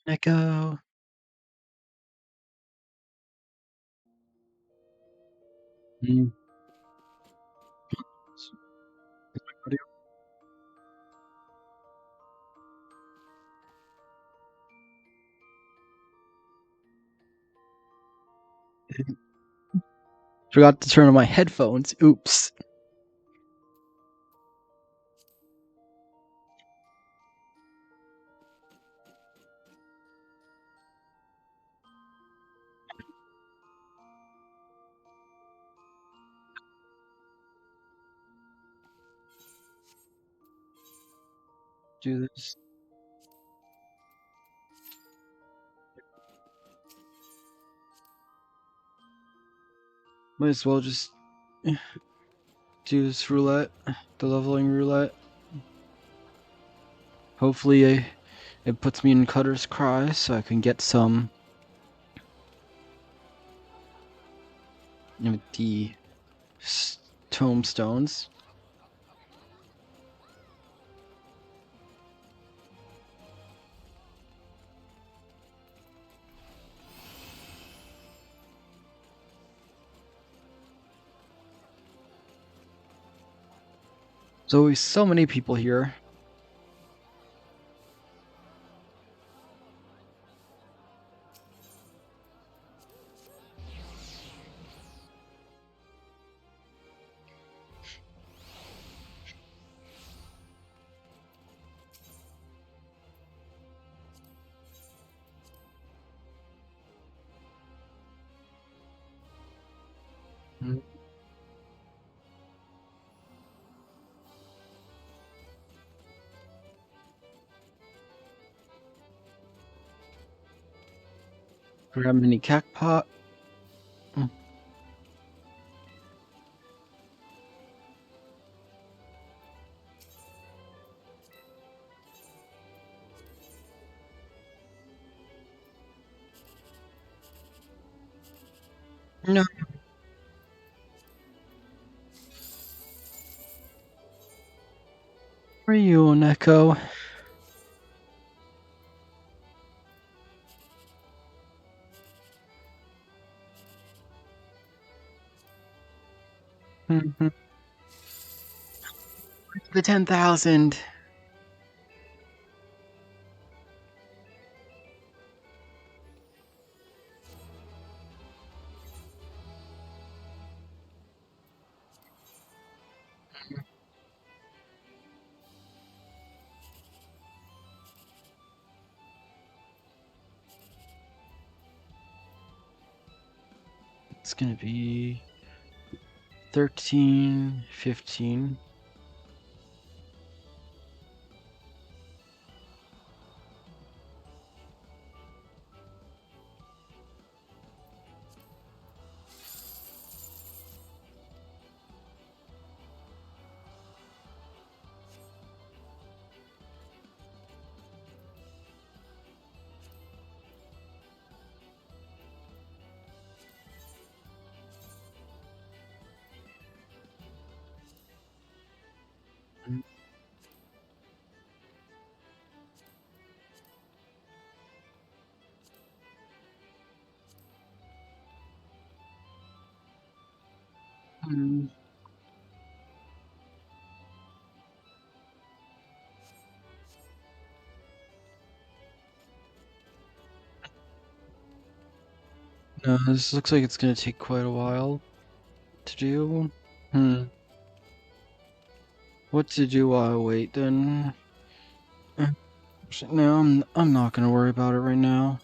Echo. Mm. Forgot to turn on my headphones. Oops. Do this. Might as well just do this roulette, the leveling roulette. Hopefully it puts me in Cutter's Cry so I can get some of the tombstones. There's always so many people here. Grab a mini cactpot. No. Where are you, Neko? The 10,000. It's gonna be 13, 15. Mm. No, this looks like it's gonna take quite a while to do. What to do while I wait then? No, I'm not gonna worry about it right now.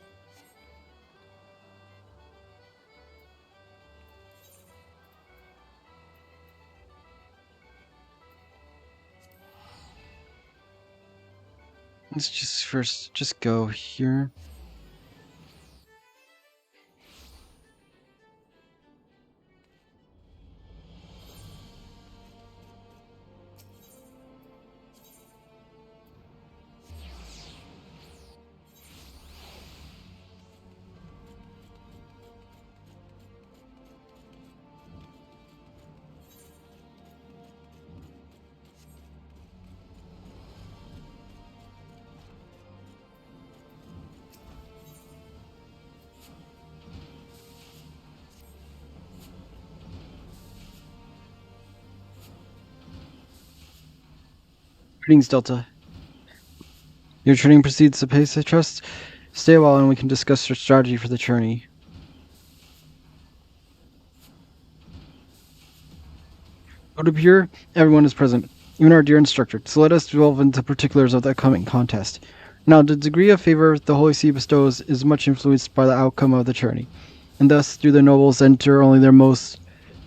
Let's just first just go here. Greetings, Delta. Your training proceeds apace, I trust? Stay a while and we can discuss your strategy for the journey. It would appear everyone is present, even our dear instructor, so let us delve into particulars of the upcoming contest. Now, the degree of favor the Holy See bestows is much influenced by the outcome of the journey, and thus do the nobles enter only their most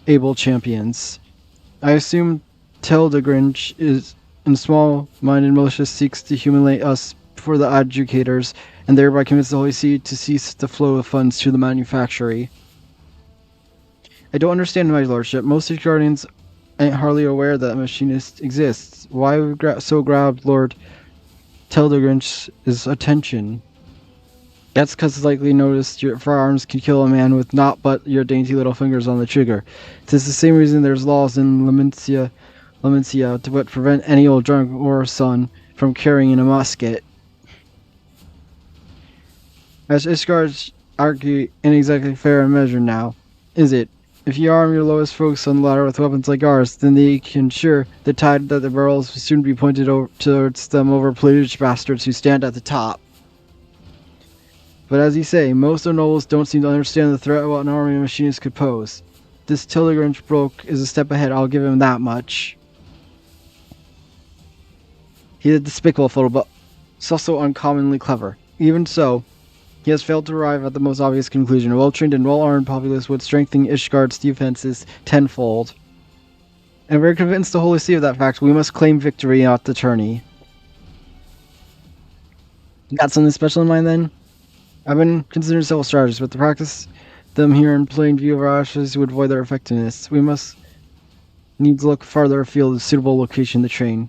able champions. I assume Teldegrinch is in small-minded militia seeks to humiliate us for the adjudicators, and thereby convince the Holy See to cease the flow of funds to the manufactory. I don't understand, my lordship. Most of guardians ain't hardly aware that a machinist exists. Why we so grabbed Lord Teldegrinch's attention? That's because likely noticed your firearms can kill a man with not but your dainty little fingers on the trigger. Tis the same reason there's laws in Lamentia to prevent any old drunk or son from carrying a musket. As Ishgard's argue ain't exactly fair and measured now, is it? If you arm your lowest folks on the ladder with weapons like ours, then they can sure the tide that the barrels will soon be pointed towards them over-plumaged bastards who stand at the top. But as you say, most of the nobles don't seem to understand the threat what an army of machinists could pose. This Tilligranch bloke is a step ahead, I'll give him that much. He's a despicable fellow, but he's also uncommonly clever. Even so, he has failed to arrive at the most obvious conclusion. A well-trained and well-armed populace would strengthen Ishgard's defenses tenfold. And we're convinced the Holy See of that fact. We must claim victory at the tourney. You got something special in mind, then? I've been considering several strategies, but to practice them here in plain view of our ashes would avoid their effectiveness. We must needs look farther afield, a suitable location to train.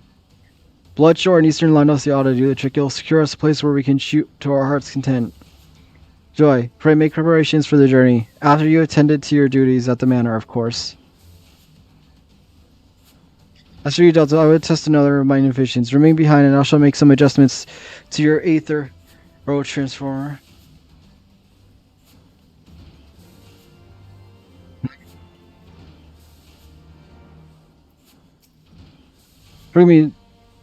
Bloodshore and Eastern Landosia ought to do the trick. It'll secure us a place where we can shoot to our heart's content. Joy, pray make preparations for the journey, after you attended to your duties at the manor, of course. As for you, Delta, I would test another of my innovations. Remain behind and I shall make some adjustments to your Aether Road Transformer. Bring me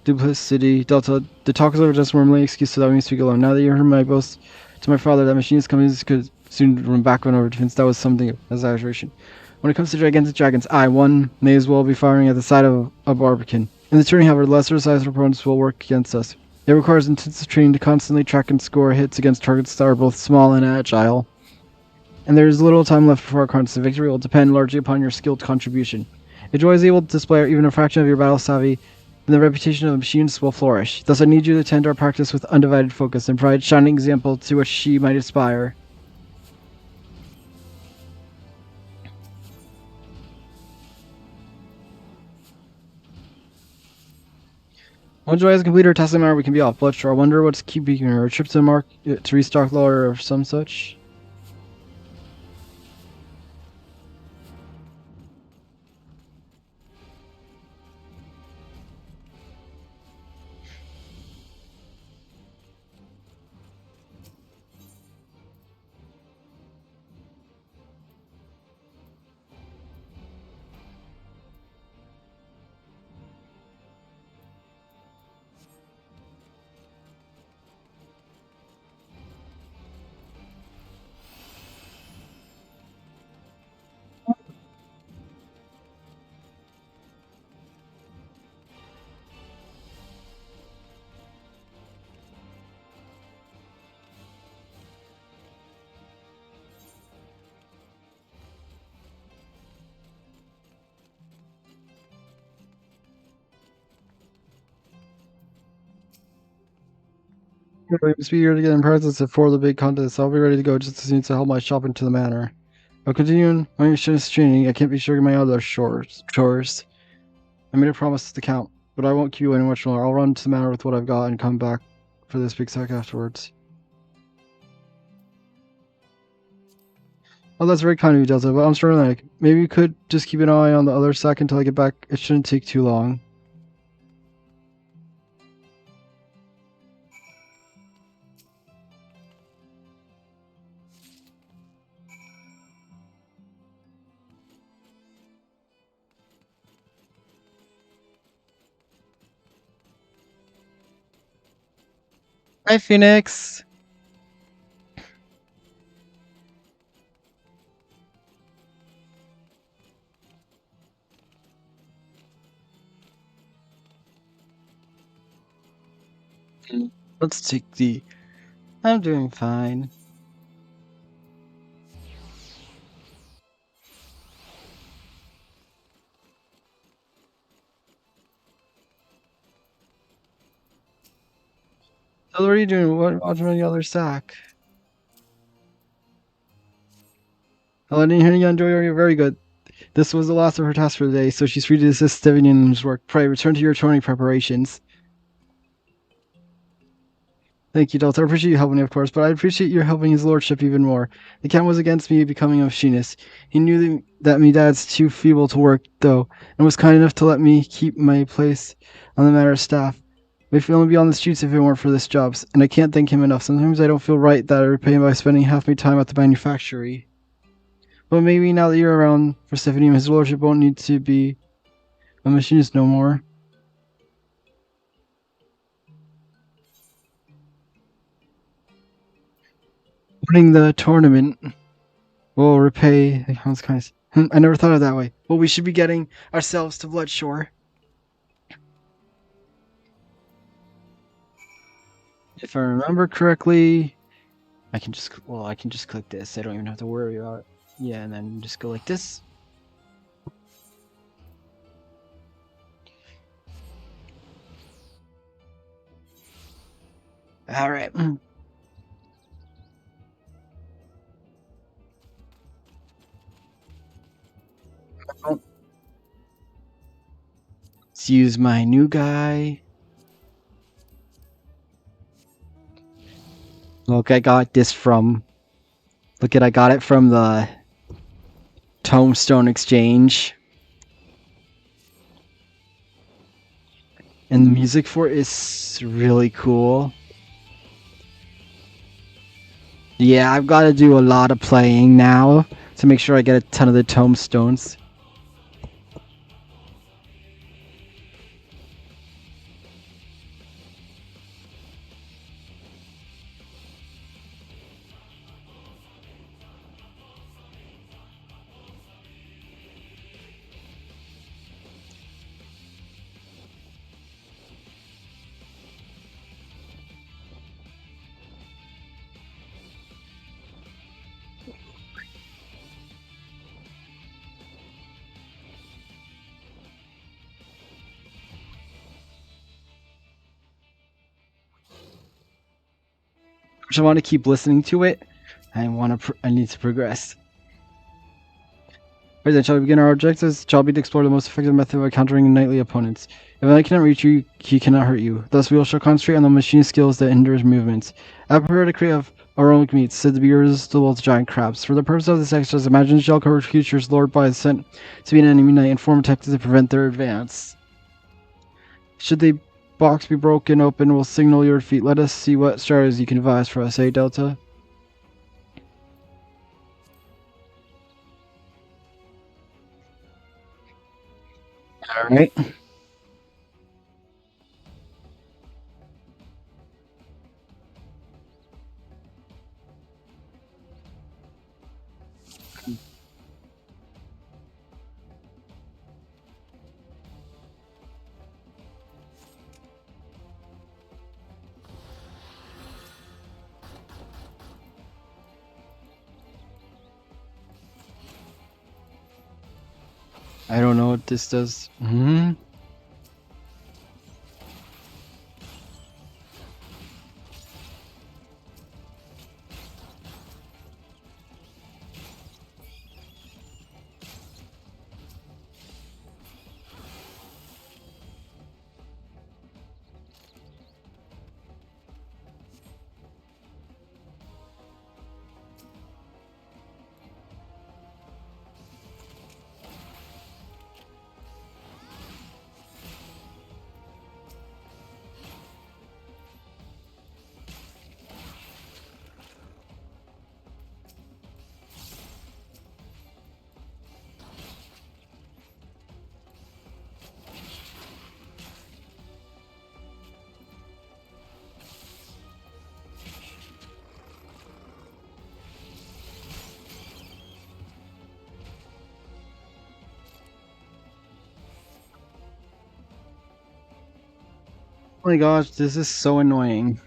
duplicity, Delta. The talk is over just more my excuse to let me speak alone. Now that you heard my boast to my father that machinist companies could soon run back on over defense, that was something of exaggeration. When it comes to gigantic dragons, one may as well be firing at the side of a barbican. In the turning, however, lesser sized opponents will work against us. It requires intensive training to constantly track and score hits against targets that are both small and agile. And there is little time left before our contest. Victory will depend largely upon your skilled contribution. If Joy is able to display even a fraction of your battle savvy, then the reputation of the machinist will flourish. Thus, I need you to attend our practice with undivided focus and provide a shining example to which she might aspire. Once Joy has completed her testing hour, we can be off. Bloodshore, I wonder what's keeping her. A trip to the market to restock lower or some such? We must be here to get in presence before the big contest. I'll be ready to go just as soon as I help my shopping to the manor. I'll continue my machinist training. I can't be sure of my other chores. I made a promise to the Count, but I won't keep you waiting much longer. I'll run to the manor with what I've got and come back for this big sack afterwards. Oh, that's very kind of you, Delta, but I'm starting to like, maybe you could just keep an eye on the other sack until I get back. It shouldn't take too long. Hi, Phoenix. Let's take the. I'm doing fine. So what are you doing? Watching on the other sack? Oh, I didn't hear you enjoy. You're very good. This was the last of her tasks for the day, so she's free to assist Steven in his work. Pray, return to your training preparations. Thank you, Delta. I appreciate you helping me, of course, but I appreciate you helping his lordship even more. The count was against me becoming a machinist. He knew that me dad's too feeble to work, though, and was kind enough to let me keep my place on the matter of staff. We'd only be on the streets if it weren't for this job, and I can't thank him enough. Sometimes I don't feel right that I repay him by spending half my time at the manufactory. But maybe now that you're around for Stephanie, his lordship won't need to be a machinist no more. Winning the tournament will repay the count's kindness. I never thought of it that way. Well, we should be getting ourselves to Bloodshore. If I remember correctly, I can just click this. I don't even have to worry about it. Yeah, and then just go like this. All right. Let's use my new guy. Look, I got this from. I got it from the Tomestone Exchange. And the music for it is really cool. Yeah, I've got to do a lot of playing now to make sure I get a ton of the tomestones. I want to keep listening to it. I need to progress. Right then, shall we begin our objectives? Shall be to explore the most effective method of countering nightly opponents. If I cannot reach you, he cannot hurt you. Thus, we shall concentrate on the machine skills that hinder his movements. I prefer to create our own meats, said to be irresistible to giant crabs. For the purpose of this exercise, imagine shell-covered creatures lured by the scent to be an enemy knight and form tactics to prevent their advance. Should the box be broken open, we'll signal your defeat. Let us see what strategies you can devise for us, eh, Delta? Alright. I don't know what this does. my gosh, this is so annoying.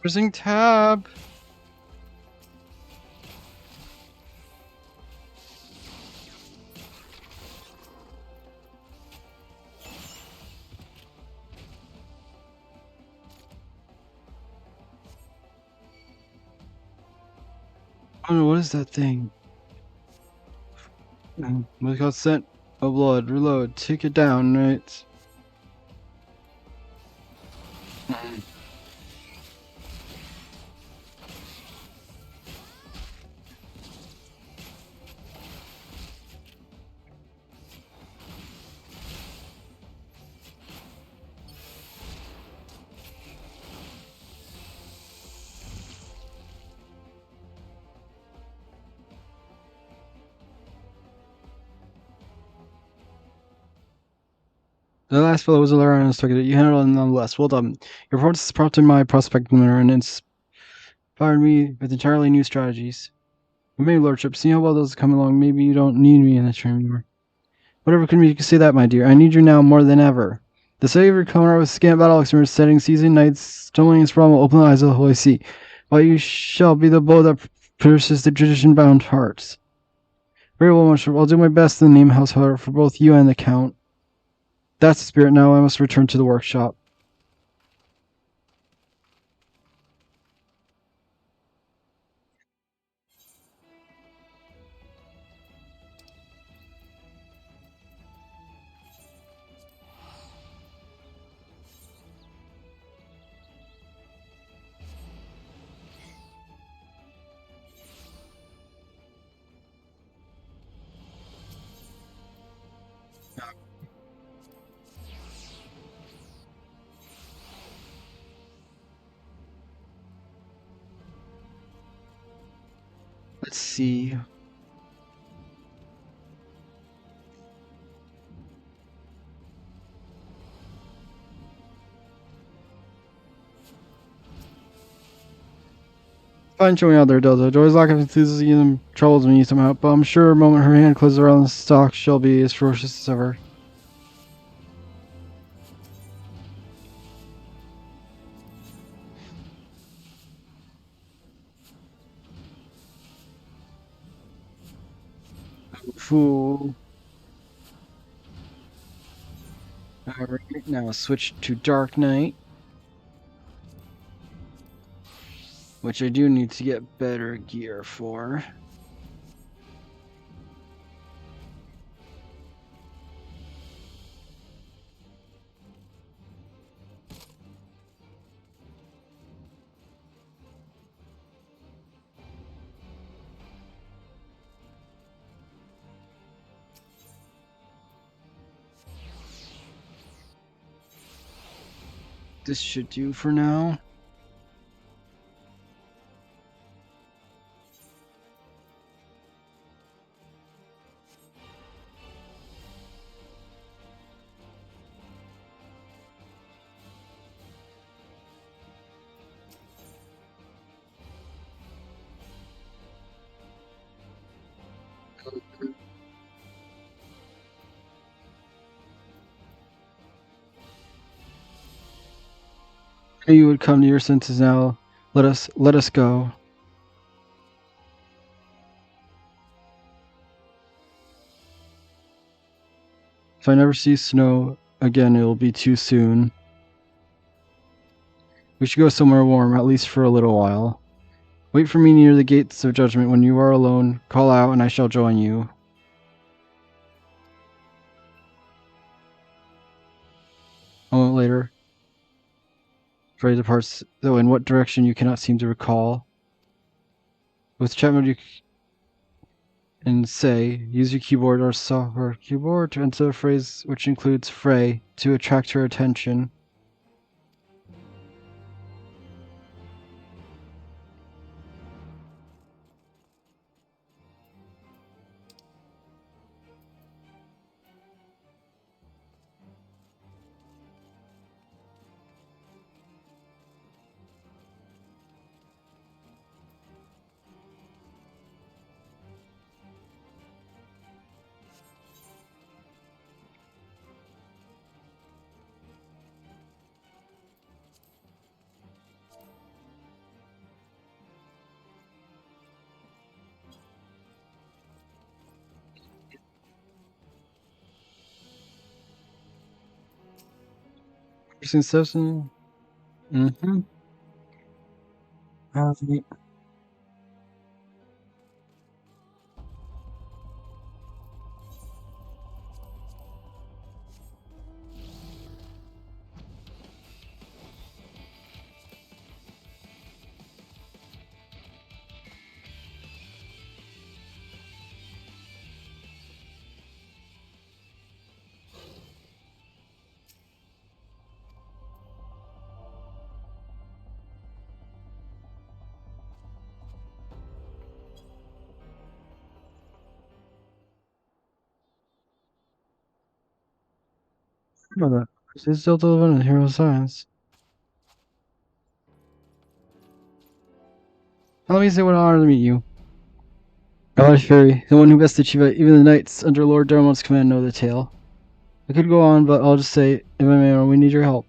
Pressing tab. Oh, what is that thing? What called scent of blood. Reload. Take it down, right? The last fellow was a Lara and was targeted. You handled it nonetheless. Well done. Your performance has prompted my prospecting manner and inspired me with entirely new strategies. Maybe, Lordship, see how well those come along. Maybe you don't need me in this room anymore. Whatever can make you say that, my dear. I need you now more than ever. The savior Konar with scant battle experience, setting seizing nights, stumbling and sprawl will open the eyes of the holy sea. While you shall be the bow that pierces the tradition-bound hearts. Very well, Lordship. I'll do my best in the name house, however, for both you and the Count. That's the spirit. Now I must return to the workshop. Let's see. Fine showing out there, Delta. Joy's lack of enthusiasm troubles me somehow, but I'm sure the moment her hand closes around the stock, she'll be as ferocious as ever. Fool. Alright, now switch to Dark Knight. Which I do need to get better gear for. This should do for now. You would come to your senses now. Let us go. If I never see snow again, it will be too soon. We should go somewhere warm, at least for a little while. Wait for me near the gates of judgment. When you are alone, call out and I shall join you. A moment later, Frey departs, though in what direction you cannot seem to recall. With chat mode, and say, use your keyboard or software keyboard to enter a phrase which includes Frey to attract her attention. Using steps and mm-hmm. Remember that. She's still delivering hero science. Now let me say what an honor to meet you. Allied Fury, the one who best achieved it. Even the knights under Lord Dermot's command know the tale. I could go on, but I'll just say, if I may, we need your help.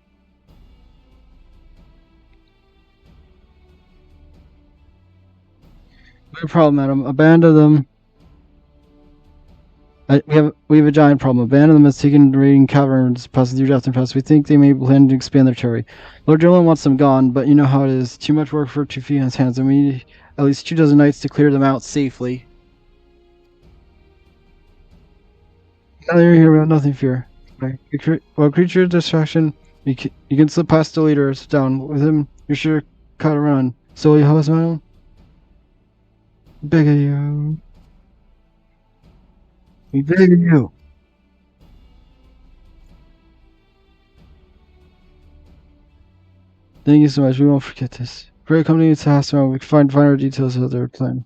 No problem, madam. A band of them. We have a giant problem. A band of them has taken raiding caverns, passing through Death and Pass. We think they may plan to expand their territory. Lord Dermot wants them gone, but you know how it is. Too much work for 2 feet in his hands, and we need at least 2 dozen knights to clear them out safely. Now that you're here, we have nothing to fear. While creature distraction, you can slip past the leaders down. With him, you're sure to cut a run. So will you help us, madam? Beg of you. We beg of you. Thank you so much. We won't forget this. Great company to Hasbro. We can find finer details of their plan.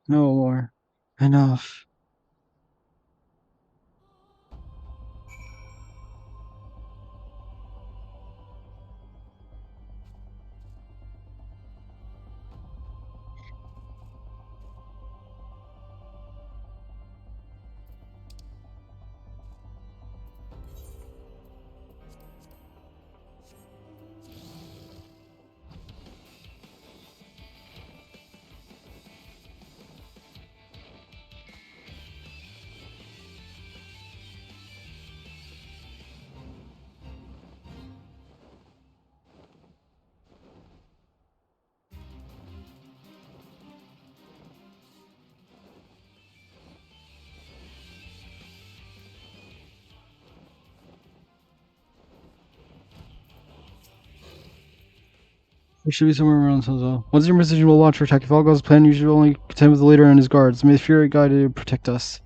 No more. Enough. There should be somewhere around as well. Once your precision will launch for attack. If all goes as planned, you should only contend with the leader and his guards. May the Fury guide you to protect us.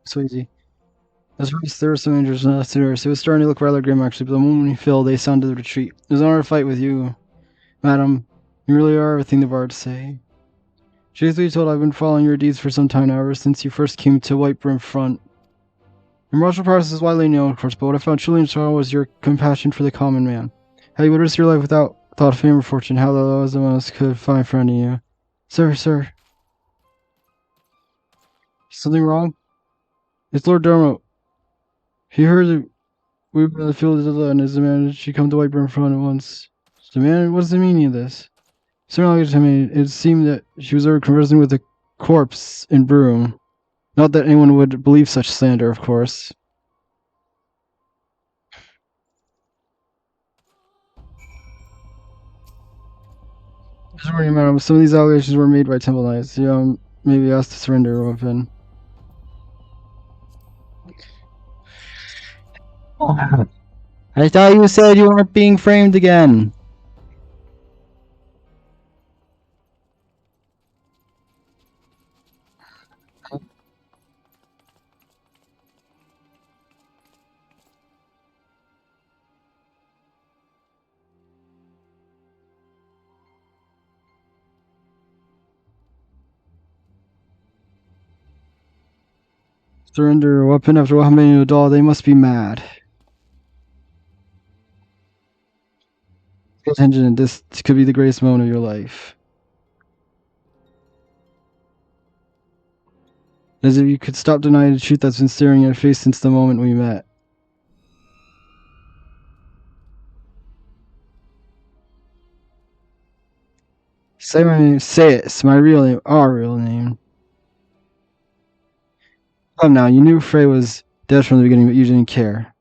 so easy. As first, there were some Rangers and It was starting to look rather grim, actually, but the moment we fell, they sounded the retreat. It was an honor to fight with you, madam. You really are everything the bards say. Truth be told, I've been following your deeds for some time now, ever since you first came to White Brim Front. Your martial prowess is widely known, of course, but what I found truly inspiring was your compassion for the common man. How you would risk your life without thought of fame or fortune, how the lowest of us could find friend in you. Sir. Something wrong? It's Lord Dermot. He heard that we were in the field and has demanded she come to White Brim Front at once. Demanded? What's the meaning of this? Certainly to me, it seemed that she was ever conversing with a corpse in Broom. Not that anyone would believe such slander, of course. Just worrying, madam. Some of these allegations were made by Temple Knights. You maybe asked to surrender a weapon. I thought you said you weren't being framed again. Surrender a weapon after welcoming a doll. They must be mad. Pay attention. This could be the greatest moment of your life. As if you could stop denying the truth that's been staring in your face since the moment we met. Say my name. Say it. It's my real name. Our real name. Come now. You knew Frey was dead from the beginning, but you didn't care.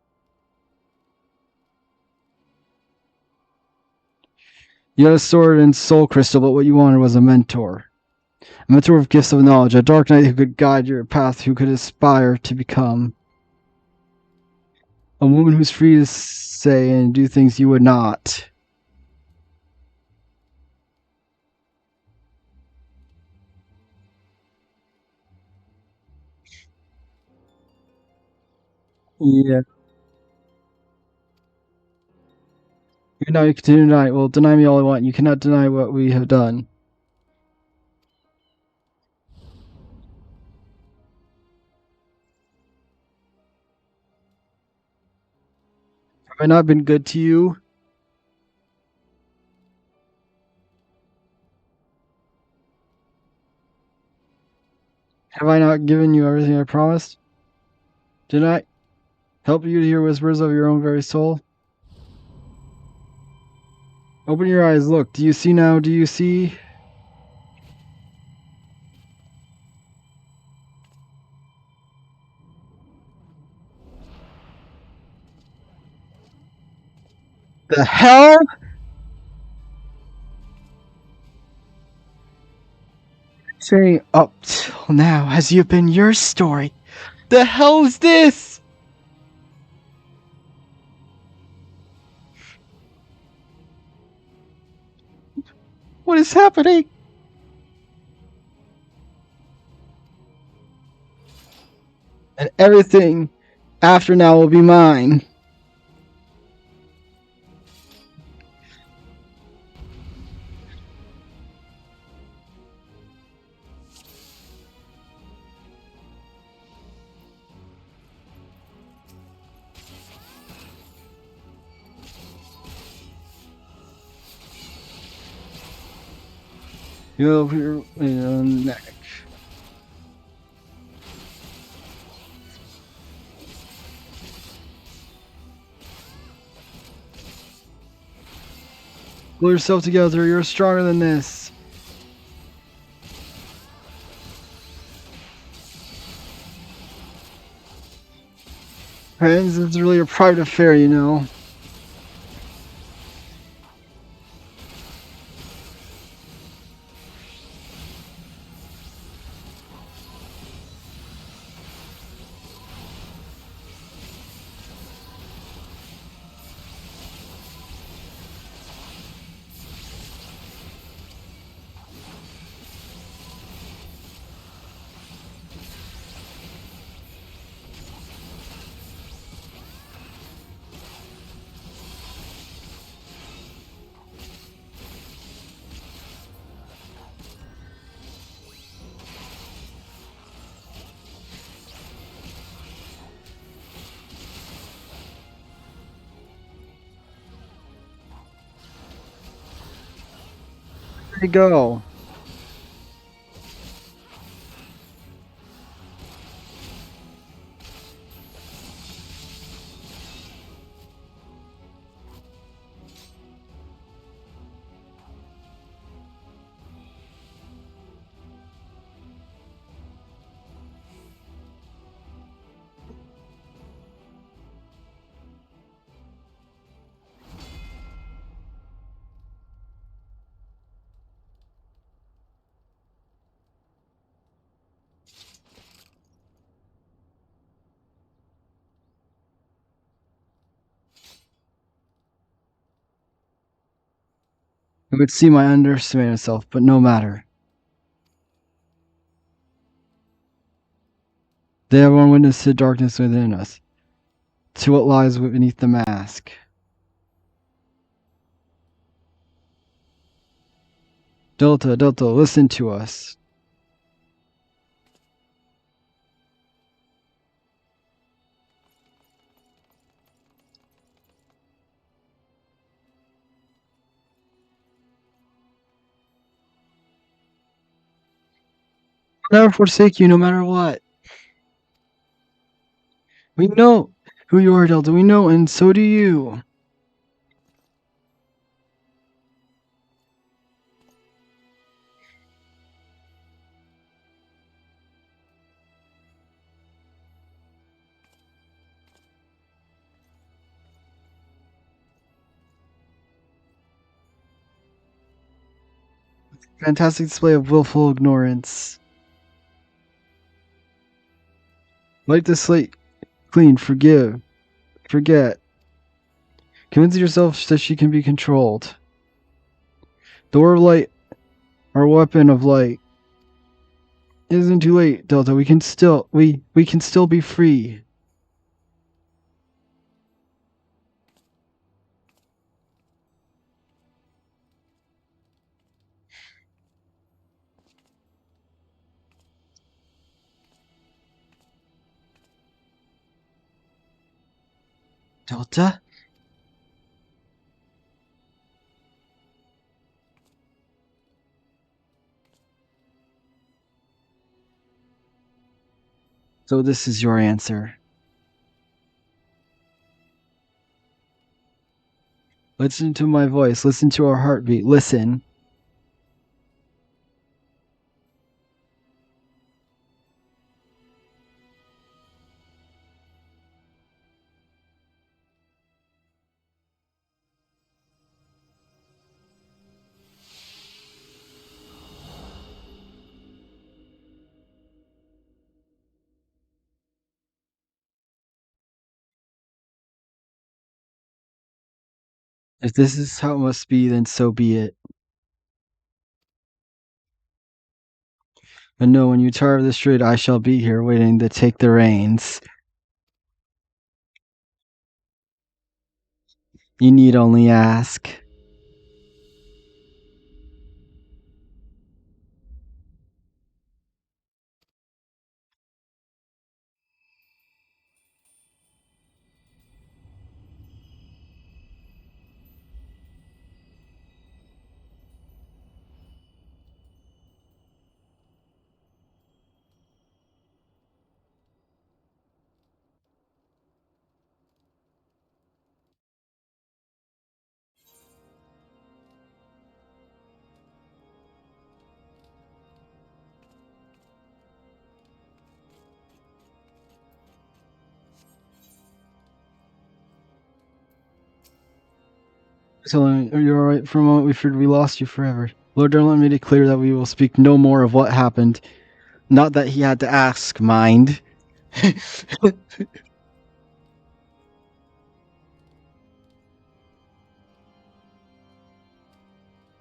You had a sword and soul crystal, but what you wanted was a mentor. A mentor with gifts of knowledge, a dark knight who could guide your path, who could aspire to become. A woman who's free to say and do things you would not. Yeah. Even now you continue to deny. Well, deny me all you want. You cannot deny what we have done. Have I not been good to you? Have I not given you everything I promised? Did I help you to hear whispers of your own very soul? Open your eyes, look. Do you see now? Do you see? The hell? Saying up till now has you been your story. The hell is this? What is happening? And everything after now will be mine. Your neck. Pull yourself together. You're stronger than this. Friends, it's really a private affair, you know. Where'd he go? It would seem I underestimate myself, but no matter. They have one witness to the darkness within us, to what lies beneath the mask. Delta, Delta, listen to us. We'll never forsake you, no matter what. We know who you are, Delta. We know, and so do you. Fantastic display of willful ignorance. Wipe the slate clean, forgive, forget. Convince yourself that she can be controlled. The word of light, our weapon of light. It isn't too late, Delta. We can still be free. Delta? So this is your answer. Listen to my voice. Listen to our heartbeat. Listen. If this is how it must be, then so be it. But no, when you tire of the street, I shall be here waiting to take the reins. You need only ask. So you're alright. For a moment, we feared we lost you forever. Lord Darlan made it clear that we will speak no more of what happened. Not that he had to ask, mind.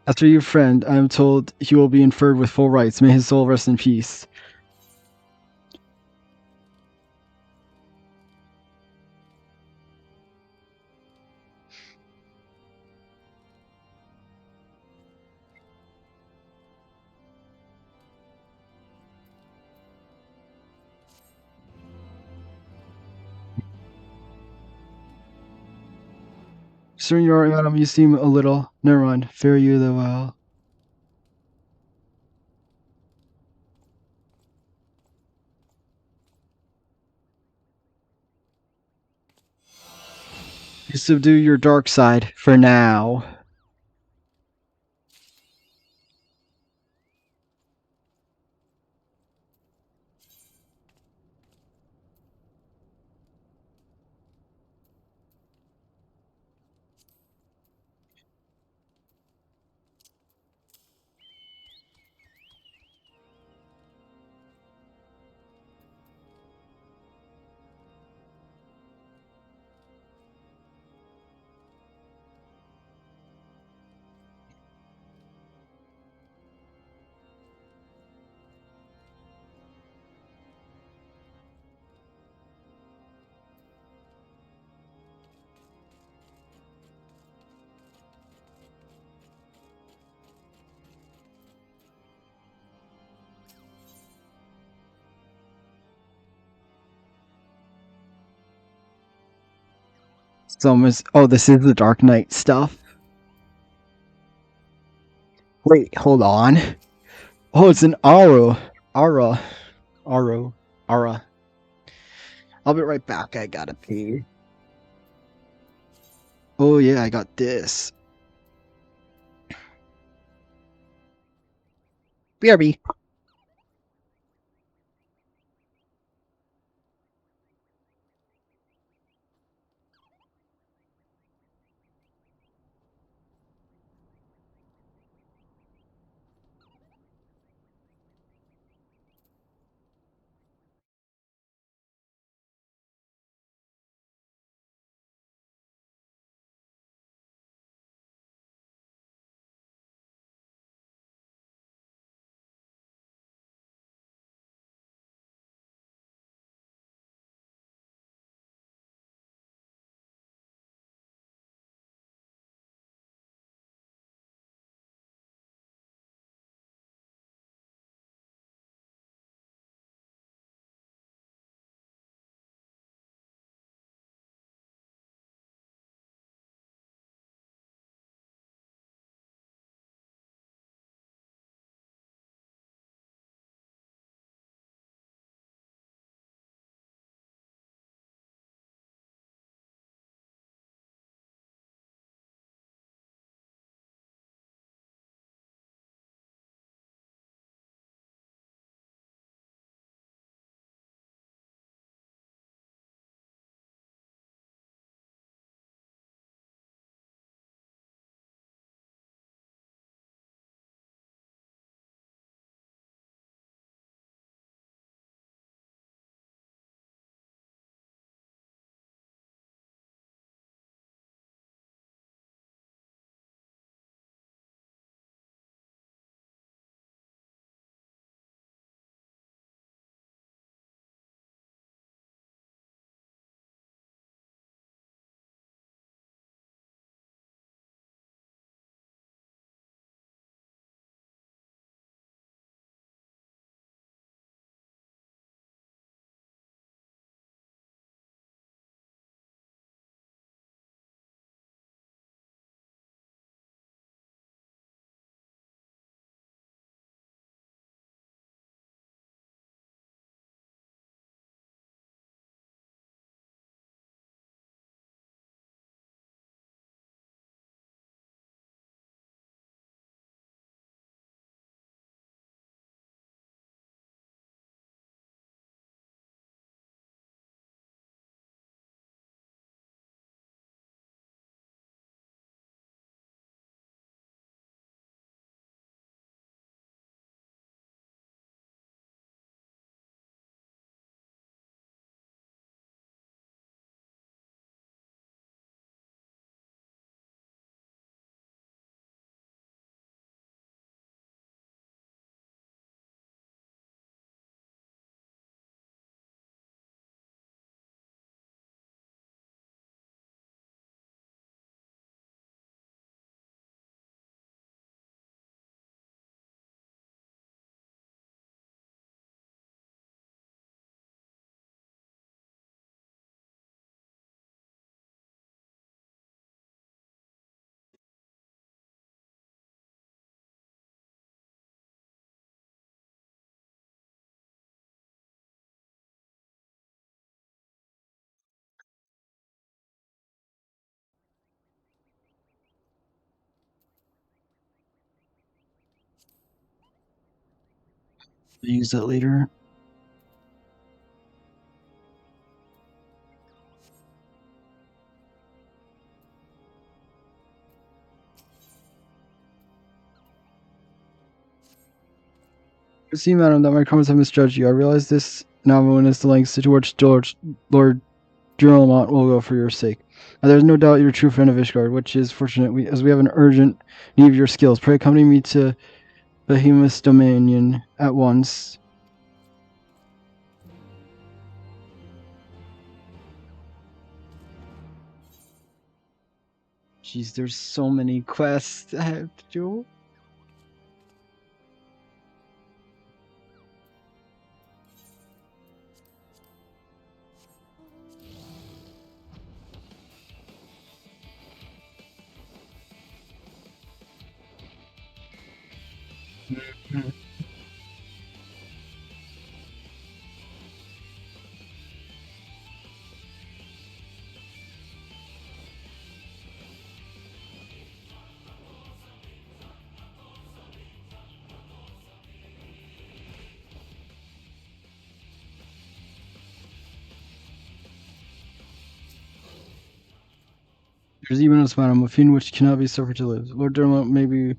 After your friend, I am told he will be inferred with full rights. May his soul rest in peace. Sir, you're alright, madam. You seem a little. Never mind. Fare you the well. You subdue your dark side for now. Oh, this is the Dark Knight stuff. Wait, hold on. Oh, it's an Aro. Ara. Aro. Ara. I'll be right back. I gotta pee. Oh yeah, I got this. BRB. Use that later. You see, madam, that my comments have misjudged you. I realize this now, when it's the lengths to which Lord Durlamont will go for your sake. Now, there's no doubt you're a true friend of Ishgard, which is fortunate, as we have an urgent need of your skills. Pray accompany me to Behemoth's Dominion at once. Jeez, there's so many quests I have to do. There's even a madam, a fiend which cannot be suffered to live. Lord Durlamont may be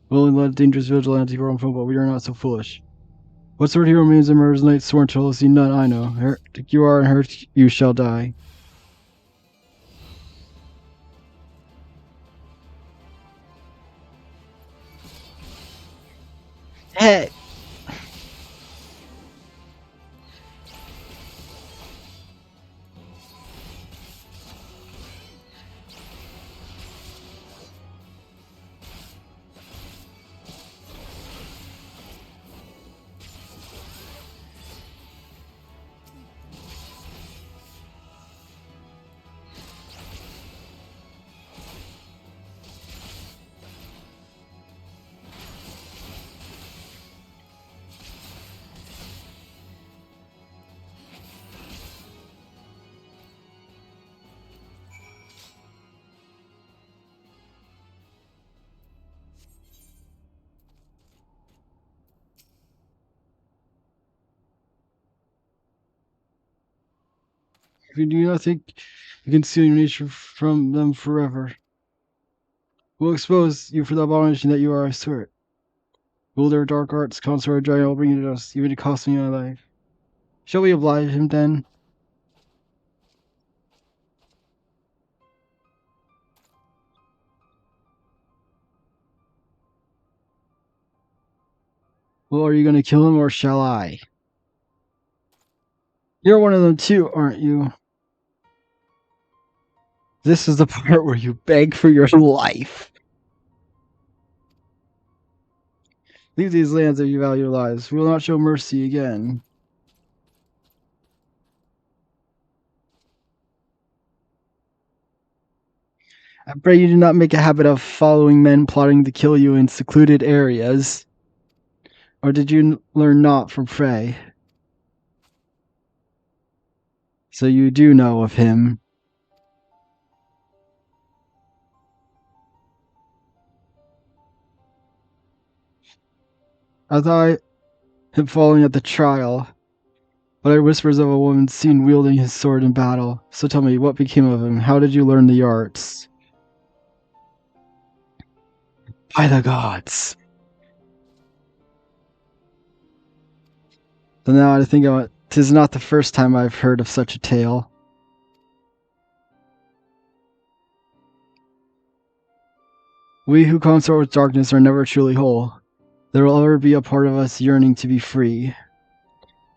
willing to let a dangerous vigilante roam from, but we are not so foolish. What sort of hero remains and murders knight sworn to see none I know. Heretic you are, and heretic you shall die. Hey! If you do not think you conceal your nature from them forever, we'll expose you for the abomination that you are, I swear it. Will their dark arts, consort, giant will bring you to us, even to cost me my life. Shall we oblige him then? Well, are you going to kill him, or shall I? You're one of them too, aren't you? This is the part where you beg for your life. Leave these lands if you value your lives. We will not show mercy again. I pray you do not make a habit of following men plotting to kill you in secluded areas. Or did you learn naught from Frey? So you do know of him. I thought him falling at the trial, but I heard whispers of a woman seen wielding his sword in battle. So tell me, what became of him? How did you learn the arts? By the gods. So now I think tis not the first time I've heard of such a tale. We who consort with darkness are never truly whole. There will ever be a part of us yearning to be free.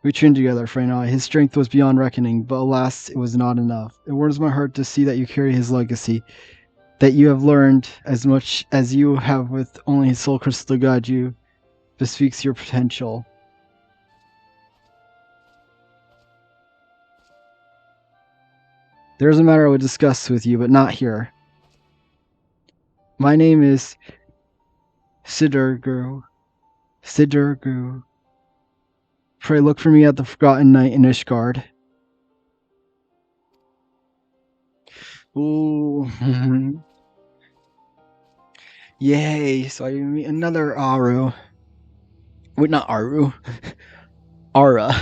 We trained together, Frey and I. His strength was beyond reckoning, but alas, it was not enough. It warms my heart to see that you carry his legacy, that you have learned as much as you have with only his soul crystal to guide you. Bespeaks your potential. There is a matter I would discuss with you, but not here. My name is Sidurgu. Sidurgu. Pray look for me at the Forgotten Night in Ishgard. Ooh. Yay, so I meet another Aru. Wait, not Aru. Ara.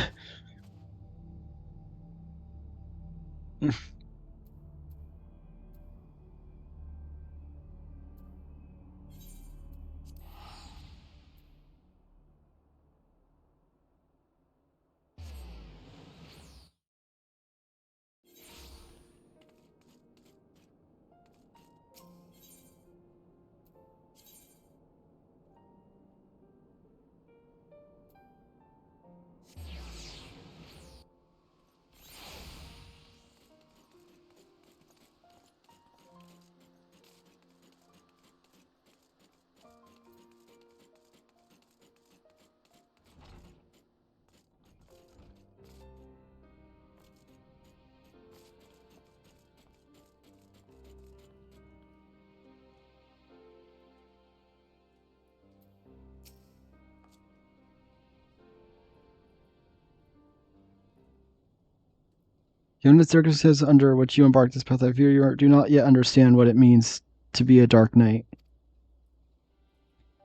Given the circumstances under which you embarked this path, I fear you do not yet understand what it means to be a dark knight.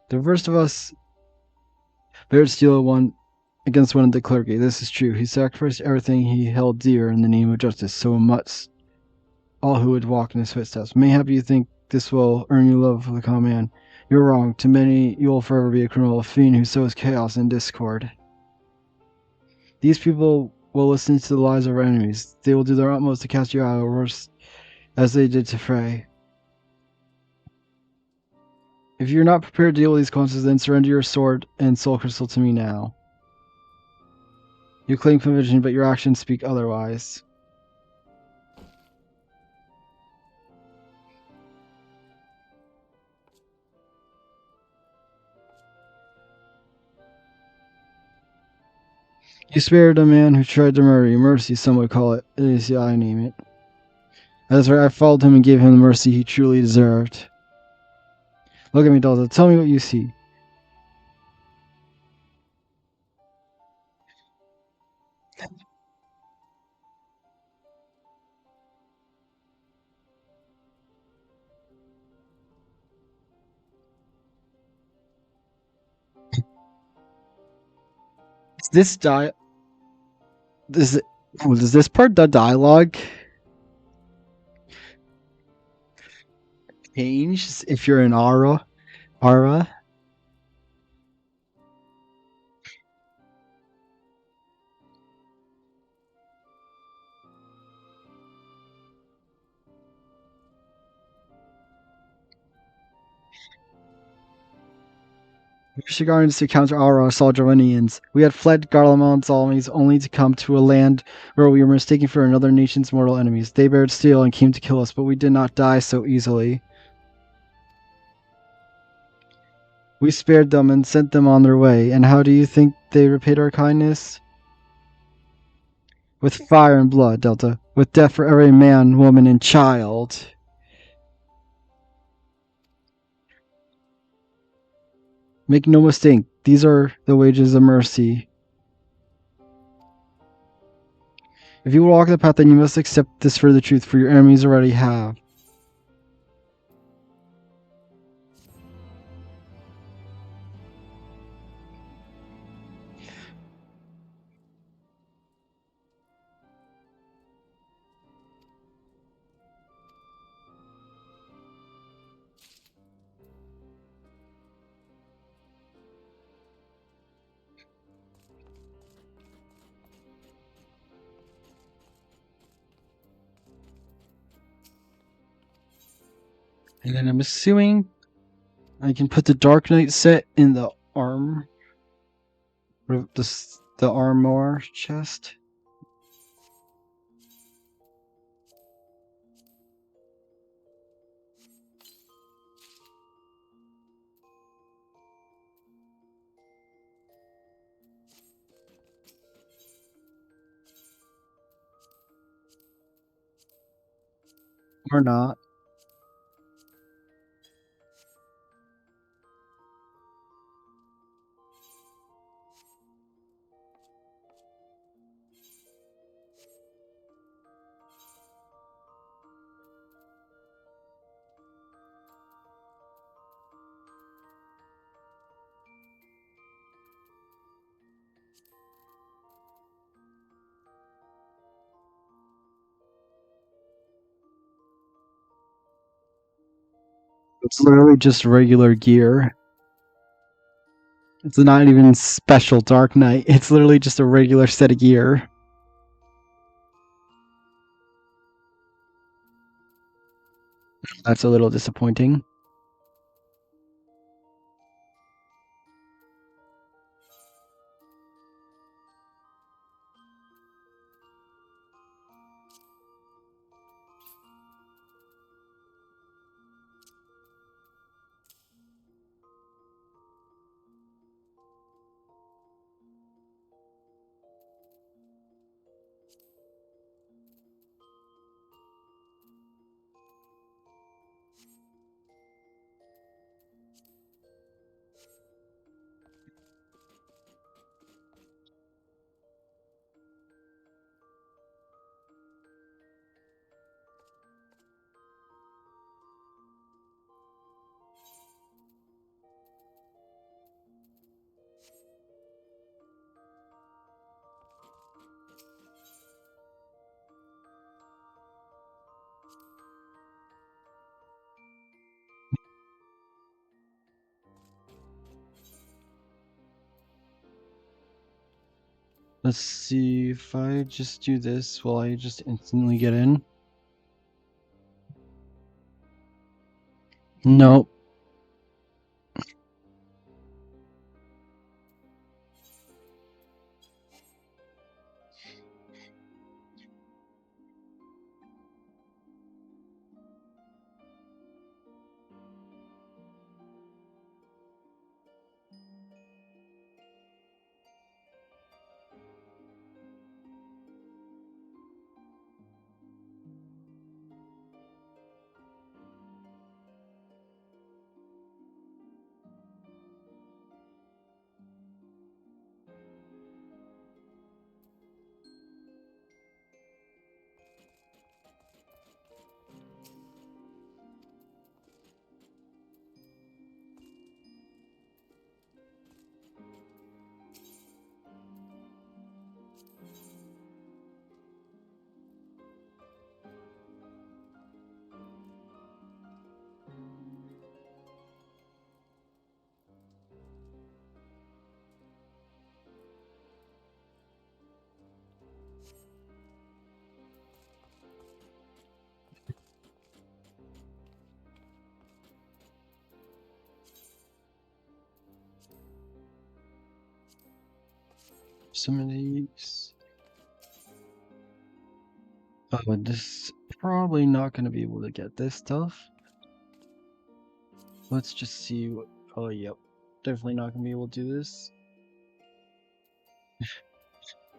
The first of us bared steel against one of the clergy. This is true. He sacrificed everything he held dear in the name of justice, so much all who would walk in his footsteps. Mayhap you think this will earn you love of the common man. You're wrong. To many, you will forever be a criminal, a fiend who sows chaos and discord. These people will listen to the lies of our enemies. They will do their utmost to cast you out, or worse, as they did to Frey. If you're not prepared to deal with these consequences, then surrender your sword and soul crystal to me now. You claim conviction, but your actions speak otherwise. You spared a man who tried to murder you. Mercy, some would call it. At least I name it. That's right, I followed him and gave him the mercy he truly deserved. Look at me, Delta. Tell me what you see. Is this is this part the dialogue change if you're in Ara? Ara? Shigarans to counter Ara Saldravanians. We had fled Garlemald's armies only to come to a land where we were mistaken for another nation's mortal enemies. They bared steel and came to kill us, but we did not die so easily. We spared them and sent them on their way, and how do you think they repaid our kindness? With fire and blood, Delta. With death for every man, woman, and child. Make no mistake, these are the wages of mercy. If you walk the path, then you must accept this for the truth, for your enemies already have. And then I'm assuming I can put the Dark Knight set in the the armor chest. Or not. It's literally just regular gear. It's not even special Dark Knight. It's literally just a regular set of gear. That's a little disappointing. Let's see if I just do this, will I just instantly get in? Nope. Some of these. Oh, this probably not going to be able to get this stuff. Let's just see what. Oh, yep. Definitely not going to be able to do this.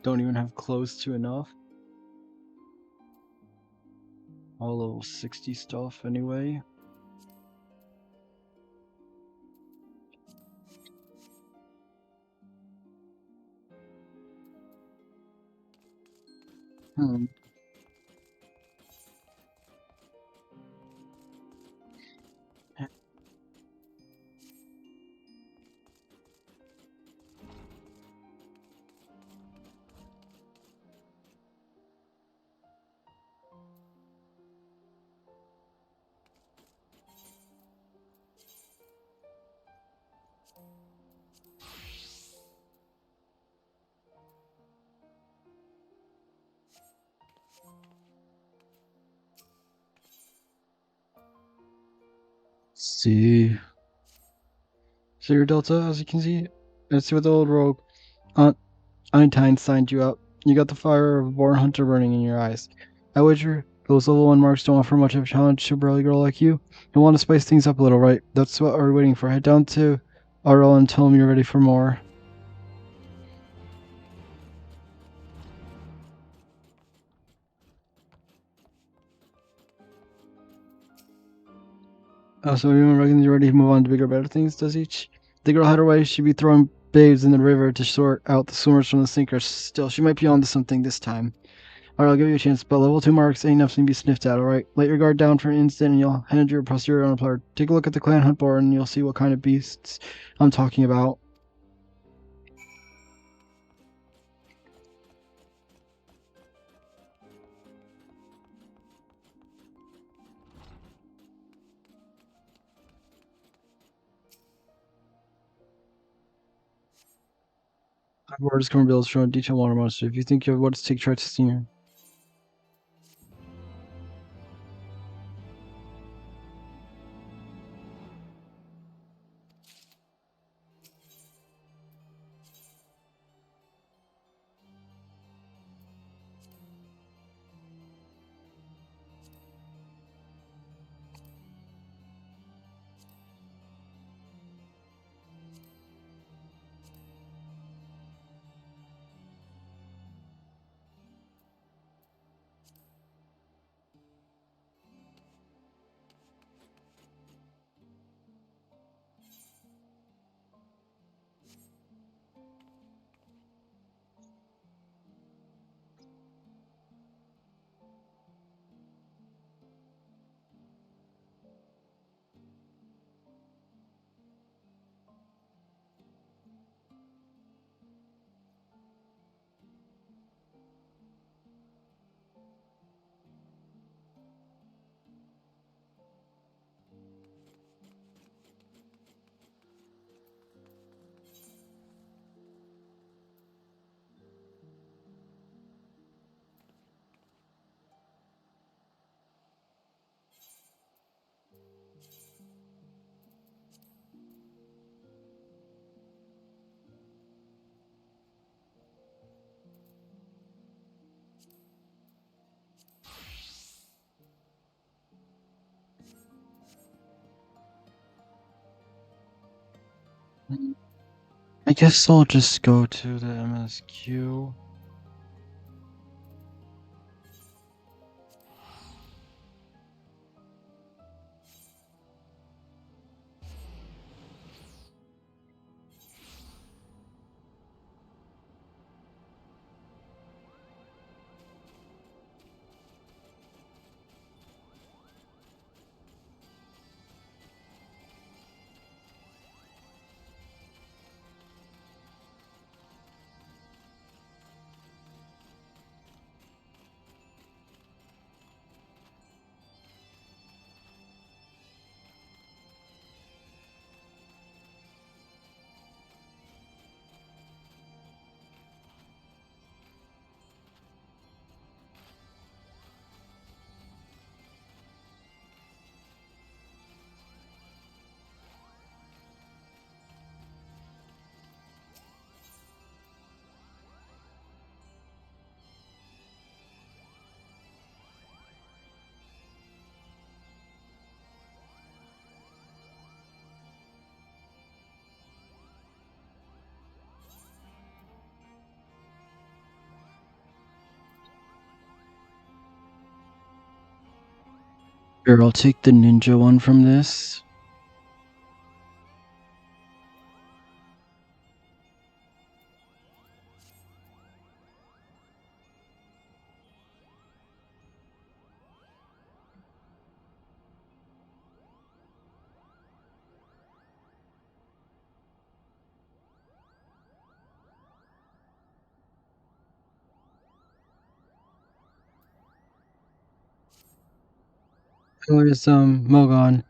Don't even have close to enough. All level 60 stuff anyway. Hmm. See. So your Delta, as you can see, let's see what the old rogue Einstein signed you up. You got the fire of a born hunter burning in your eyes. I wager those level 1 marks don't offer much of a challenge to a burly girl like you. You want to spice things up a little, right? That's what we're waiting for. Head down to RL and tell him you're ready for more. So everyone reckons you're ready to move on to bigger, better things, does each? The girl had her way. She'd be throwing babes in the river to sort out the swimmers from the sinkers. Still, she might be onto something this time. Alright, I'll give you a chance, but level 2 marks ain't nothing to be sniffed at, alright? Let your guard down for an instant and you'll hand your posterior on a platter. Take a look at the clan hunt board and you'll see what kind of beasts I'm talking about. Orders can reveal showing detailed water monster. If you think you have what to take, try testing your. I guess I'll just go to the MSQ. Here, I'll take the ninja one from this. Who is Mogon,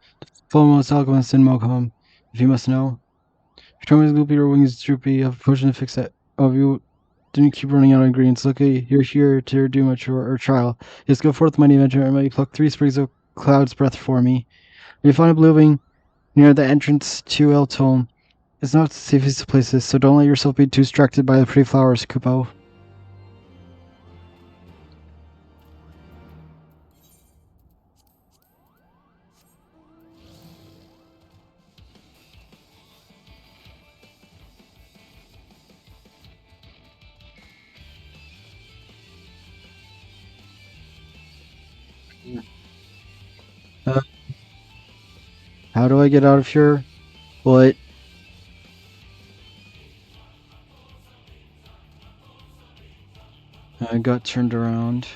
foremost alchemist in Mokom, if you must know. Determines gloopy your wings droopy, have a potion to fix that. Oh, if you didn't keep running out of ingredients, look, you're here to do much or trial. Yes, go forth, mighty adventure, and may pluck 3 sprigs of cloud's breath for me. You find a blooming near the entrance to Eltolm. It's not the safest of places, so don't let yourself be too distracted by the pretty flowers, Kupo. Uh, how do I get out of here? What? I got turned around.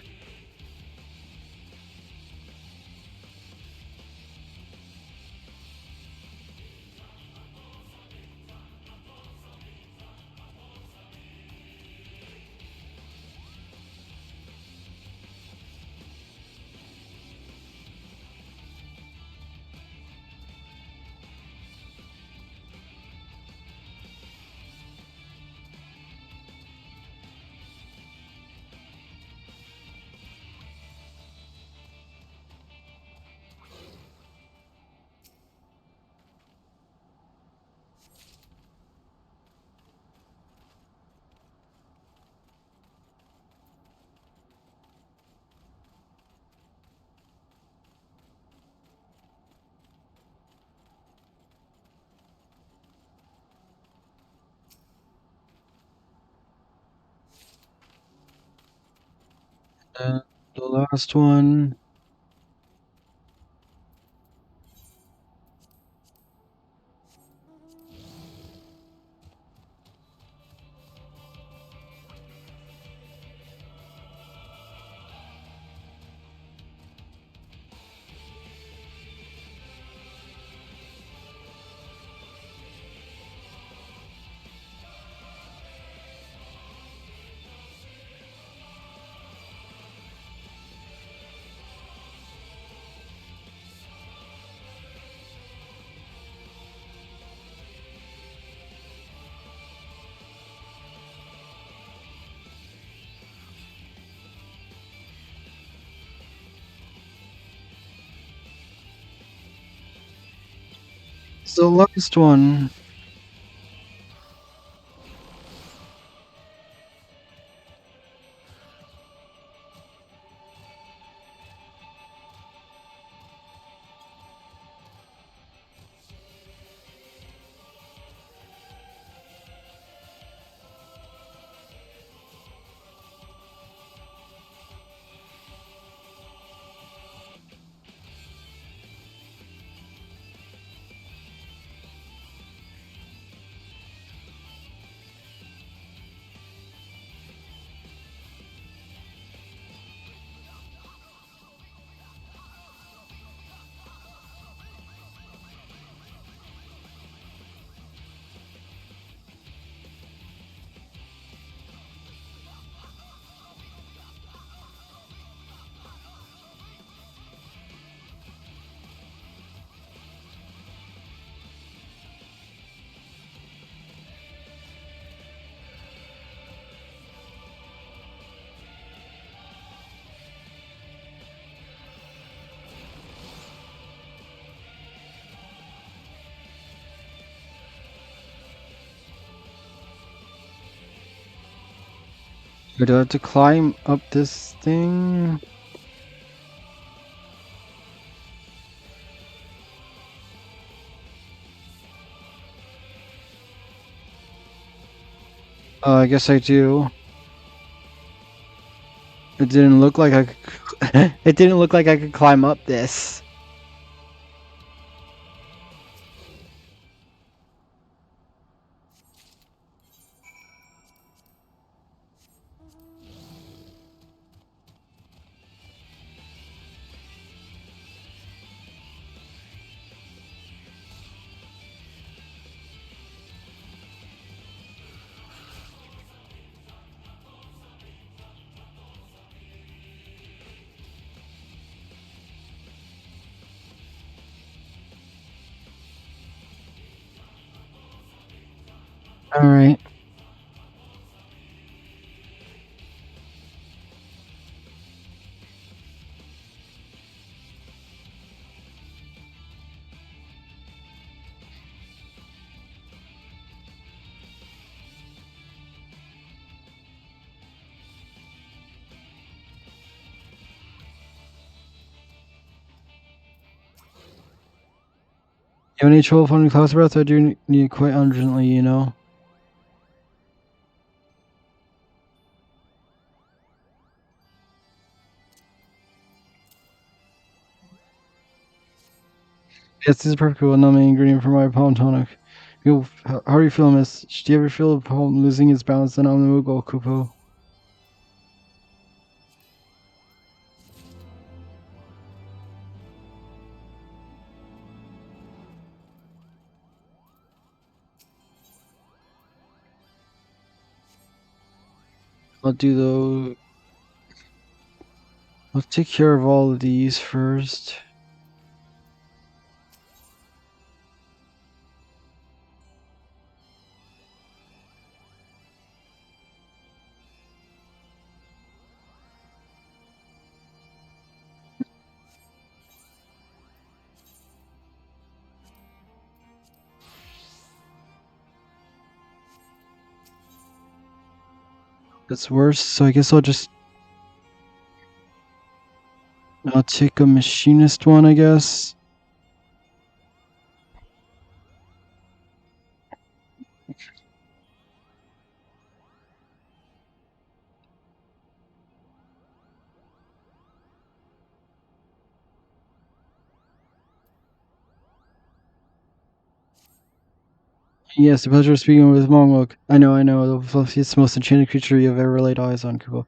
And the last one. So the last one. Do I have to climb up this thing? I guess I do. It didn't look like I could. It didn't look like I could climb up this. All right. You have any trouble finding clouds breath? I do need it quite urgently, you know. Yes, this is perfect one numbing ingredient for my palm tonic. How are you feeling, miss? Do you ever feel a palm losing its balance? Then I'm the Mughal Kupo. I'll do the. I'll take care of all of these first. It's worse, so I guess I'll take a machinist one, I guess. Yes, the pleasure of speaking with Monglok. I know. The fluffest, most enchanted creature you have ever laid eyes on, Kubo.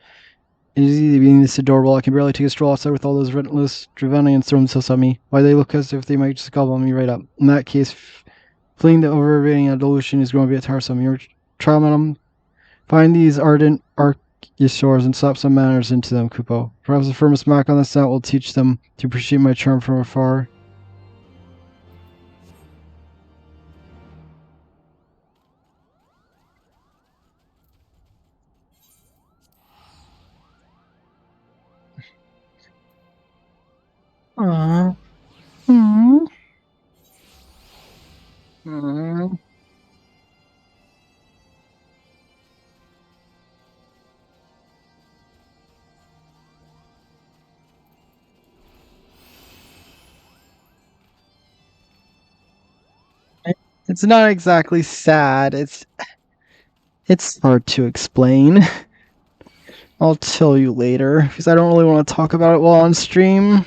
It is easy being this adorable. I can barely take a stroll outside with all those relentless Dravanians throwing themselves at me. Why, they look as if they might just gobble me right up. In that case, fleeing the overrating delusion is going to be a tiresome. Your trial, madam. Find these ardent archosaurs and slap some manners into them, Kupo. Perhaps the firmest smack on the snout will teach them to appreciate my charm from afar. Aww. Aww. Aww. It's not exactly sad. It's hard to explain. I'll tell you later because I don't really want to talk about it while on stream.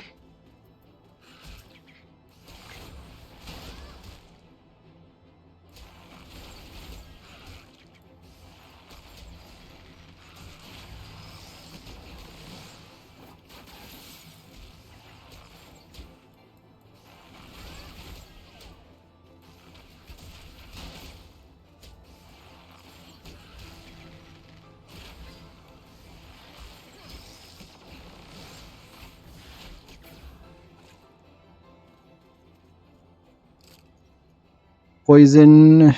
Poison.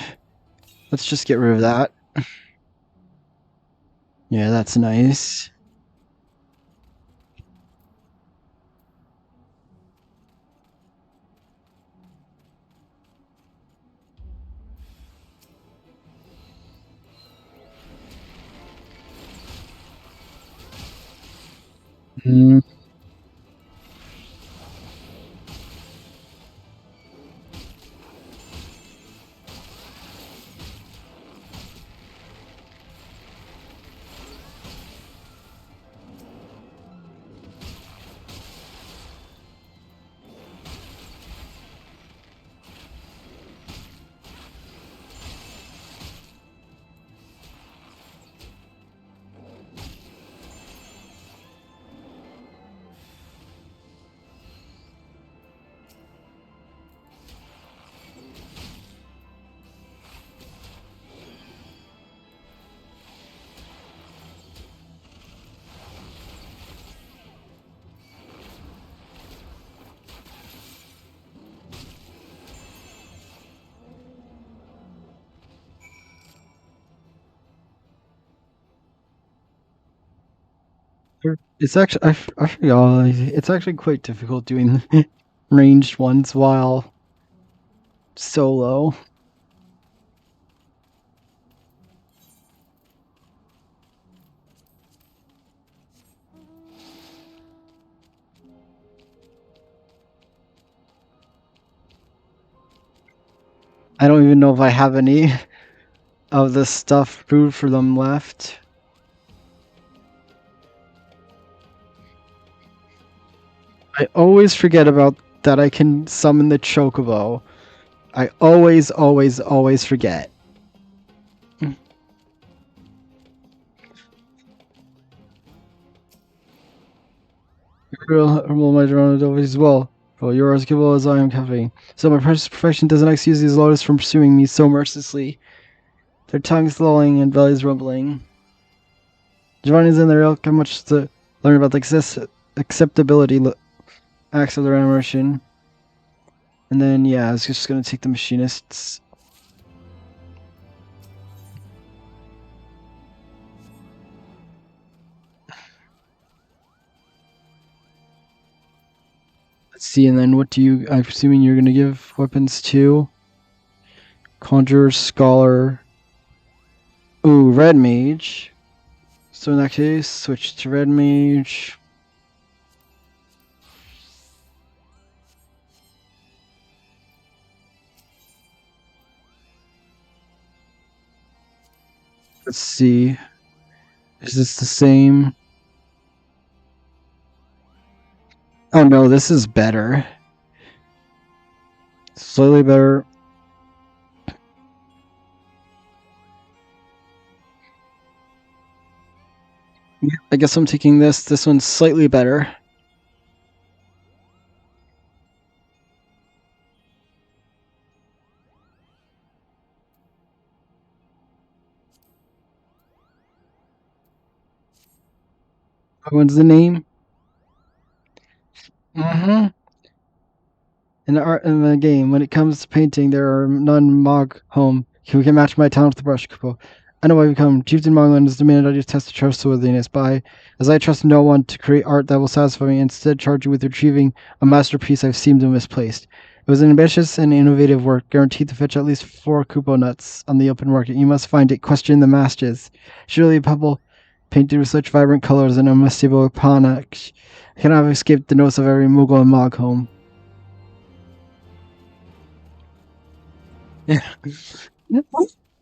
Let's just get rid of that. Yeah, that's nice. Mm. It's actually I forgot. It's actually quite difficult doing ranged ones while solo. I don't even know if I have any of the stuff brewed for them left. I always forget about that I can summon the Chocobo. I always forget. Well, my drone always as well. Well, you're as capable as I am, Caffeine. So my precious perfection doesn't excuse these lotus from pursuing me so mercilessly. Their tongues lolling and bellies rumbling. Giovanni's in there. How much to learn about the acceptability acts of their animation. And then, yeah, I was just going to take the Machinists. Let's see, and then what do you... I'm assuming you're going to give weapons to? Conjurer, Scholar. Ooh, Red Mage. So in that case, switch to Red Mage. Let's see. Is this the same? Oh no, this is better. Slightly better. I guess I'm taking this. This one's slightly better. What's the name? Mm-hmm. In the art in the game, when it comes to painting, there are none Mog home who can match my talent with the brush. Kupo. I know why we come. Chieftain Mogland has demanded I just test the trustworthiness by, as I trust no one to create art that will satisfy me, instead charge you with retrieving a masterpiece I've seemed to have misplaced. It was an ambitious and innovative work, guaranteed to fetch at least 4 Kupo nuts on the open market. You must find it, question the masters. Surely a pebble painted with such vibrant colors and unmistakable panache cannot have escaped the notes of every Mughal and Mog home.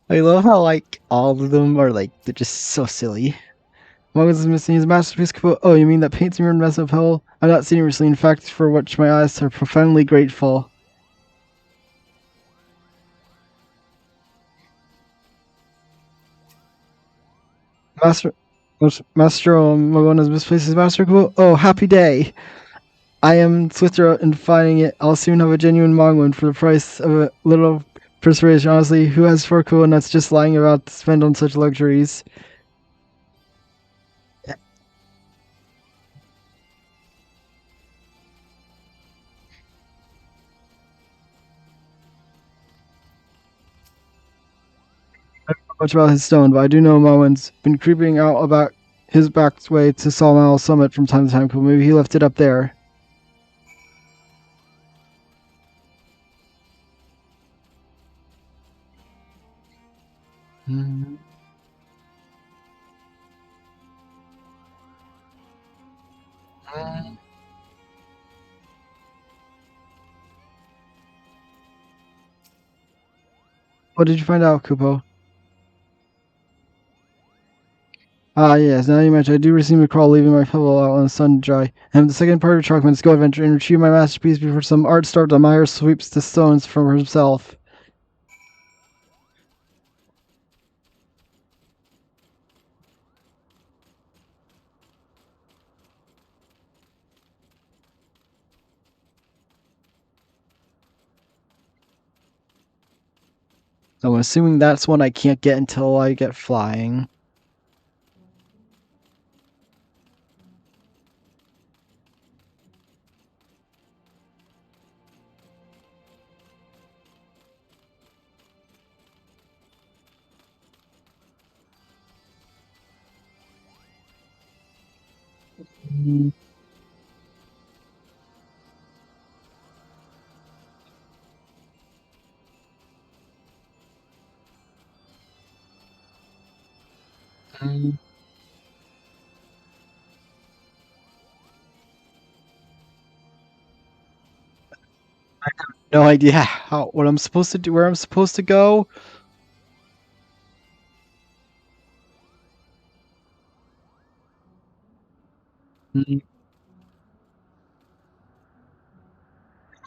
I love how like all of them are like they're just so silly. Muggins is missing his masterpiece. Oh, you mean that painting in mess of hell? I've not seen it recently. In fact, for which my eyes are profoundly grateful. Master, Master Magona's misplaced his master. Oh, happy day! I am swifter in finding it. I'll soon have a genuine Mogwin for the price of a little persuasion. Honestly, who has 4 nuts just lying about to spend on such luxuries? Much about his stone, but I do know Moen's been creeping out about his back way to Sawmill Summit from time to time. Maybe he left it up there. Mm. What did you find out, Kupo? Ah, yes, now you mention I do receive a call leaving my pebble out on the sun to dry. And the second part of Chalkman's go adventure and retrieve my masterpiece before some art star Meyer sweeps the stones from himself. So I'm assuming that's one I can't get until I get flying. Mm. No idea how what I'm supposed to do, where I'm supposed to go. Mm.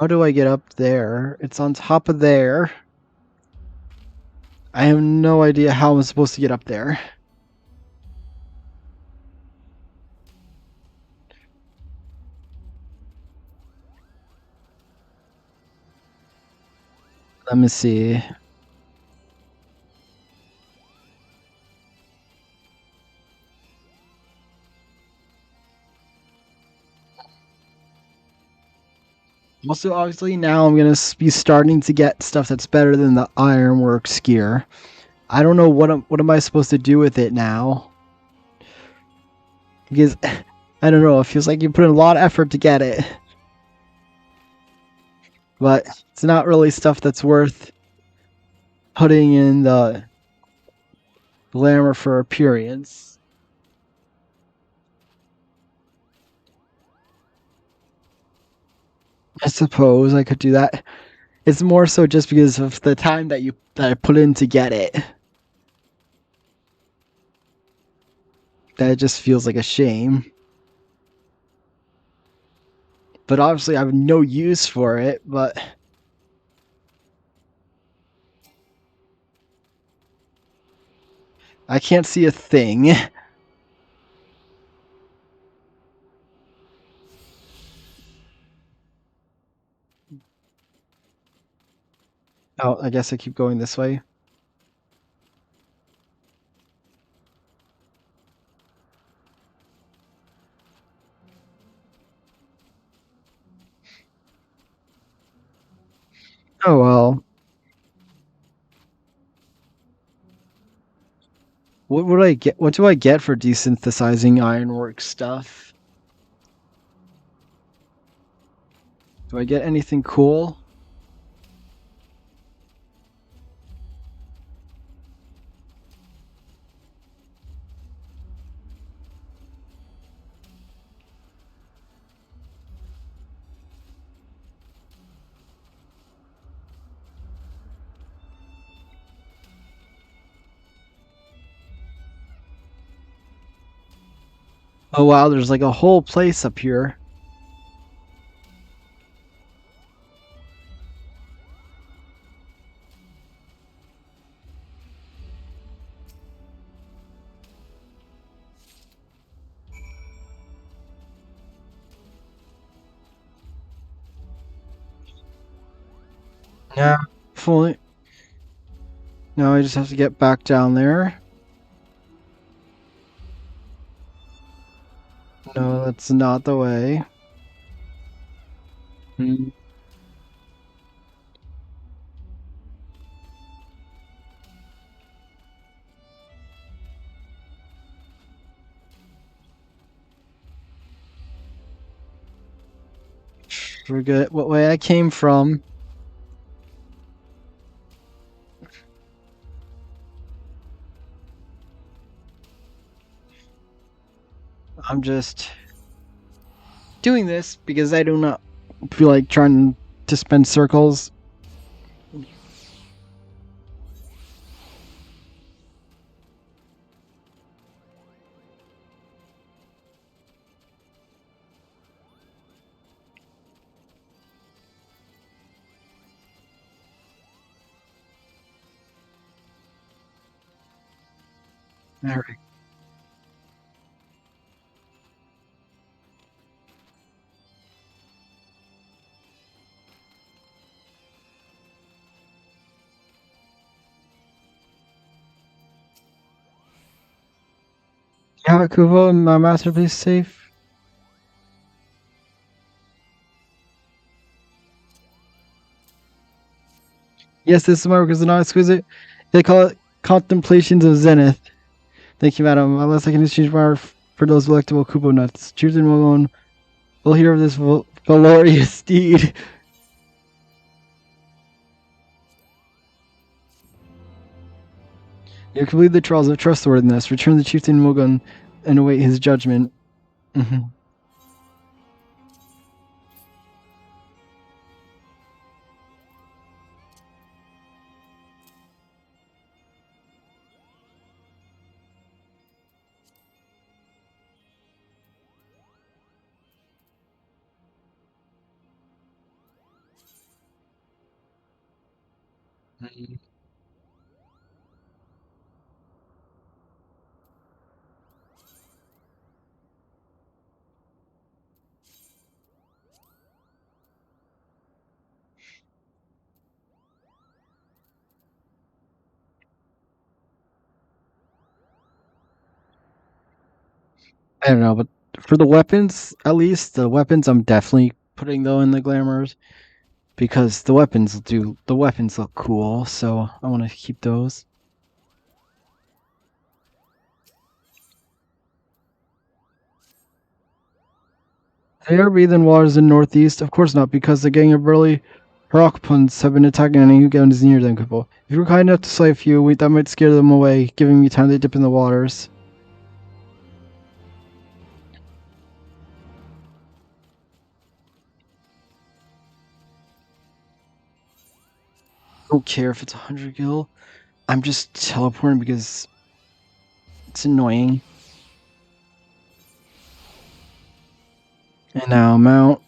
How do I get up there? It's on top of there. I have no idea how I'm supposed to get up there. Let me see. Also, obviously, now I'm gonna be starting to get stuff that's better than the Ironworks gear. I don't know what am I supposed to do with it now because I don't know. It feels like you put in a lot of effort to get it, but it's not really stuff that's worth putting in the glamour for appearance. I suppose I could do that. It's more so just because of the time that I put in to get it. That it just feels like a shame. But obviously, I have no use for it. But I can't see a thing. Oh, I guess I keep going this way. Oh well. What would I get? What do I get for desynthesizing ironwork stuff? Do I get anything cool? Oh wow, there's like a whole place up here. Yeah, fully. Now I just have to get back down there. No, that's not the way. Hmm. Forget what way I came from. I'm just doing this because I do not feel like trying to spin circles. Alright. You have a Kubo in my masterpiece safe? Yes, this is my work as an exquisite. They call it Contemplations of Zenith. Thank you, madam. Unless I can exchange my art for those delectable Kubo nuts. Cheers and alone. We'll hear of this valorous deed. You complete the trials of trustworthiness. Return the chieftain Mogun and await his judgment. Mm-hmm. I don't know, but for the weapons, at least the weapons, I'm definitely putting though in the glamours because the weapons look cool, so I want to keep those. Have you ever breathed in waters in Northeast? Of course not, because the gang of burly Harakpans have been attacking any who gets near them. Couple. If you were kind enough to slay a few, that might scare them away, giving me time to dip in the waters. I don't care if it's 100 gil. I'm just teleporting because it's annoying. And now I'm out.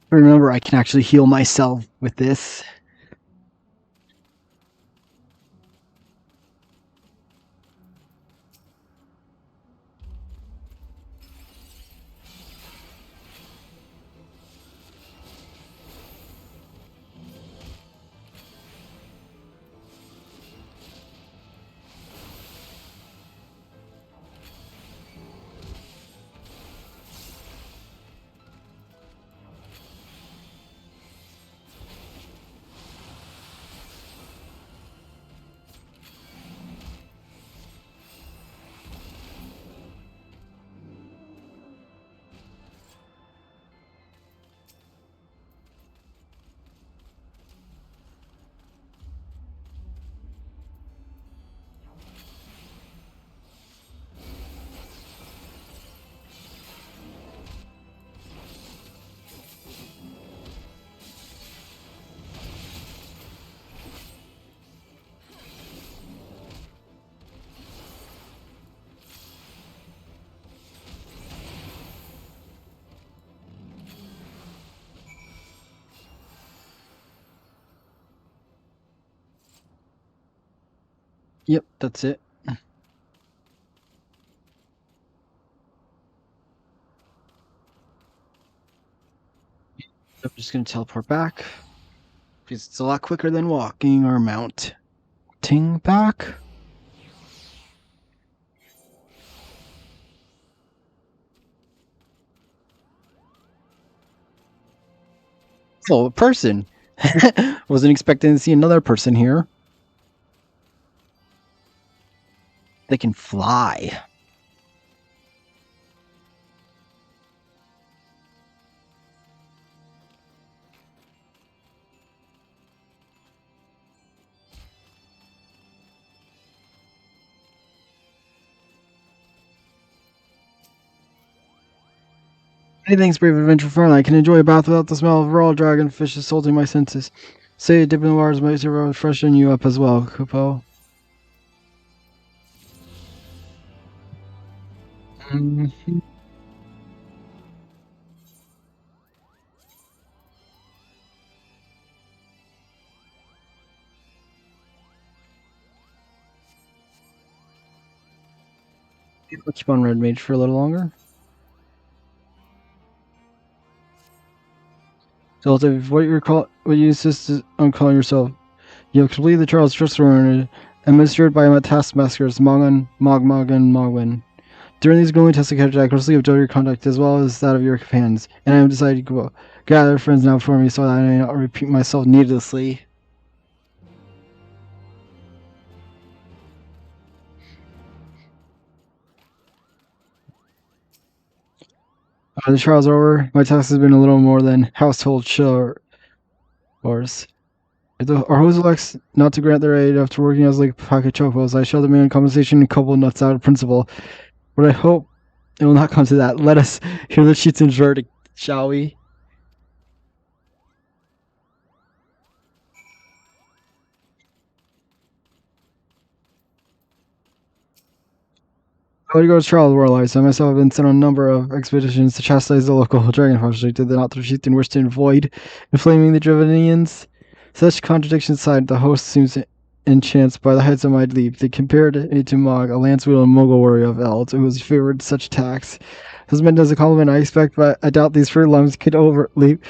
Remember, I can actually heal myself with this. Yep, that's it. I'm just gonna teleport back because it's a lot quicker than walking or mounting back. Oh, a person. Wasn't expecting to see another person here. They can fly. Anything's brave adventure fun. I can enjoy a bath without the smell of raw dragon fish assaulting my senses. Say a dip in the waters might freshen you up as well, Kupo. Mm-hmm. I'll keep on Red Mage for a little longer. So, what you insist on calling yourself? You have completed the trials just learned, administered by my taskmasters Mogmog, and Mogwin. During these grueling tests, I catch accuracy of your conduct as well as that of your companions, and I have decided to gather friends now for me so that I may not repeat myself needlessly. The trials are over. My task has been a little more than household chores. If our host elects not to grant their aid after working as like pocket chocobos, I shall demand compensation and couple nuts out of principle. But I hope it will not come to that. Let us hear the chieftain's verdict, shall we? Bodyguard's trial warlords. I myself have been sent on a number of expeditions to chastise the local dragon population. Did not the chieftain wish to avoid inflaming the Dravenians? Such contradictions aside, the host seems enchanced by the heights of my leap. They compared it to Mog, a lance wielding mogul warrior of Eld, who was favored such attacks. This is meant as a compliment, I expect, but I doubt these furlongs could overleap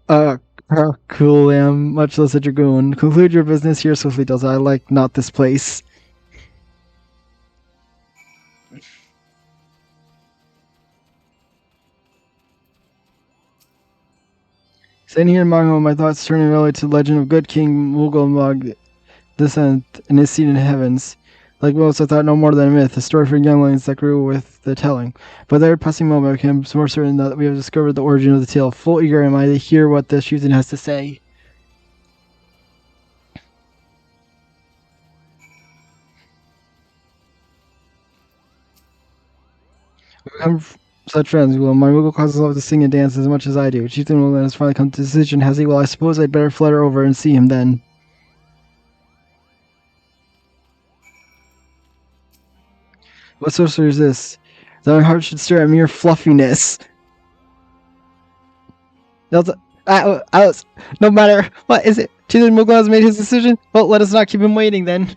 cool am, much less a dragoon. Conclude your business here swiftly, does I like not this place. Sitting here in my home, my thoughts turning really to the legend of good King Mugolmog descent and his seat in the heavens. Like most, I thought no more than a myth, a story for younglings that grew with the telling. But at every passing moment, I became more certain that we have discovered the origin of the tale. Full eager am I to hear what the chieftain has to say. We become such friends. Well, my Moogle causes love to sing and dance as much as I do. Chieftain will has finally come to a decision, has he? Well, I suppose I'd better flutter over and see him then. What sorcery is this? That my heart should stare at mere fluffiness. Delta, Alice, no matter what is it, Chilean Mugla has made his decision. Well, let us not keep him waiting then.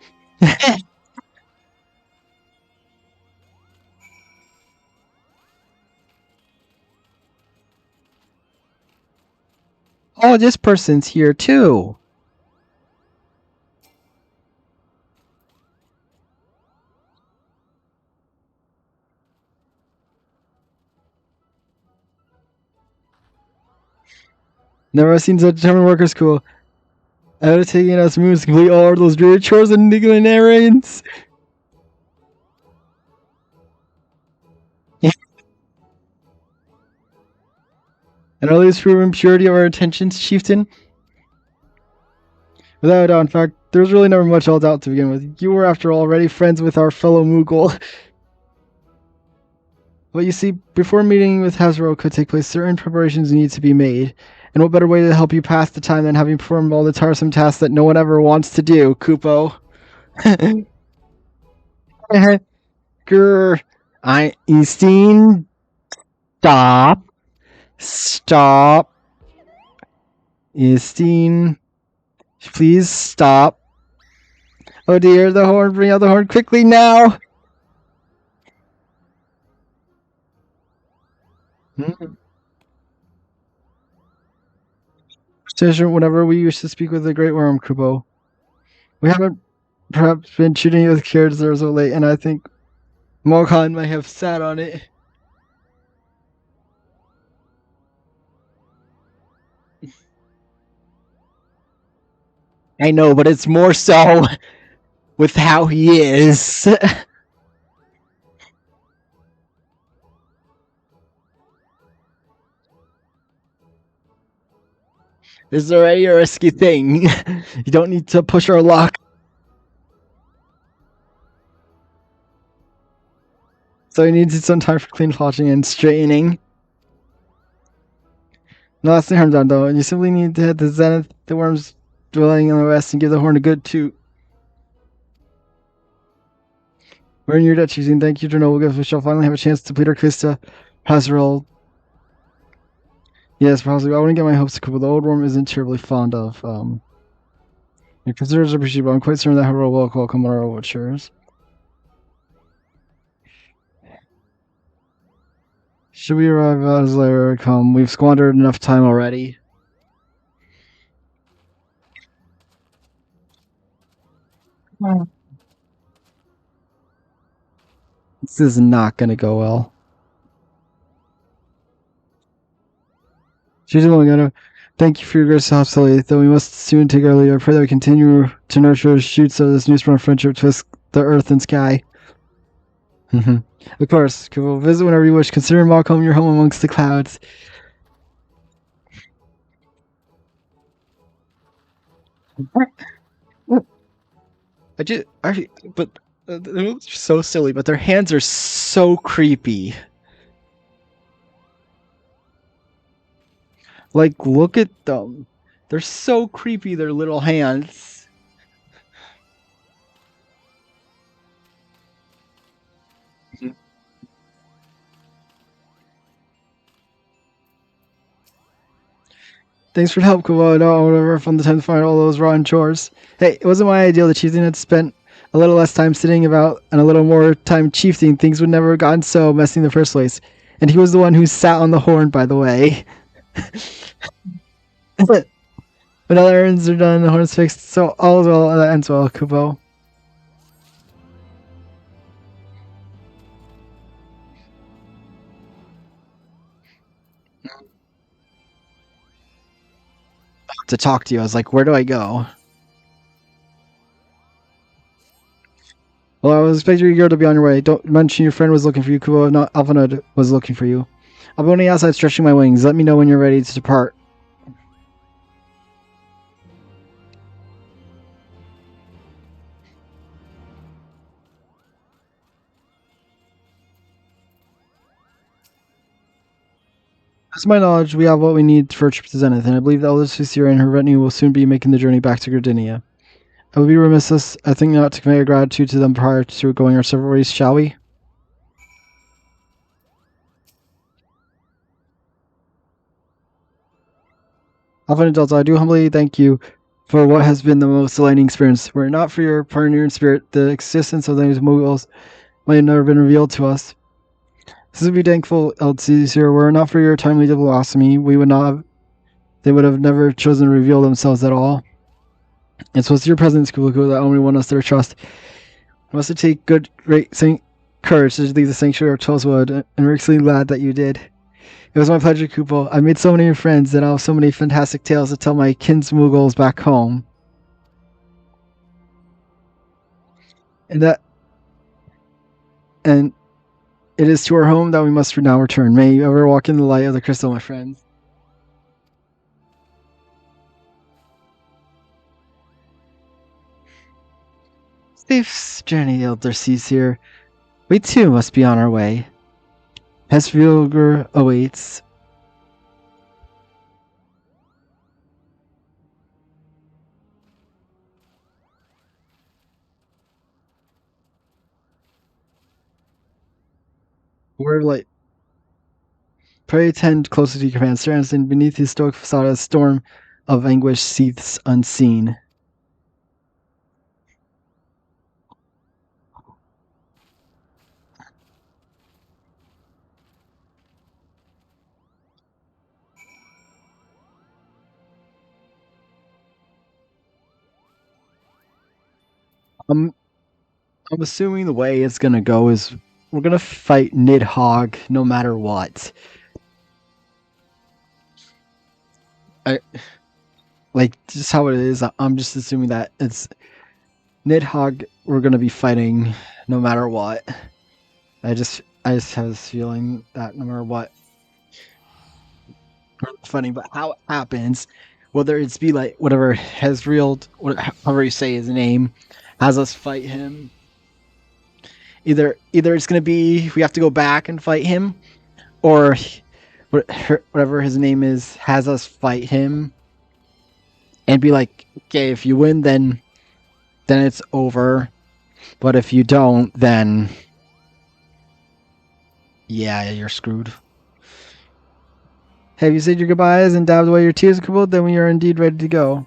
Oh, this person's here too. Never seen such determined worker school. I would have taken us moves to complete all of those dreary chores and niggling errands. And at least proven purity of our intentions, chieftain. Without a doubt, in fact, there was really never much all doubt to begin with. You were, after all, already friends with our fellow Moogle. But you see, before meeting with Hasbro could take place, certain preparations need to be made. And what better way to help you pass the time than having performed all the tiresome tasks that no one ever wants to do, Kupo? Grr. Einstein, stop. Stop. Einstein, please stop. Oh dear, the horn, bring out the horn quickly now. Station, whenever we used to speak with the Great Worm, Kubo. We haven't perhaps been shooting it with care as so late, and I think Morkan might have sat on it. I know, but it's more so with how he is. This is already a risky thing. You don't need to push our luck. So he needs some time for clean washing and straightening. No, that's the harm done, though. You simply need to hit the zenith, the worm's dwelling in the west, and give the horn a good toot. We're in your debt, choosing. Thank you, Chernobyl. We shall finally have a chance to complete our quest to Hazarol. Yes, possibly. I wouldn't get my hopes up, but the old worm isn't terribly fond of. Your considers are appreciated, but I'm quite certain that Hazarol will welcome our overtures. Should we arrive as later come? We've squandered enough time already. This is not going to go well. She's only going to thank you for your gracious hospitality, though we must soon take our leave. I pray that we continue to nurture the shoots of this new sprung friendship twist the earth and sky. Of course, we'll visit whenever you wish. Consider Malcolm your home amongst the clouds. But they're so silly, but their hands are so creepy. Like, look at them. They're so creepy, their little hands. Thanks for the help, Kubo. I don't ever found the time to find all those rotten chores. Hey, it wasn't my idea. The chieftain had spent a little less time sitting about and a little more time chiefing. Things would never have gotten so messy in the first place. And he was the one who sat on the horn, by the way. But all the errands are done, the horn's fixed, so all is well, and that ends well, Kubo. To talk to you, I was like, where do I go? Well, I was expecting your girl to be on your way. Don't mention your friend was looking for you, Kubo. If not, Alphanud was looking for you. I'll be on the outside stretching my wings. Let me know when you're ready to depart. To my knowledge, we have what we need for a trip to Zenith, and I believe the eldest Susira and her retinue will soon be making the journey back to Gardinia. I would be remiss us, I think, not to convey our gratitude to them prior to going our several ways, shall we? Alpha and Delta, I do humbly thank you for what has been the most delighting experience. Were it not for your pioneering spirit, the existence of these moguls might have never been revealed to us. This would be thankful, Elixir. Were it not for your timely diplomacy, we would not have, they would have never chosen to reveal themselves at all. It was your presence, Kuluku, that only won us their trust. We must take great courage to leave the sanctuary of Choswood, and we're extremely glad that you did. It was my pleasure, Kupo. I made so many friends, and I have so many fantastic tales to tell my kinsmuggles back home. And that, and it is to our home that we must now return. May you ever walk in the light of the crystal, my friends. Safe journey, Elder Seas here. We too must be on our way. Hesvilger awaits. We're like, pray attend closely to your command. Stands beneath his stoic facade, a storm of anguish seethes unseen. I'm assuming the way it's gonna go is we're gonna fight Nidhogg no matter what. I like just how it is. I'm just assuming that it's Nidhogg we're gonna be fighting no matter what. I just have this feeling that no matter what, funny, but how it happens, whether it's be like whatever Hezreal, however you say his name, has us fight him. Either it's gonna be we have to go back and fight him, or whatever his name is has us fight him, and be like, okay, if you win, then it's over, but if you don't, then yeah, you're screwed. Have you said your goodbyes and dabbed away your tears, Kabul? Then we are indeed ready to go.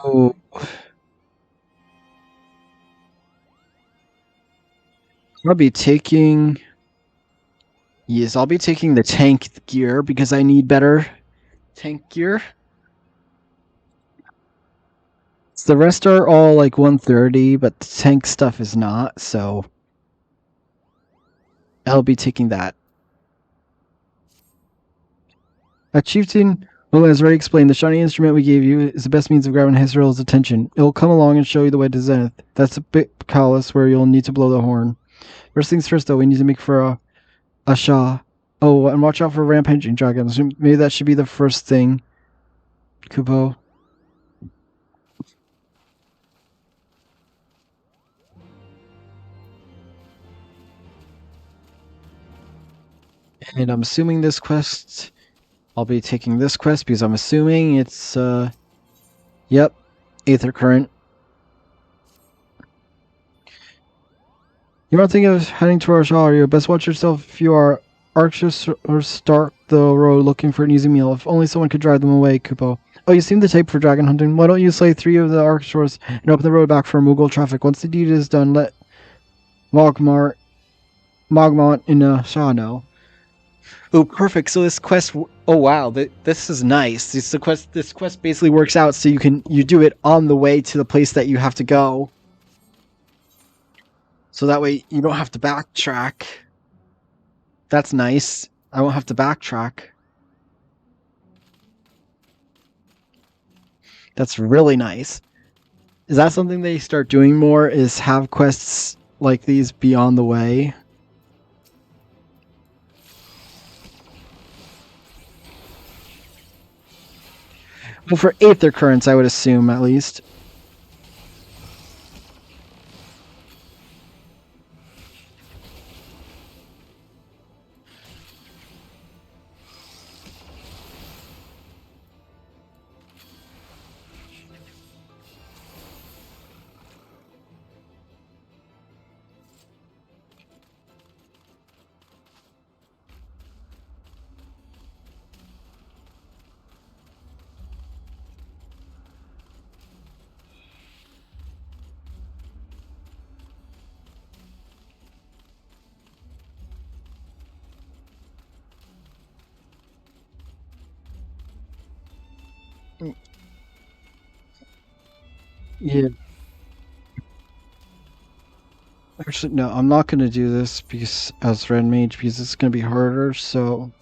Oh, I'll be taking. Yes, I'll be taking the tank gear because I need better tank gear. So the rest are all like 130, but the tank stuff is not, so I'll be taking that. A chieftain well, as already explained, the shiny instrument we gave you is the best means of grabbing Hezreel's attention. It will come along and show you the way to Zenith. That's a bit palace where you'll need to blow the horn. First things first, though, we need to make for a Shah. Oh, and watch out for rampaging dragons. Maybe that should be the first thing, Kupo. And I'm assuming this quest, I'll be taking this quest because I'm assuming it's, yep, Aether Current. You might think of heading to our Shah, you best watch yourself if you are anxious or start the road looking for an easy meal. If only someone could drive them away, Kupo. Oh, you seem the type for dragon hunting. Why don't you slay 3 of the Archers and open the road back for Mughal traffic? Once the deed is done, let Mogmont in Shah know. Oh, perfect. So this quest. Oh wow, this is nice. This quest basically works out so you do it on the way to the place that you have to go. So that way you don't have to backtrack. That's nice. I won't have to backtrack. That's really nice. Is that something they start doing more? Is have quests like these be on the way? Well, for Aether Currents, I would assume, at least. Yeah, actually, no, I'm not gonna do this because as Red Mage because it's gonna be harder. So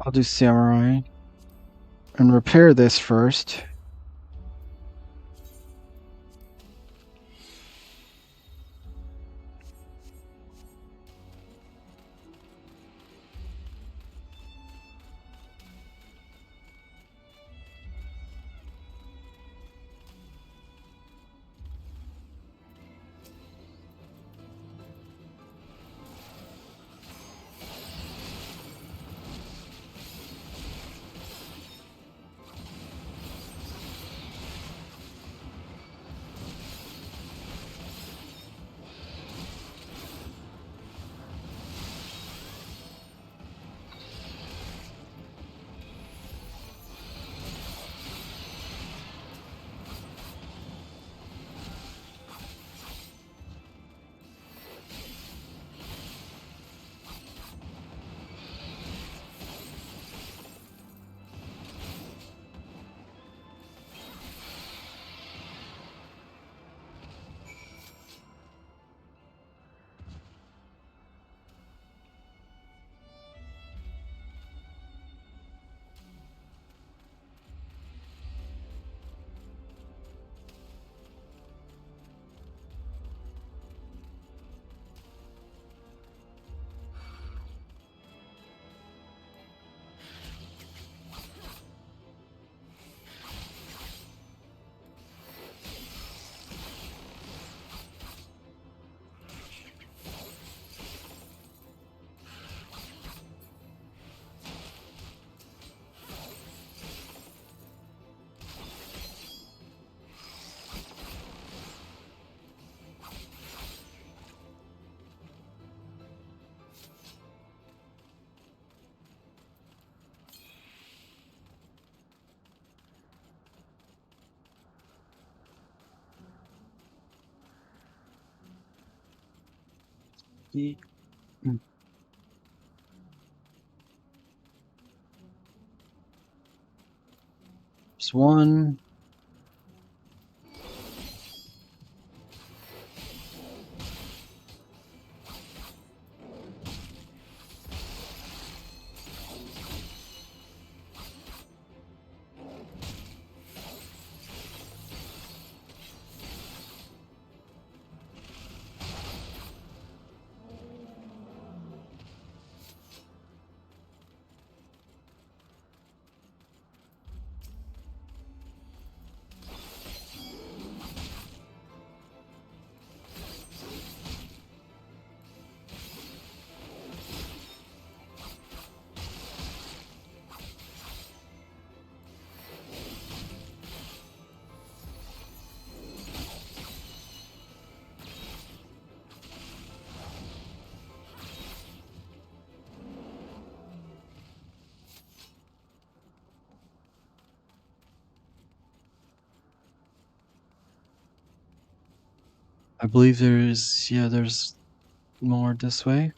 I'll do Samurai and repair this first. Ye- mm, Just one. I believe there's more this way.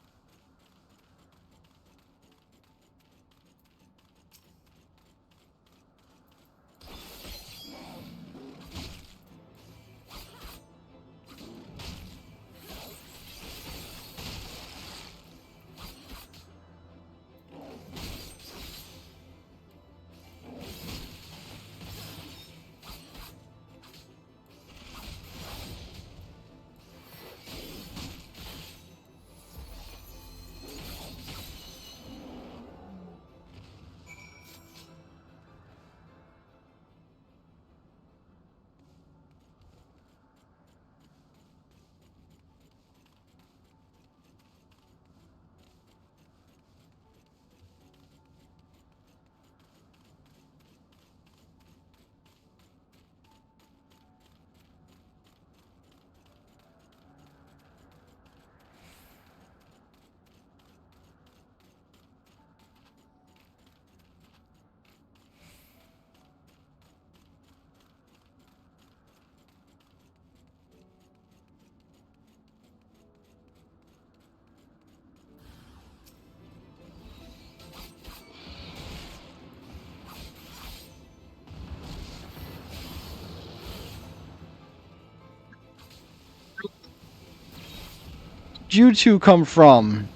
did you two come from?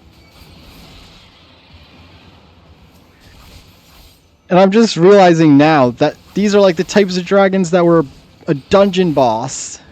And I'm just realizing now that these are like the types of dragons that were a dungeon boss.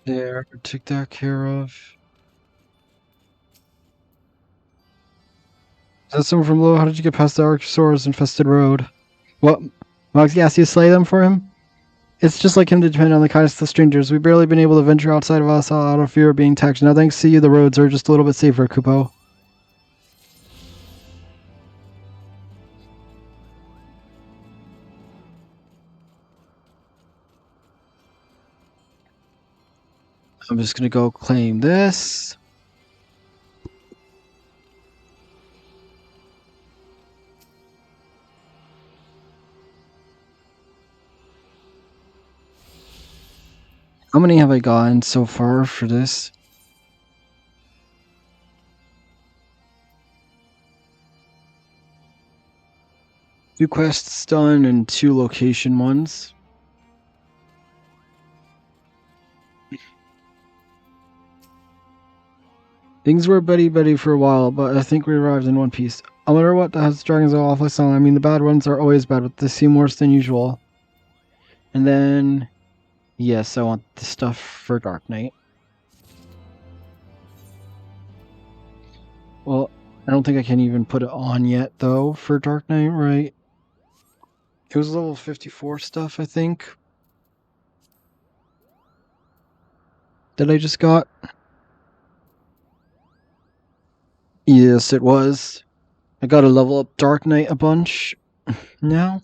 There, take that care of. Is that someone from Low? How did you get past the Archosaurus infested road? What? Moxie asked you to slay them for him? It's just like him to depend on the kindness of strangers. We've barely been able to venture outside of us out of fear of being attacked. Now, thanks to you, the roads are just a little bit safer, Kupo. I'm just gonna go claim this. How many have I gotten so far for this? Two quests done and 2 location ones. Things were buddy for a while, but I think we arrived in one piece. I wonder what has dragons so awfully silent. I mean, the bad ones are always bad, but they seem worse than usual. And then, yes, I want the stuff for Dark Knight. Well, I don't think I can even put it on yet, though, for Dark Knight, right? It was level 54 stuff, I think. That I just got. Yes, it was. I gotta level up Dark Knight a bunch now.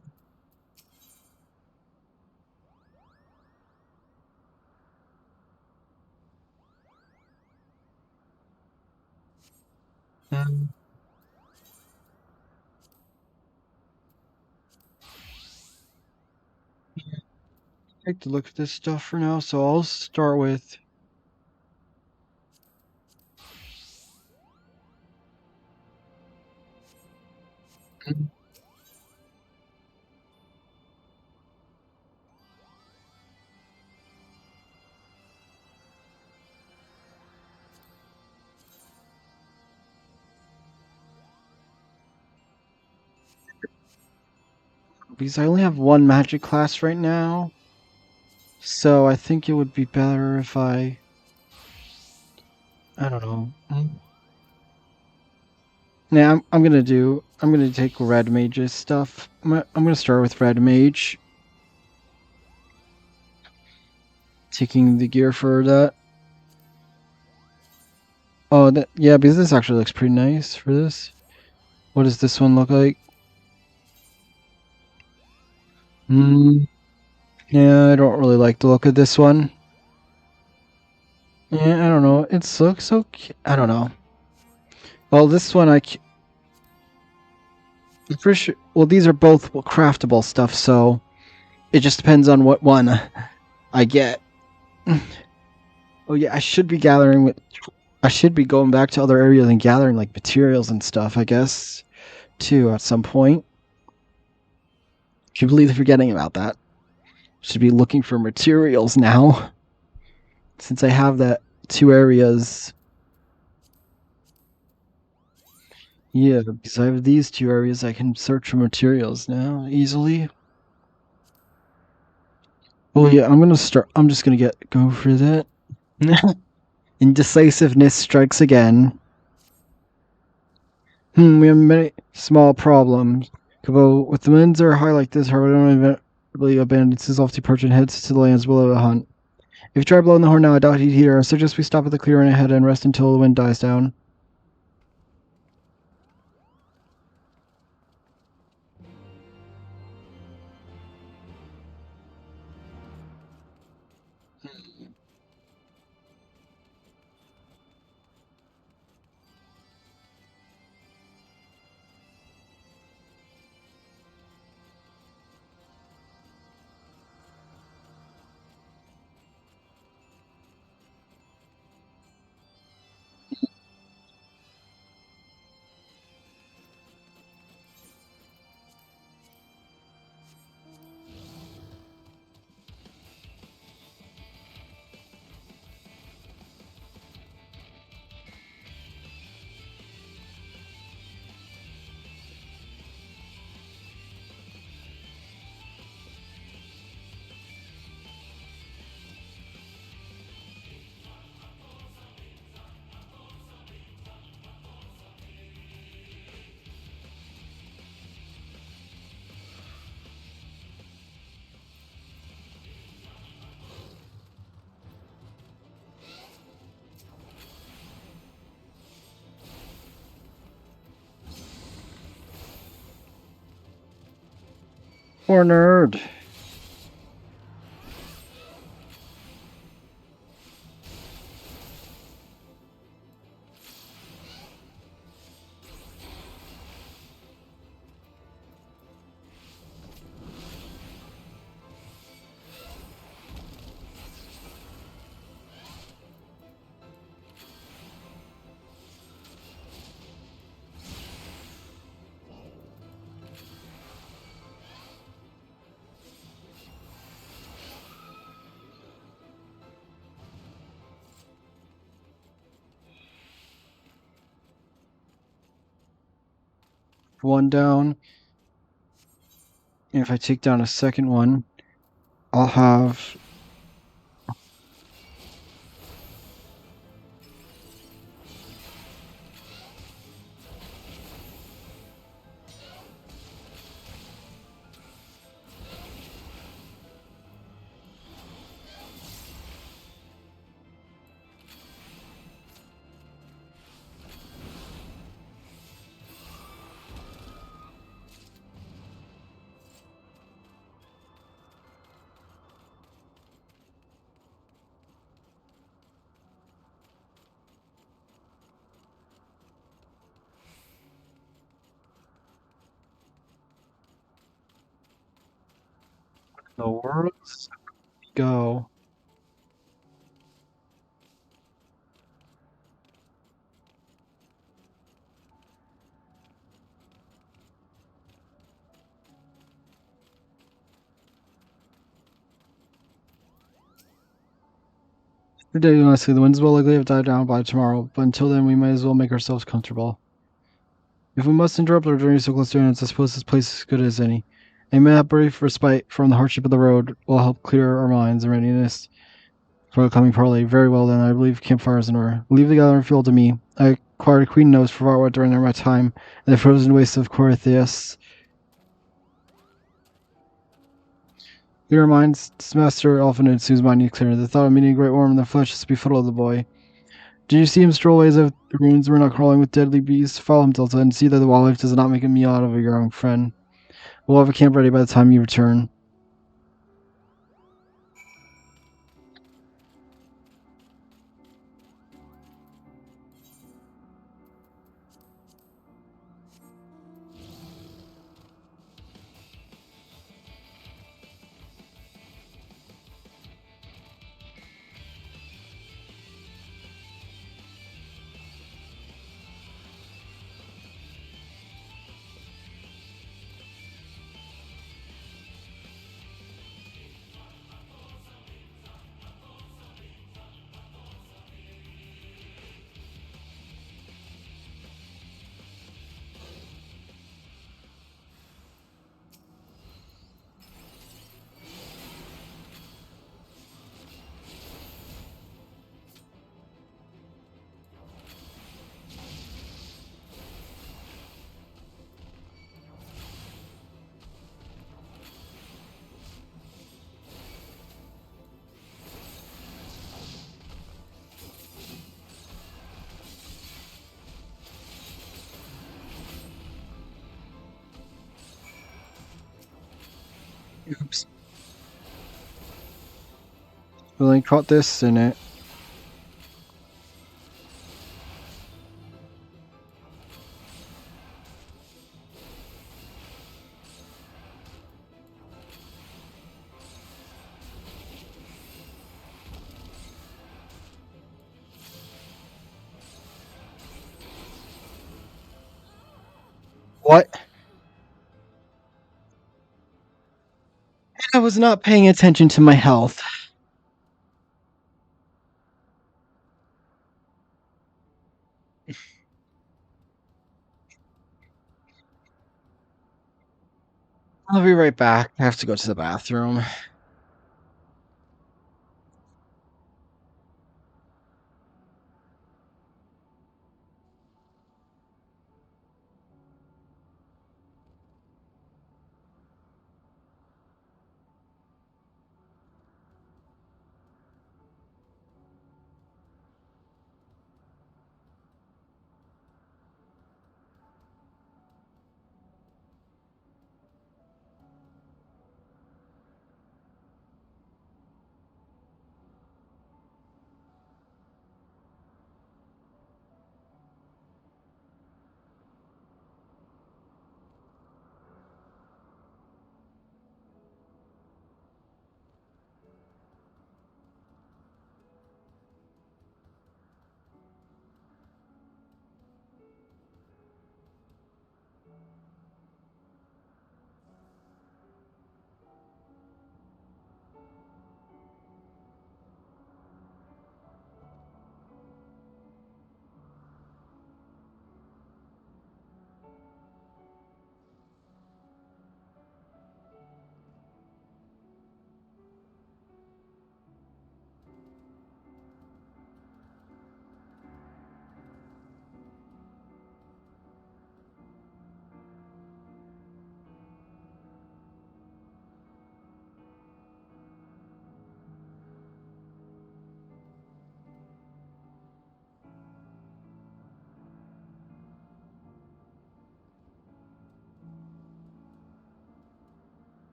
Take to look at this stuff for now, so I'll start with because I only have 1 magic class right now. So I think it would be better if I don't know. Yeah, I'm gonna take Red Mage's stuff. I'm gonna start with Red Mage. Taking the gear for that. Oh, yeah, because this actually looks pretty nice for this. What does this one look like? Yeah, I don't really like the look of this one. Yeah, I don't know. It looks okay. I don't know. Well, this one I'm pretty sure. Well, these are both craftable stuff, so it just depends on what one I get. Oh yeah, I should be going back to other areas and gathering like materials and stuff, I guess, too, at some point. Completely forgetting about that. Should be looking for materials now. Since I have that 2 areas. Yeah, because I have these 2 areas, I can search for materials now easily. Well, yeah, I'm just gonna go for that. Indecisiveness strikes again. We have many small problems. Kubo, with the winds are high like this, Harvard inevitably abandons his lofty perch and heads to the lands below to hunt. If you try blowing the horn now, I doubt he'd hear us, so just we stop at the clearing ahead and rest until the wind dies down. Poor nerd. One down. And if I take down a second one, I'll have the world's go. Today, honestly, the winds will likely have died down by tomorrow, but until then, we might as well make ourselves comfortable. If we must interrupt our journey so close to end, I suppose this place is as good as any. A minute brief respite from the hardship of the road will help clear our minds and readiness for the coming parley. Very well, then, I believe campfires in order. Leave the gathering field to me. I acquired a queen nose for what during my time in the frozen wastes of Corytheus. Your mind's master often ensues mind clear. The thought of meeting a great worm in the flesh is befuddled the boy. Did you see him stroll away as if the ruins were not crawling with deadly beasts? Follow him, Delta, and see that the wildlife does not make a meal out of your young friend. We'll have a camp ready by the time you return. Really caught this in it. What? I was not paying attention to my health. I'll be right back. I have to go to the bathroom.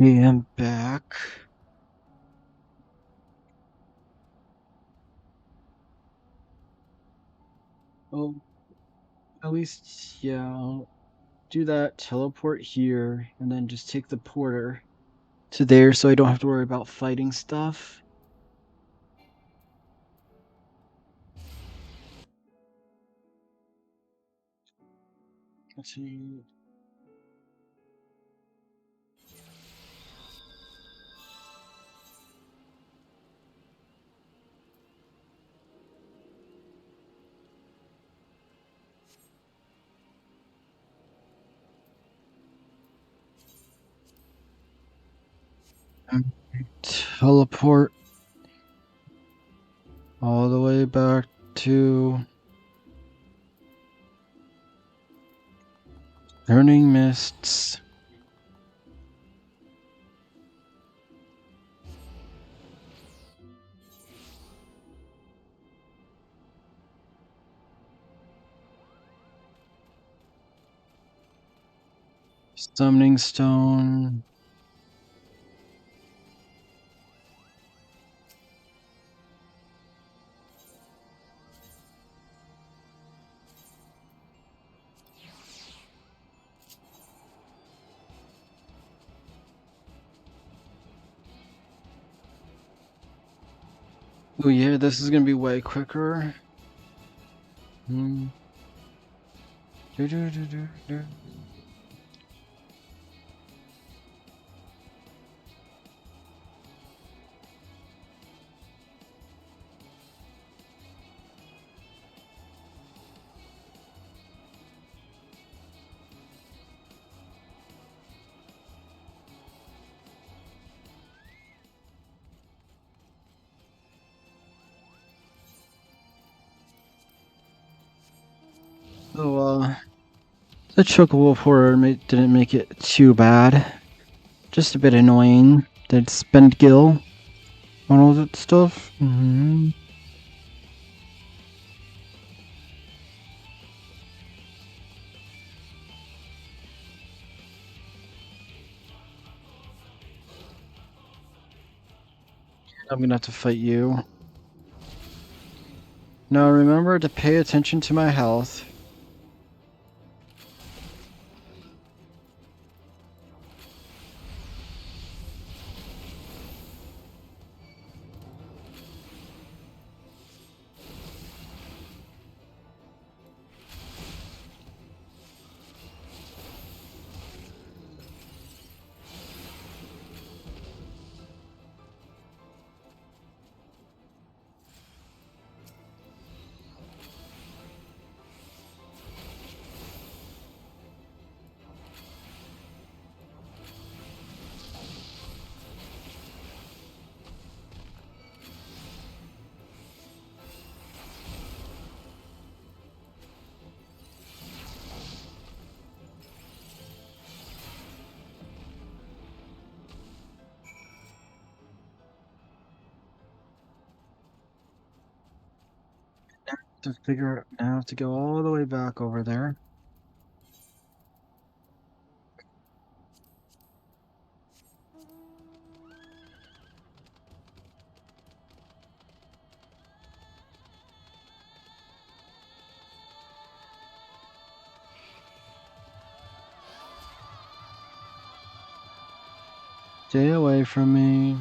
Okay, I'm back. Oh, at least, yeah, I'll do that, teleport here, and then just take the porter to there so I don't have to worry about fighting stuff. Let's see. Teleport all the way back to Burning Mists. Summoning Stone. Oh yeah, this is gonna be way quicker. Hmm. Do. So, the chocobo porter didn't make it too bad. Just a bit annoying. That spend gil on all that stuff. I'm gonna have to fight you. Now remember to pay attention to my health. To figure out now to go all the way back over there. Stay away from me.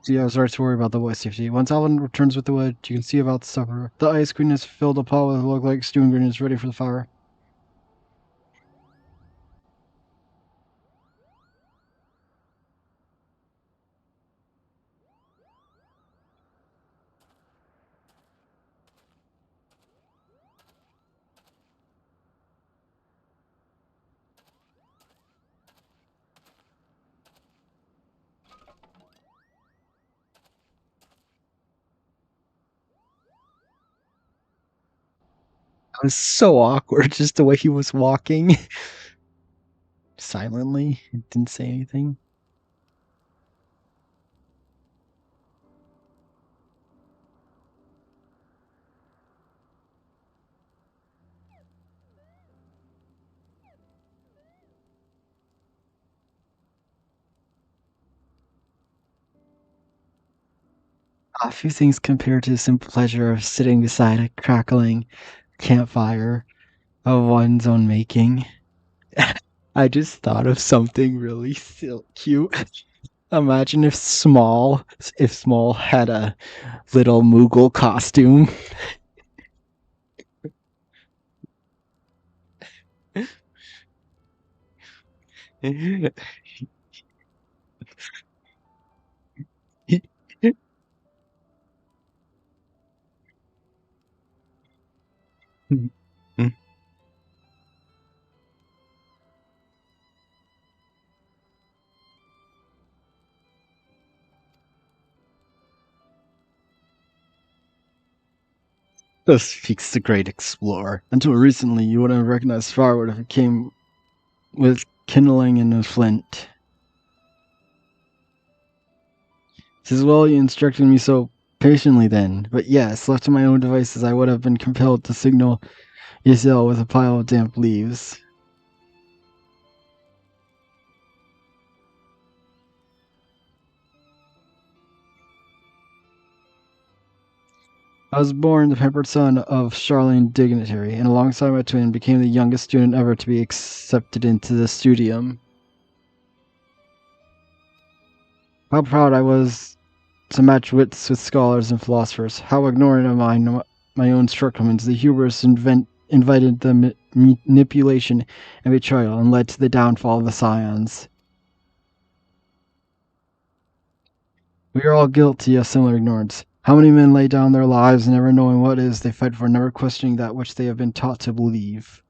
See, I start to worry about the voice safety. Once Alvin returns with the wood, you can see about the supper. The ice queen has filled a pot with what look like stew ingredients ready for the fire. It was so awkward, just the way he was walking silently. Didn't say anything. A few things compared to the simple pleasure of sitting beside a crackling campfire of one's own making. I just thought of something really cute. Imagine if Small had a little Moogle costume. Thus speaks the great explorer. Until recently, you wouldn't have recognized firewood if it came with kindling and a flint. 'Tis well you instructed me so patiently then, but yes, left to my own devices, I would have been compelled to signal Ysel with a pile of damp leaves. I was born the pampered son of Charlene dignitary, and alongside my twin became the youngest student ever to be accepted into the studium. How proud I was to match wits with scholars and philosophers. How ignorant of my own shortcomings. The hubris invited the manipulation and betrayal and led to the downfall of the scions. We are all guilty of similar ignorance. How many men lay down their lives never knowing what it is they fight for, never questioning that which they have been taught to believe?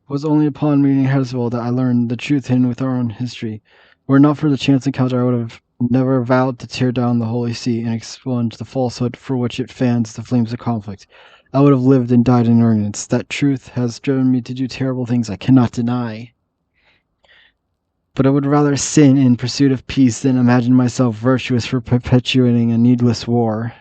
It was only upon meeting Hersville that I learned the truth hidden with our own history. Were it not for the chance encounter, I would have never vowed to tear down the Holy See and expunge the falsehood for which it fans the flames of conflict. I would have lived and died in ignorance. That truth has driven me to do terrible things I cannot deny. But I would rather sin in pursuit of peace than imagine myself virtuous for perpetuating a needless war.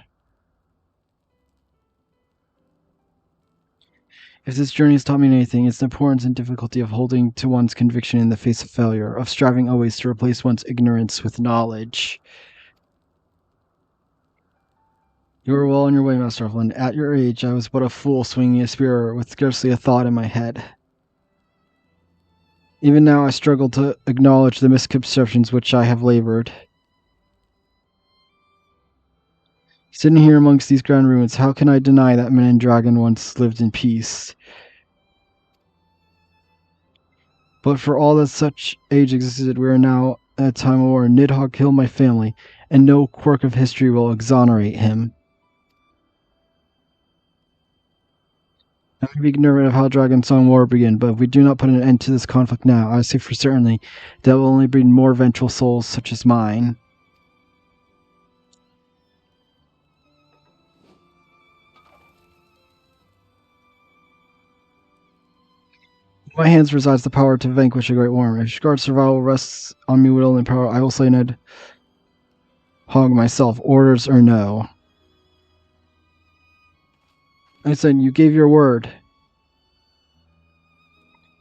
If this journey has taught me anything, it's the importance and difficulty of holding to one's conviction in the face of failure, of striving always to replace one's ignorance with knowledge. You are well on your way, Master Evelyn. At your age, I was but a fool swinging a spear with scarcely a thought in my head. Even now, I struggle to acknowledge the misconceptions which I have labored. Sitting here amongst these grand ruins, how can I deny that man and dragon once lived in peace? But for all that such age existed, we are now at a time of war. Nidhogg killed my family, and no quirk of history will exonerate him. I may be ignorant of how Dragon Song War began, but if we do not put an end to this conflict now, I say for certainly that will only breed more vengeful souls such as mine. In my hands resides the power to vanquish a great worm. If Shgard's survival rests on me with only power, I will slay Ned Hogg myself, orders or no. I said, you gave your word.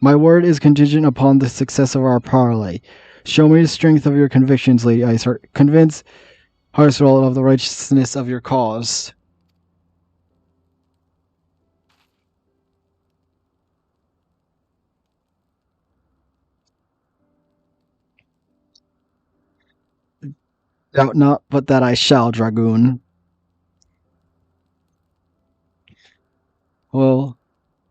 My word is contingent upon the success of our parley. Show me the strength of your convictions, Lady Iceheart. Convince Harswell of the righteousness of your cause. Doubt not but that I shall, Dragoon. Well,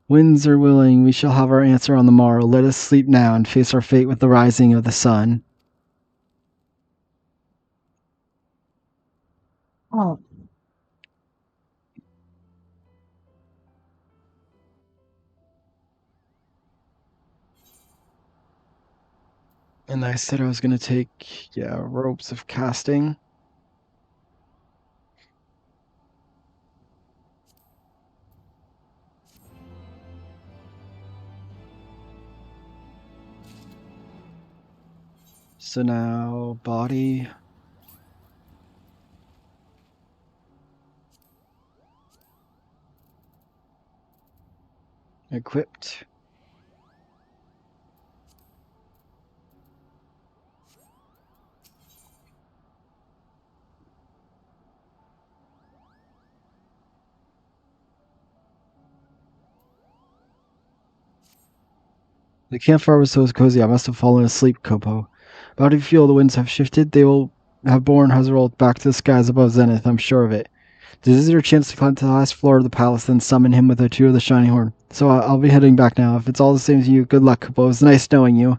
winds are willing, we shall have our answer on the morrow. Let us sleep now and face our fate with the rising of the sun. Oh. And I said I was going to take, ropes of casting. So now, body. Equipped. The campfire was so cozy I must have fallen asleep, Kopo. But how do you feel the winds have shifted? They will have borne Hazarold back to the skies above Zenith, I'm sure of it. This is your chance to climb to the last floor of the palace, then summon him with a two of the Shining Horn. So I'll be heading back now. If it's all the same to you, good luck, Kopo. It was nice knowing you.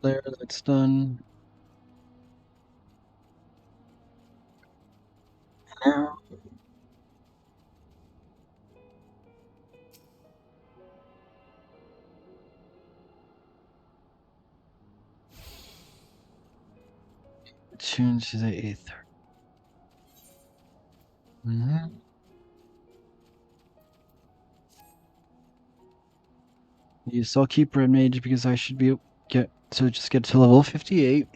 There, that's done. Now, tune to the Aether. Mm-hmm. Yes, I'll keep Red Mage because I should be get to level 58.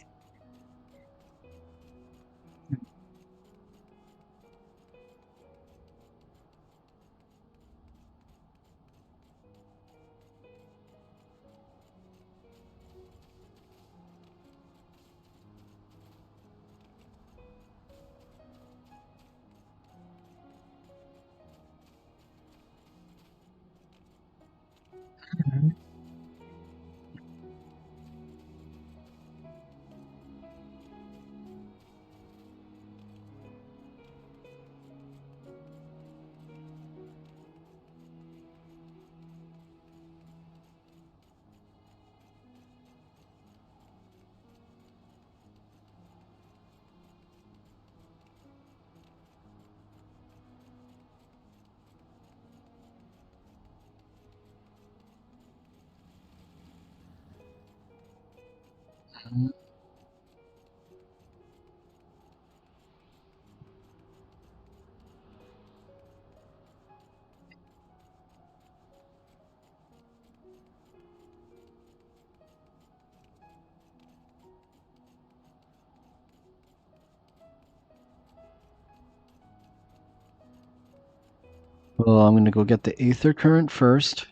Well, I'm gonna go get the Aether Current first.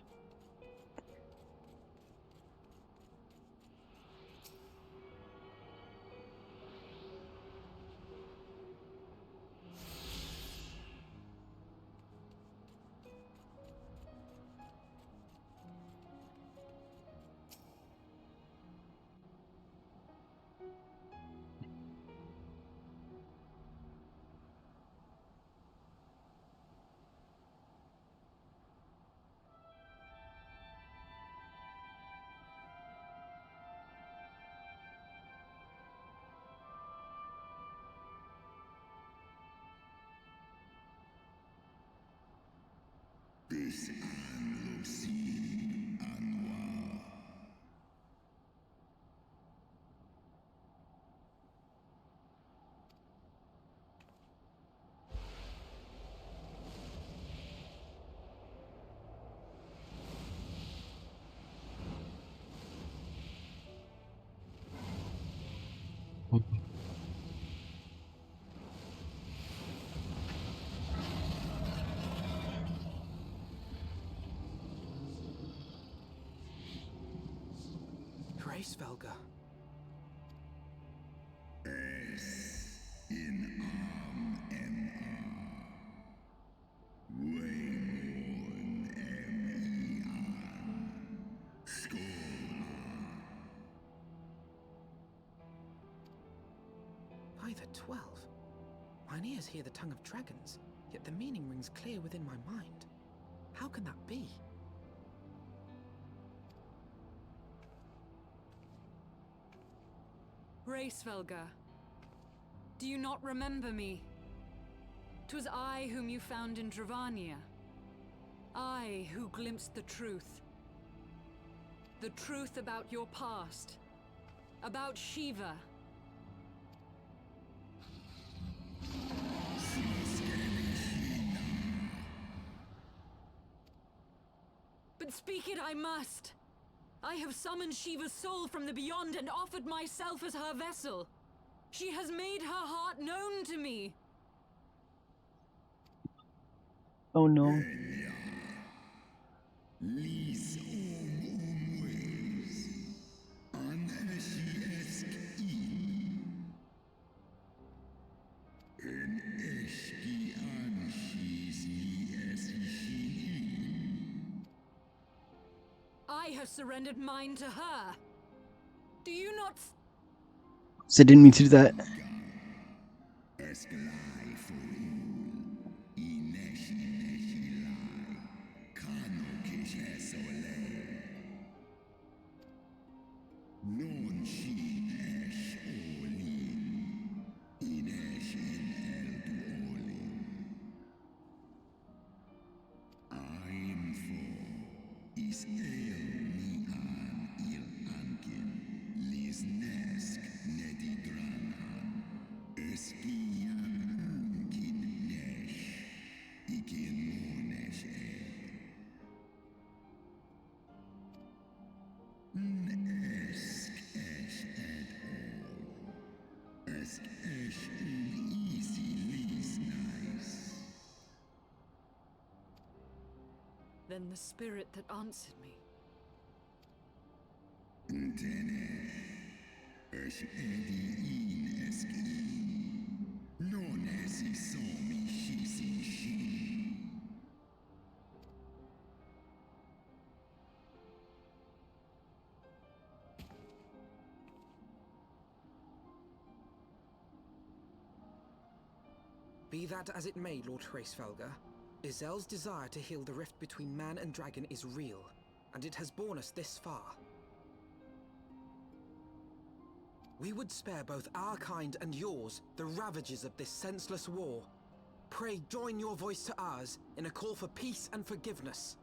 Grace Velga. By the 12. Mine ears hear the tongue of dragons, yet the meaning rings clear within my mind. How can that be? Racevelga, do you not remember me? 'Twas I whom you found in Dravania. I who glimpsed the truth. The truth about your past. About Shiva. But speak it I must. I have summoned Shiva's soul from the beyond and offered myself as her vessel. She has made her heart known to me. Oh no. I have surrendered mine to her. Do you not... So I didn't mean to do that. Then the spirit that answered me. Be that as it may, Lord Hraesvelga, Izel's desire to heal the rift between man and dragon is real, and it has borne us this far. We would spare both our kind and yours the ravages of this senseless war. Pray join your voice to ours in a call for peace and forgiveness.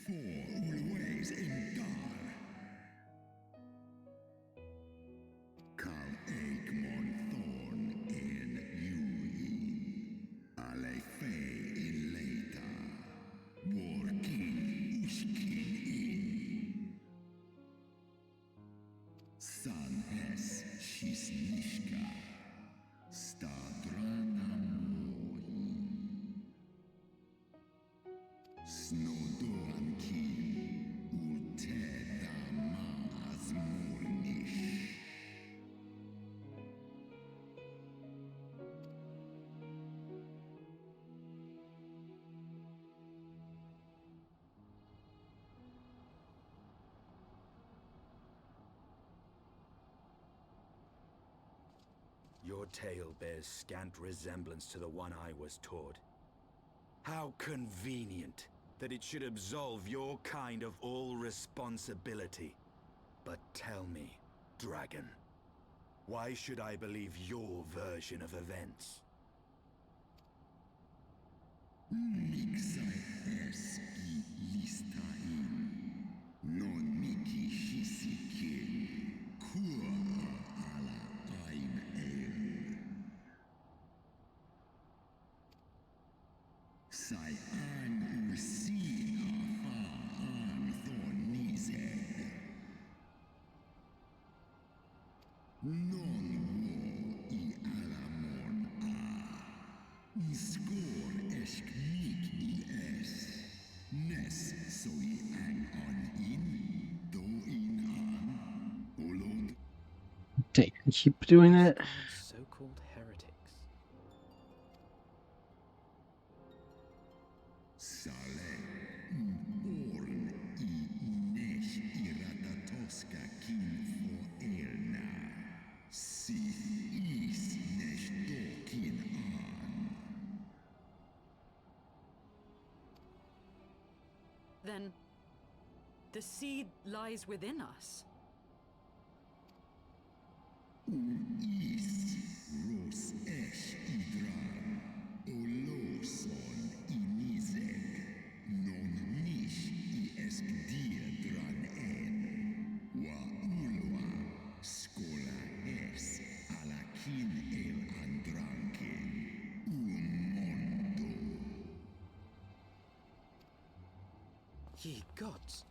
For always in dar. Carl Egmont Thorn in Yui. Ale Fey in later. Working Ushkin in. San es Shisnishka. Stadrana Moi. Snodoan Kim. Uteda Maas Mornish. Your tale bears scant resemblance to the one I was taught. How convenient that it should absolve your kind of all responsibility. But tell me, Dragon, why should I believe your version of events? Mixai eski listain. Non miki shisikin. Kua ala aim el. Sai an usina fa an thornized. Non wo I alamon a. Skor esk mik I es. Nes so I an on in. Do in an. Olod. Dang, I keep doing that. God's so-called heretics. Sale. Orn I nesh iratatoska kin for elna. Si is nesh dokin an. Then the seed lies within us. Is ros esh idran. Oloson inizek. Non nish I esk diedran en. Wa ulwa. Skola es. Alakin el andranken. Mondo. Ye gods,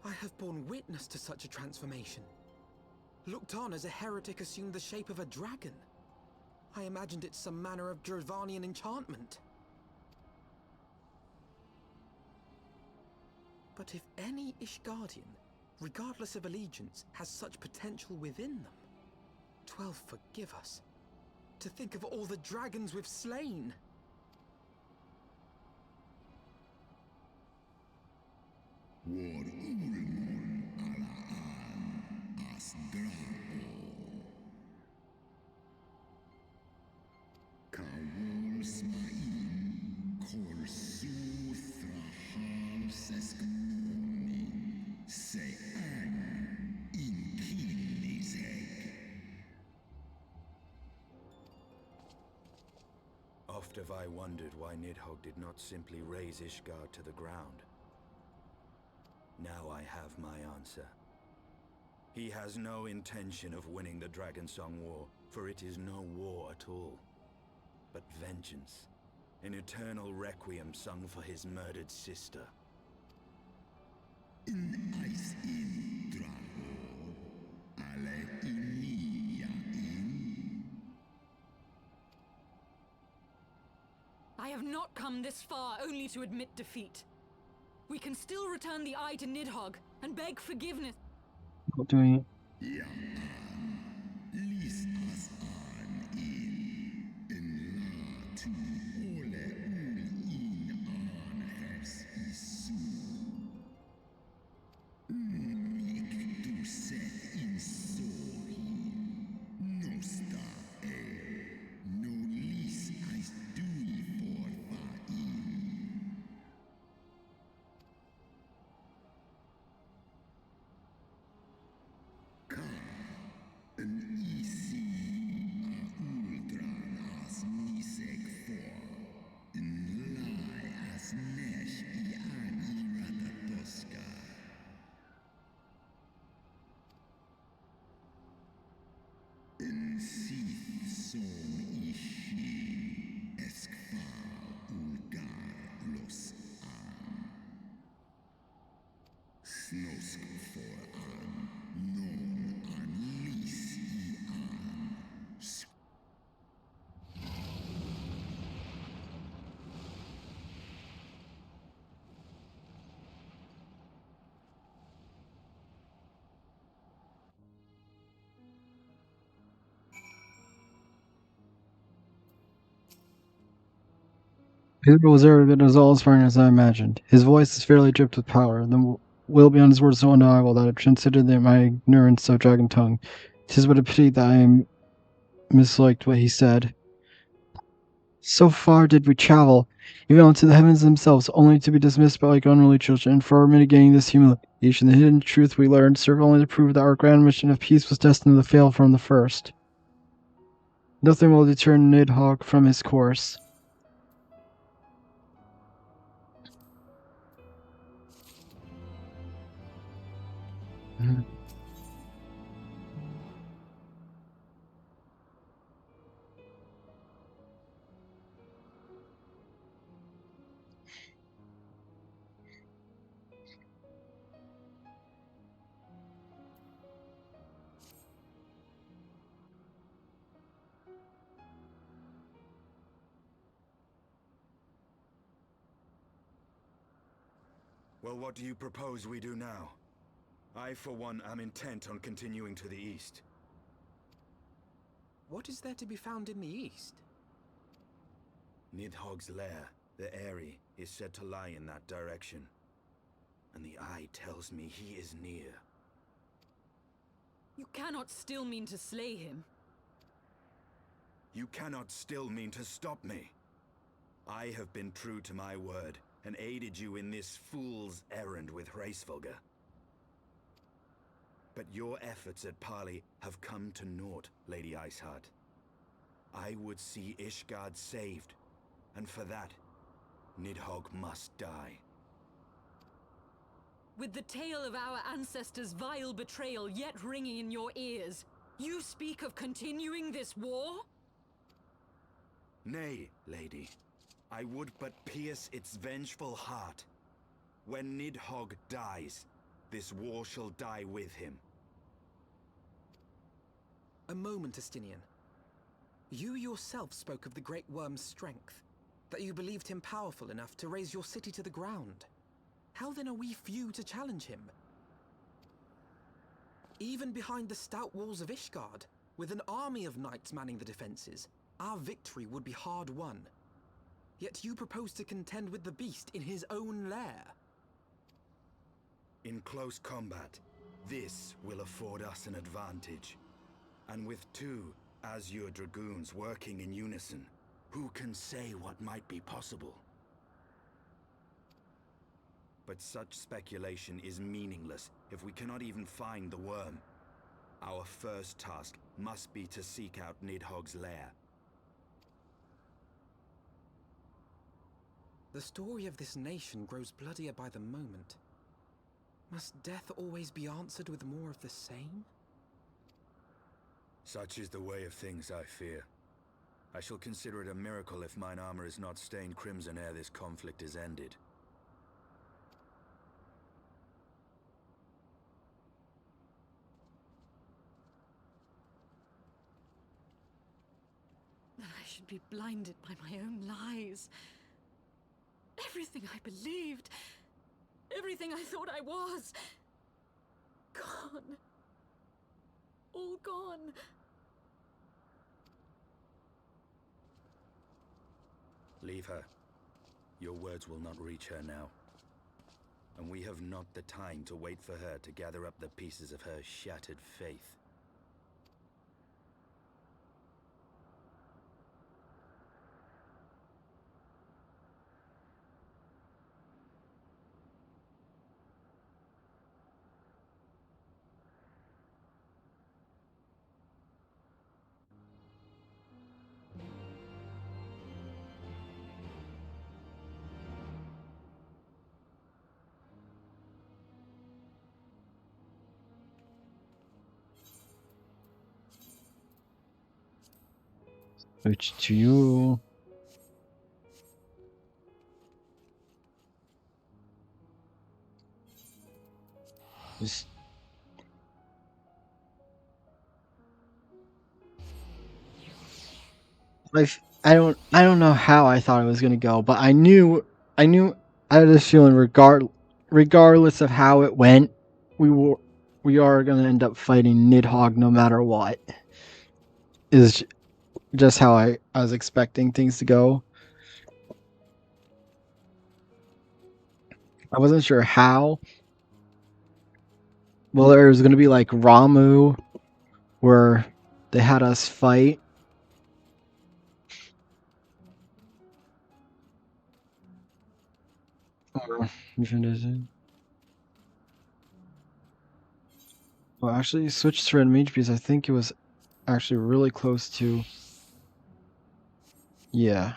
I have borne witness to such a transformation. Looked on as a heretic assumed the shape of a dragon. I imagined it some manner of Drovanian enchantment. But if any Ishgardian, regardless of allegiance, has such potential within them, 12 forgive us. To think of all the dragons we've slain! War ulmon ala an as drao. Kawol smain kol su thrahal seskmoni. Se an in kinizek. Oft have I wondered why Nidhogg did not simply raze Ishgard to the ground. Now I have my answer. He has no intention of winning the Dragonsong War, for it is no war at all, but vengeance, an eternal requiem sung for his murdered sister. In ice in drao. Ale in ya in. I have not come this far only to admit defeat. We can still return the eye to Nidhogg and beg forgiveness. Not doing it. Ja an. Lis as an in la tu ole ul in an hes isu. Mik du set in sohi. Nosta no lis as dui for fa in. Ka an isi a ultran as nisek for. His will was arrogant as all as far as I imagined. His voice is fairly dripped with power. The will beyond his words so undeniable that it transcended my ignorance of dragon tongue. 'Tis but a pity that I misliked what he said. So far did we travel, even unto the heavens themselves, only to be dismissed by like unruly children. And for mitigating this humiliation, the hidden truth we learned served only to prove that our grand mission of peace was destined to fail from the first. Nothing will deter Nidhogg from his course. Well, what do you propose we do now? I, for one, am intent on continuing to the east. What is there to be found in the east? Nidhogg's lair, the Eyrie, is said to lie in that direction. And the eye tells me he is near. You cannot still mean to slay him. You cannot still mean to stop me. I have been true to my word, and aided you in this fool's errand with Hraesvelgr. But your efforts at parley have come to naught, Lady Iceheart. I would see Ishgard saved, and for that, Nidhogg must die. With the tale of our ancestors' vile betrayal yet ringing in your ears, you speak of continuing this war? Nay, lady. I would but pierce its vengeful heart. When Nidhogg dies, this war shall die with him. A moment, Estinian. You yourself spoke of the Great Worm's strength, that you believed him powerful enough to raise your city to the ground. How then are we few to challenge him? Even behind the stout walls of Ishgard, with an army of knights manning the defenses, our victory would be hard won. Yet you propose to contend with the beast in his own lair. In close combat, this will afford us an advantage. And with two Azure Dragoons working in unison, who can say what might be possible? But such speculation is meaningless if we cannot even find the worm. Our first task must be to seek out Nidhogg's lair. The story of this nation grows bloodier by the moment. Must death always be answered with more of the same? Such is the way of things, I fear. I shall consider it a miracle if mine armor is not stained crimson ere this conflict is ended. That I should be blinded by my own lies. Everything I believed, everything I thought I was, gone. All gone. Leave her. Your words will not reach her now. And we have not the time to wait for her to gather up the pieces of her shattered faith. Which to you. Just I don't know how I thought it was gonna go, but I had this feeling regardless of how it went, we are gonna end up fighting Nidhogg no matter what. Is just how I was expecting things to go. I wasn't sure how. Well, there was gonna be like Ramu, where they had us fight. Or which one is it? Well, actually, switched to Red Mage because I think it was actually really close to. Yeah.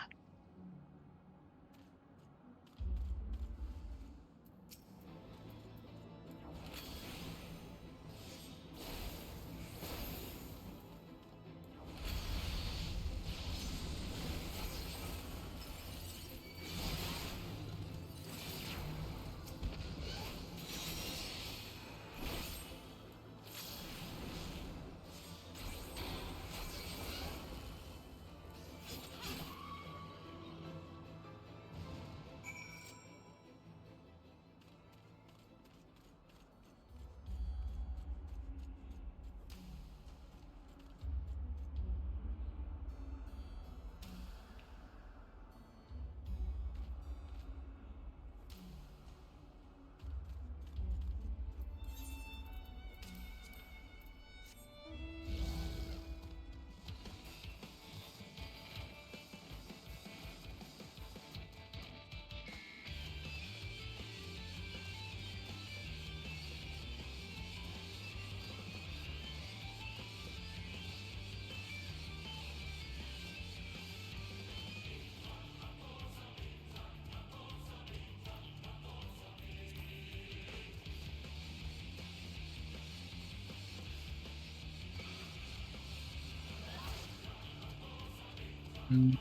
Mm.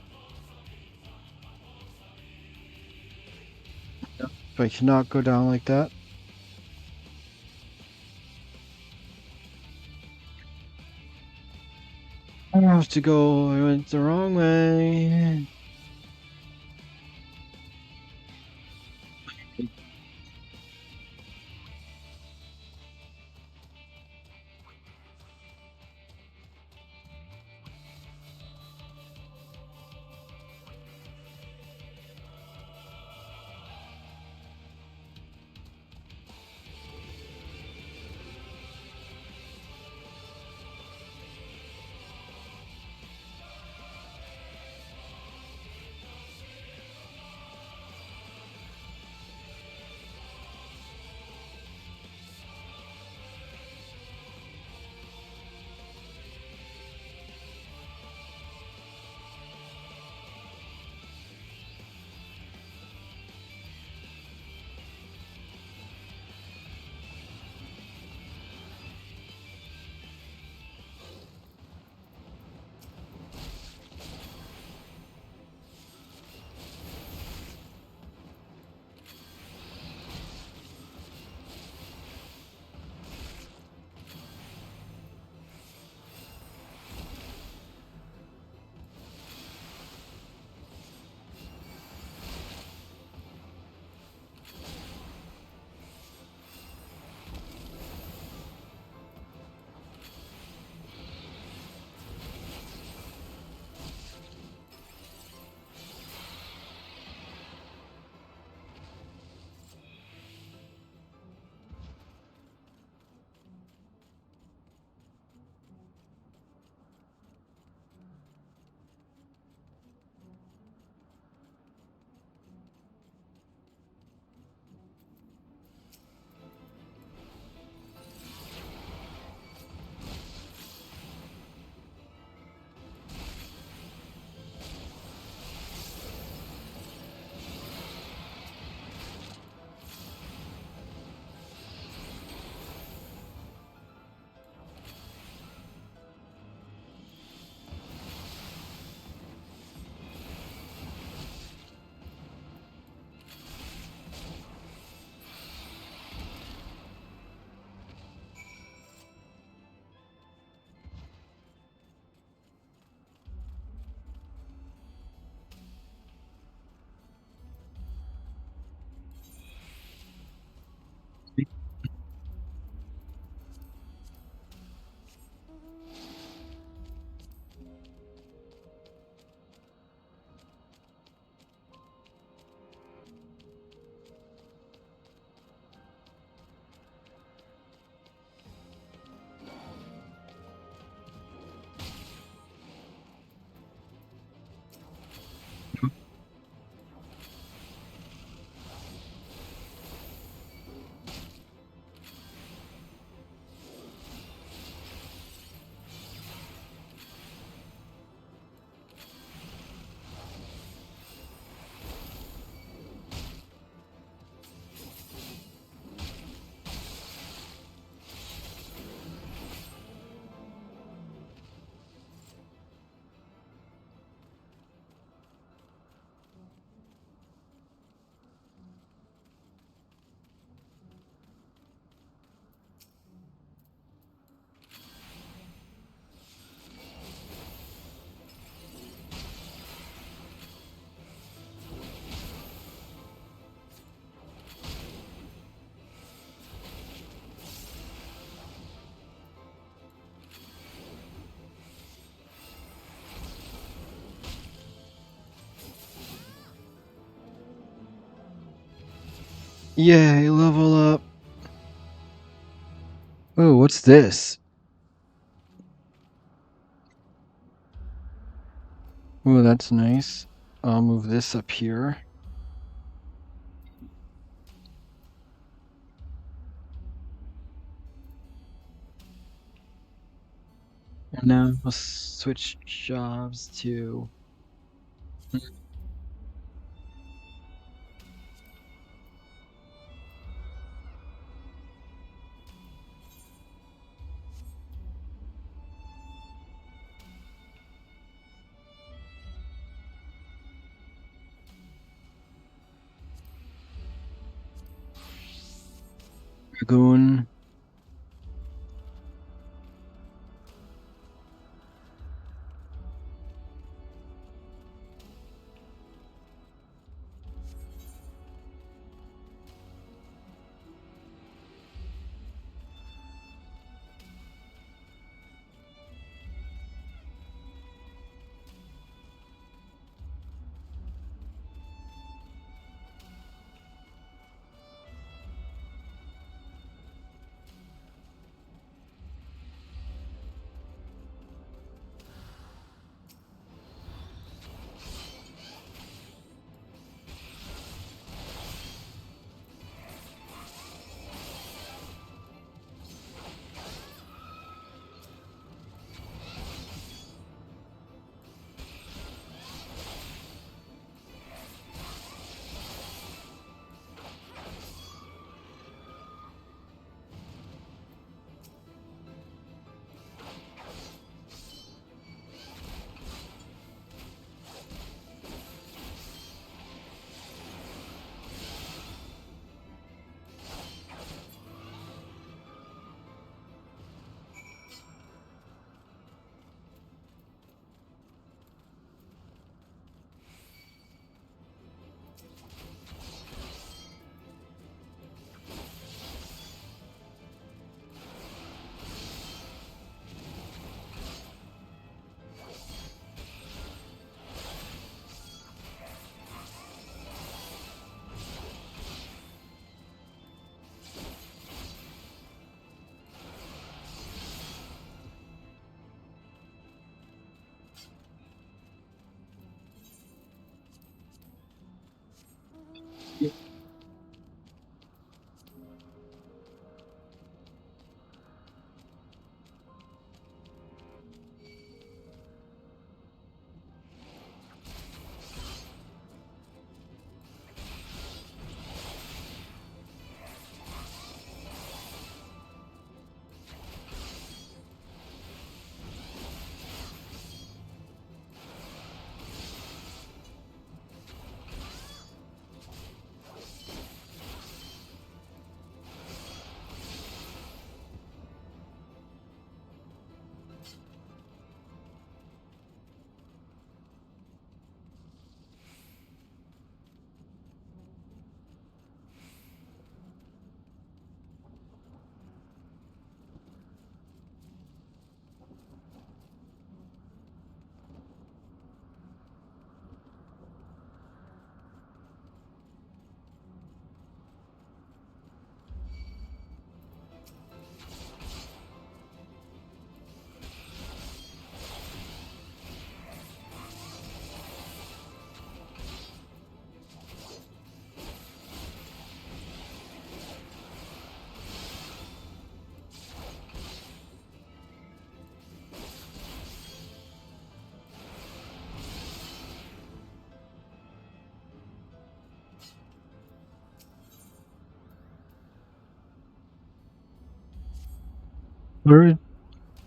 If I cannot go down like that. I have to go. I went the wrong way. Yay, level up. Oh, what's this? Oh, that's nice. I'll move this up here. And now we'll switch jobs to... Dragoon.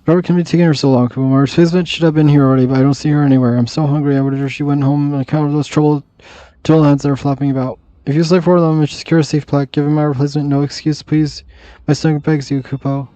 Whatever can be taking her so long, Kumar? Our replacement should have been here already, but I don't see her anywhere. I'm so hungry. I wonder if she went home on account of those troubled turtle heads that are flapping about. If you select four of them and secure a safe plaque, give him my replacement no excuse, please. My stomach begs you, Kupo.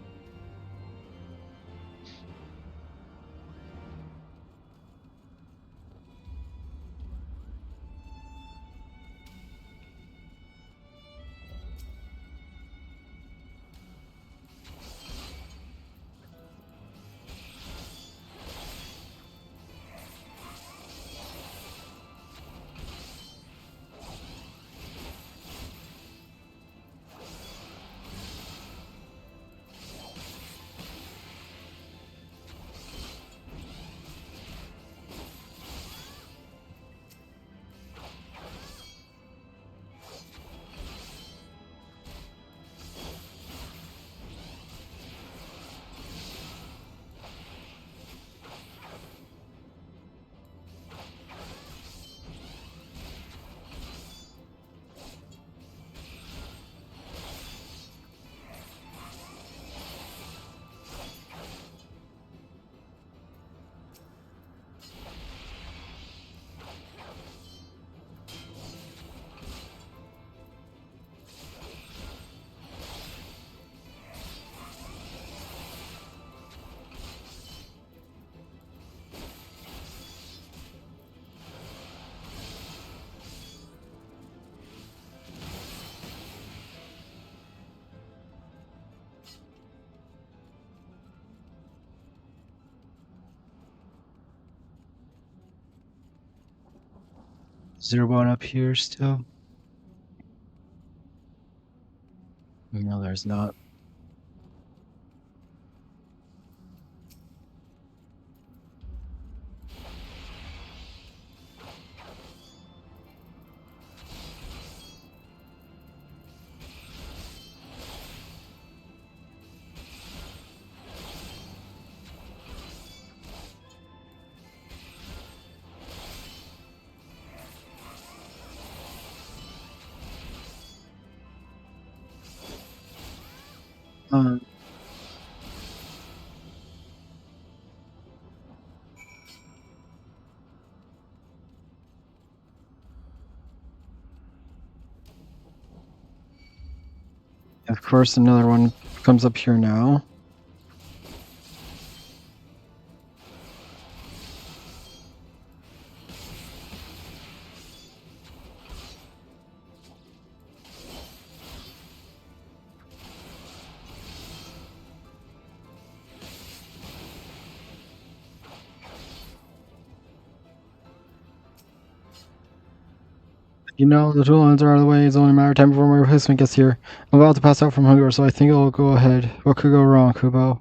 Is there one up here still? No, there's not. Um, of course, another one comes up here now. You know, the tool lines are out of the way. It's only a matter of time before my replacement gets here. I'm about to pass out from hunger, so I think I'll go ahead. What could go wrong, Kubo?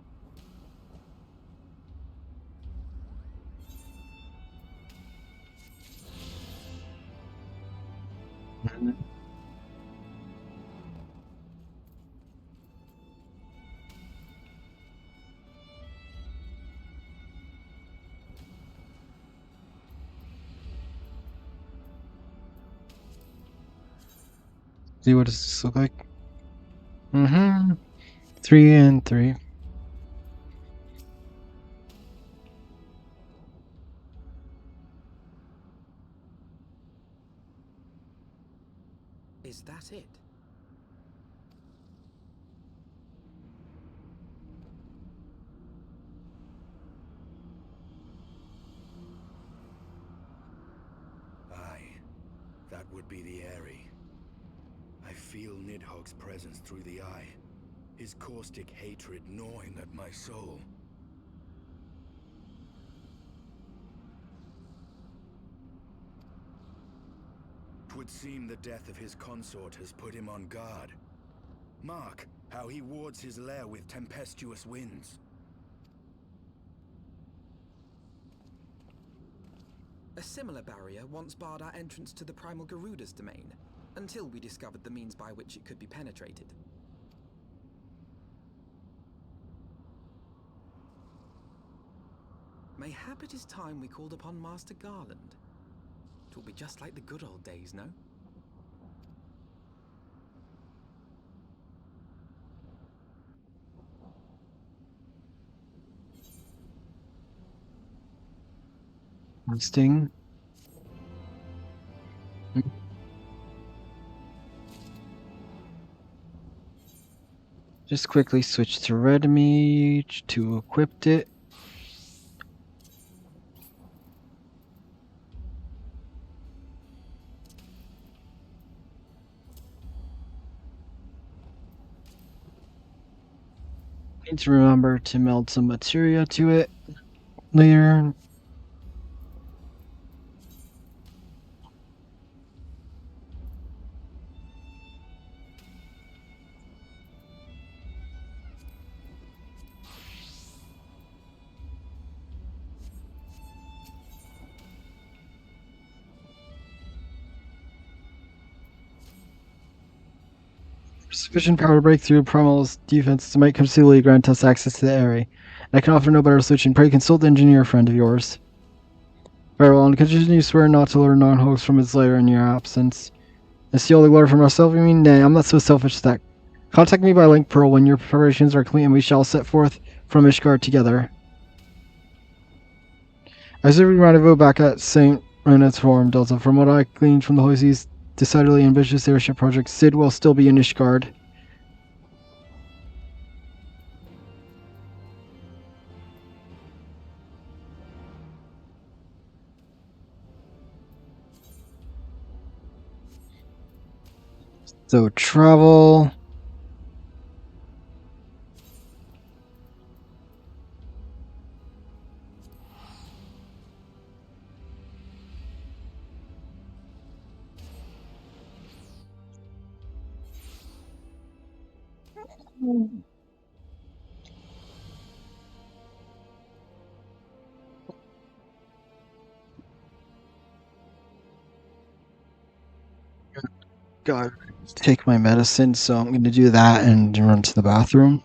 See, what does this look like? 3 and 3. Is that it? Aye, that would be the Airy. I feel Nidhogg's presence through the eye, his caustic hatred gnawing at my soul. 'Twould seem the death of his consort has put him on guard. Mark how he wards his lair with tempestuous winds. A similar barrier once barred our entrance to the primal Garuda's domain, until we discovered the means by which it could be penetrated. Mayhap it is time we called upon Master Garland. 'Twill be just like the good old days, no? Sting. Just quickly switch to red mage to equip it. Need to remember to meld some materia to it later. Sufficient power to break through Primal's defenses might conceivably grant us access to the area. And I can offer no better solution. Pray consult the engineer friend of yours. Very well, and continue you swear not to lure non-hoax from his lair in your absence. And steal the glory for myself? You mean? Nay, I'm not so selfish as that. Contact me by link Pearl when your preparations are complete and we shall set forth from Ishgard together. I see we rendezvous back at St. Renat's Forum, Delta. From what I gleaned from the Holy Sea's decidedly ambitious airship project, Sid will still be in Ishgard. So travel. Gotta take my medicine, so I'm gonna do that and run to the bathroom.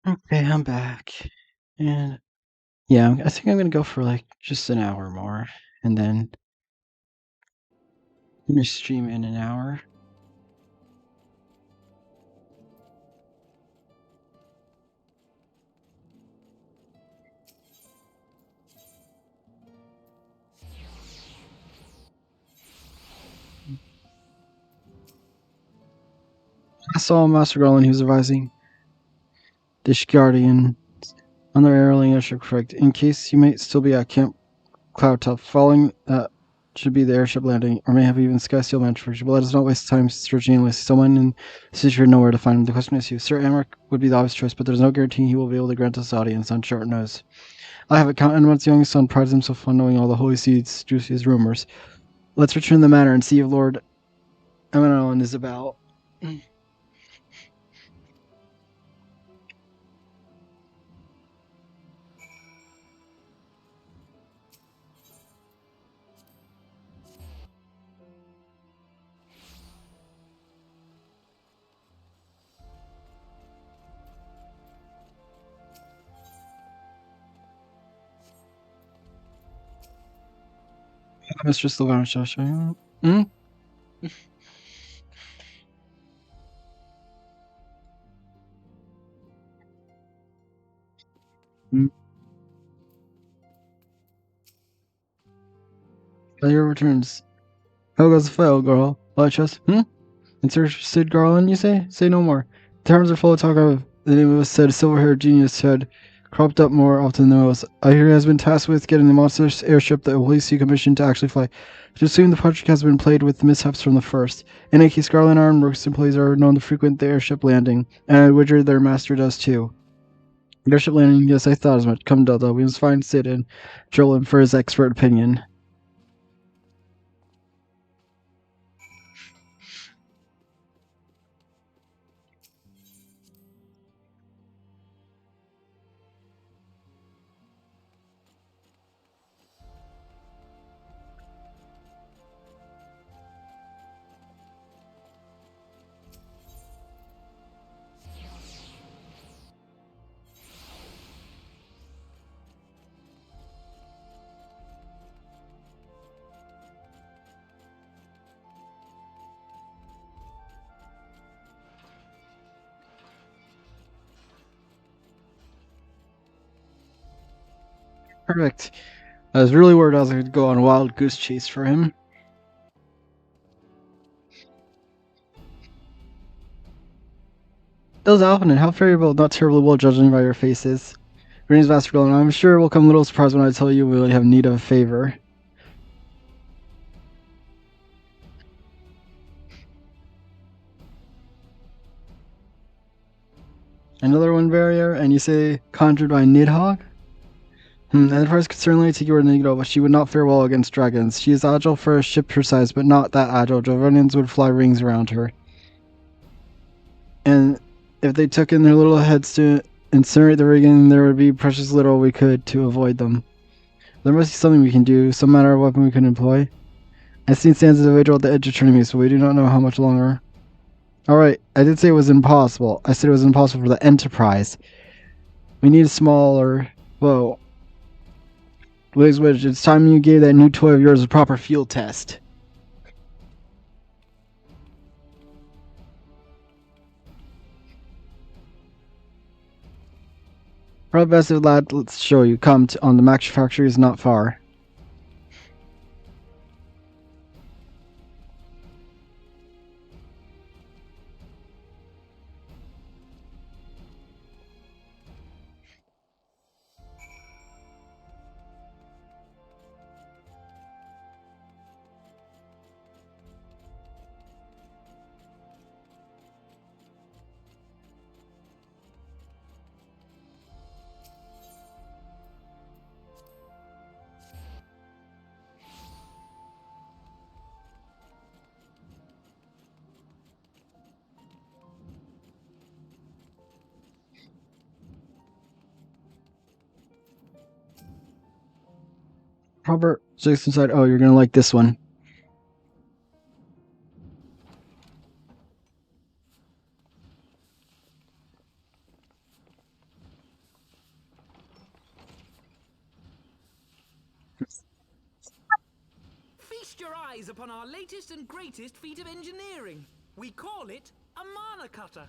Okay, I'm back. And yeah, I think I'm gonna go for like just an hour more. And then I'm gonna stream in an hour. I saw Master Garland, he was advising the Guardian on their airline airship correct. In case you might still be at Camp Cloud Top, following that should be the airship landing, or may have even Sky Steel manufactured. But let us not waste time searching endlessly. Someone in the city should know where to find him. The question is who. Sir Amric would be the obvious choice, but there's no guarantee he will be able to grant us audience on short notice. I have a count, and once youngest son prides himself on knowing all the holy seeds, juiciest rumors. Let's return to the manor and see if Lord Amenon is about. Mr. Sylvana shall show you. Hmm? Player returns. How goes the fail, girl? Well, I trust. And Sir Sid Garland, you say? Say no more. The terms are full of talk of the name of a said silver-haired genius who had cropped up more often than most. I hear he has been tasked with getting the monstrous airship that Holy See commissioned to actually fly. To assume the project has been played with mishaps from the first. In any case, Garland Ironworks employees are known to frequent the airship landing, and I wager their master does too. Airship landing, yes, I thought as much. Come, Delta, we must find Sid and drill him for his expert opinion. Perfect. I was really worried I was going to go on a wild goose chase for him. Those Alphanin, how favorable, not terribly well judging by your faces. Greetings, Master Golem. I'm sure it will come a little surprised when I tell you we really have need of a favor. Another one barrier, and you say conjured by Nidhogg? Enterprise could certainly take your Negro, but she would not fare well against dragons. She is agile for a ship her size, but not that agile. Dravonians would fly rings around her. And if they took in their little heads to incinerate the rigging, there would be precious little we could to avoid them. There must be something we can do, some manner of weapon we can employ. I see stands as a individual at the edge of turning me, so we do not know how much longer. Alright, I did say it was impossible. I said it was impossible for the Enterprise. We need a smaller boat. Blaze Wedge, it's time you gave that new toy of yours a proper field test. Probably best if lad, let's show you. Come on, the Max factory is not far. Robert, six inside. Oh, you're gonna like this one. Feast your eyes upon our latest and greatest feat of engineering. We call it a mana cutter.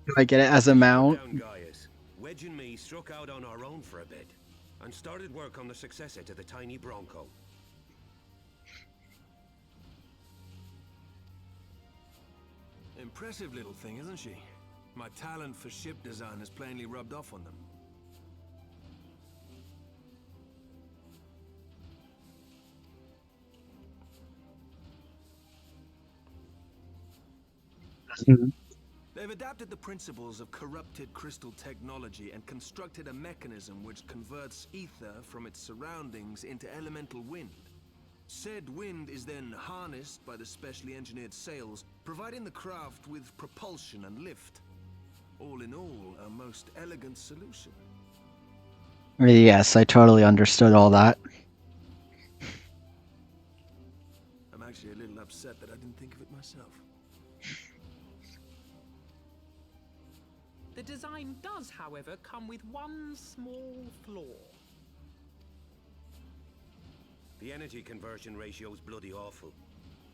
Do I get it as a mount? Down Gaius, Wedge and me struck out on our own for a bit, and started work on the successor to the tiny Bronco. Impressive little thing, isn't she? My talent for ship design has plainly rubbed off on them. They've adapted the principles of corrupted crystal technology and constructed a mechanism which converts ether from its surroundings into elemental wind. Said wind is then harnessed by the specially engineered sails, providing the craft with propulsion and lift. All in all, a most elegant solution. Yes, I totally understood all that. I'm actually a little upset that I didn't think of it myself. The design does, however, come with one small flaw. The energy conversion ratio's bloody awful.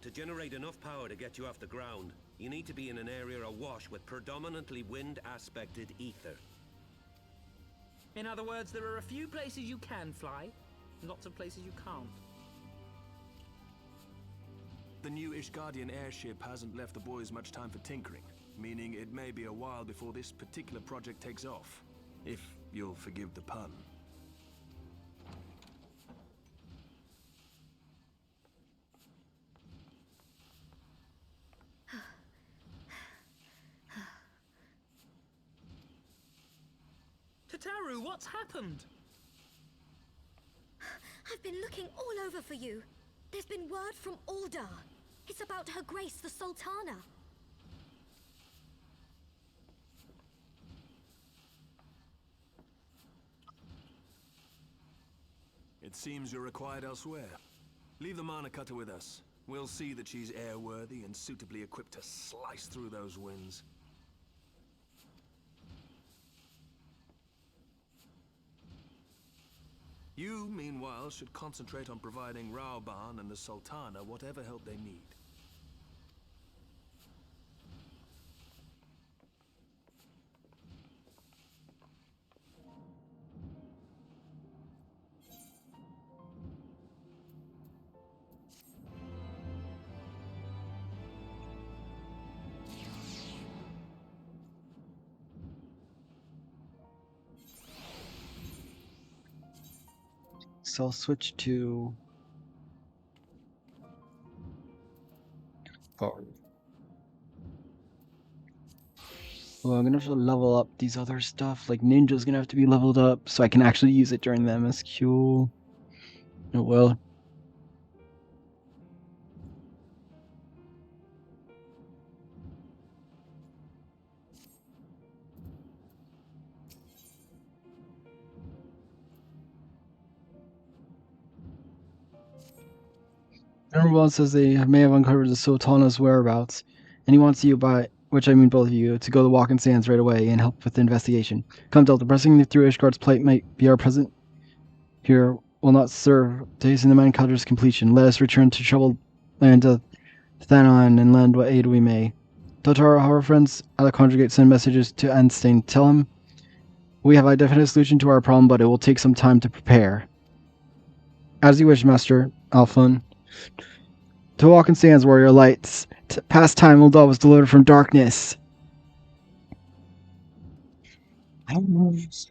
To generate enough power to get you off the ground, you need to be in an area awash with predominantly wind-aspected ether. In other words, there are a few places you can fly, lots of places you can't. The new Ishgardian airship hasn't left the boys much time for tinkering, meaning it may be a while before this particular project takes off. If you'll forgive the pun. Tataru, what's happened? I've been looking all over for you. There's been word from Aldar. It's about Her Grace the Sultana. It seems you're required elsewhere. Leave the mana cutter with us. We'll see that she's airworthy and suitably equipped to slice through those winds. You, meanwhile, should concentrate on providing Raoban and the Sultana whatever help they need. So I'll switch to forward. Well, I'm gonna have to level up these other stuff. Like Ninja's gonna have to be leveled up so I can actually use it during the MSQ. Oh well. Everyone says they may have uncovered the Sultana's whereabouts, and he wants you, by which I mean both of you, to go to Walking Sands right away and help with the investigation. Come, Delta, pressing through Ishgard's plight might be our present here will not serve to hasten the Mancutter's completion. Let us return to troubled land to Thanon and lend what aid we may. Totaro, our friends at the Conjugate send messages to Einstein. Tell him we have a definite solution to our problem, but it will take some time to prepare. As you wish, Master Alphon. To walk in sands, warrior lights. Past time, Uldal was delivered from darkness. Mm-hmm.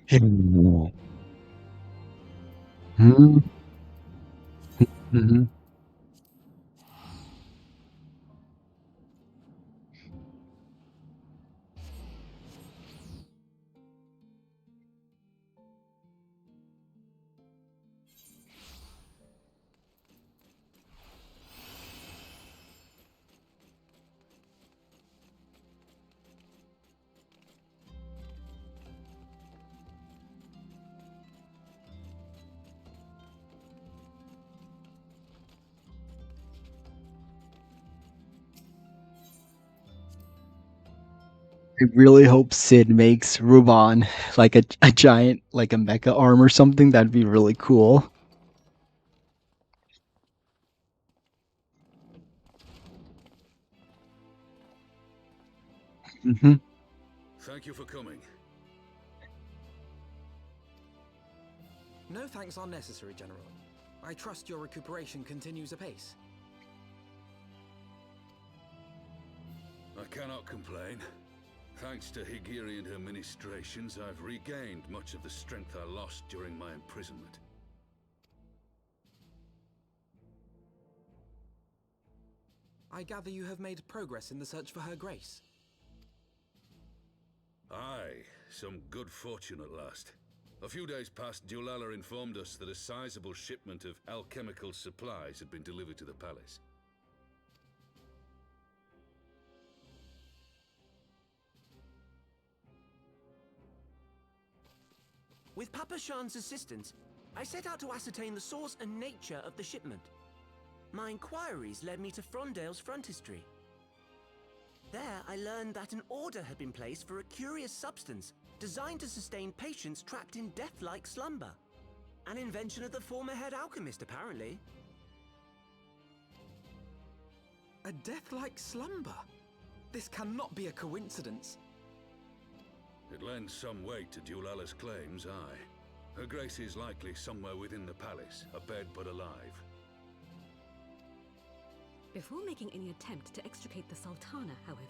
I really hope Sid makes Ruban like a giant, like a mecha arm or something. That'd be really cool. Hmm. Thank you for coming. No thanks are necessary, General. I trust your recuperation continues apace. I cannot complain. Thanks to Higiri and her ministrations, I've regained much of the strength I lost during my imprisonment. I gather you have made progress in the search for Her Grace. Aye, some good fortune at last. A few days past, Dulala informed us that a sizable shipment of alchemical supplies had been delivered to the palace. With Papa Shan's assistance, I set out to ascertain the source and nature of the shipment. My inquiries led me to Frondale's frontistery. There, I learned that an order had been placed for a curious substance designed to sustain patients trapped in death-like slumber. An invention of the former head alchemist, apparently. A death-like slumber? This cannot be a coincidence. It lends some weight to Dulala's claims, aye. Her Grace is likely somewhere within the palace, abed but alive. Before making any attempt to extricate the Sultana, however,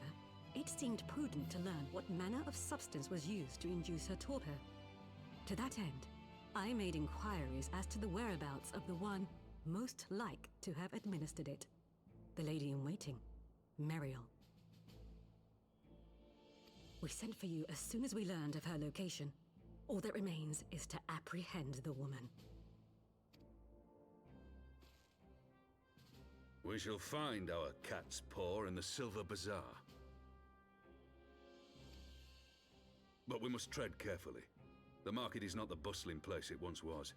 it seemed prudent to learn what manner of substance was used to induce her torpor. To that end, I made inquiries as to the whereabouts of the one most like to have administered it. The lady-in-waiting, Muriel. We sent for you as soon as we learned of her location. All that remains is to apprehend the woman. We shall find our cat's paw in the Silver Bazaar. But we must tread carefully. The market is not the bustling place it once was,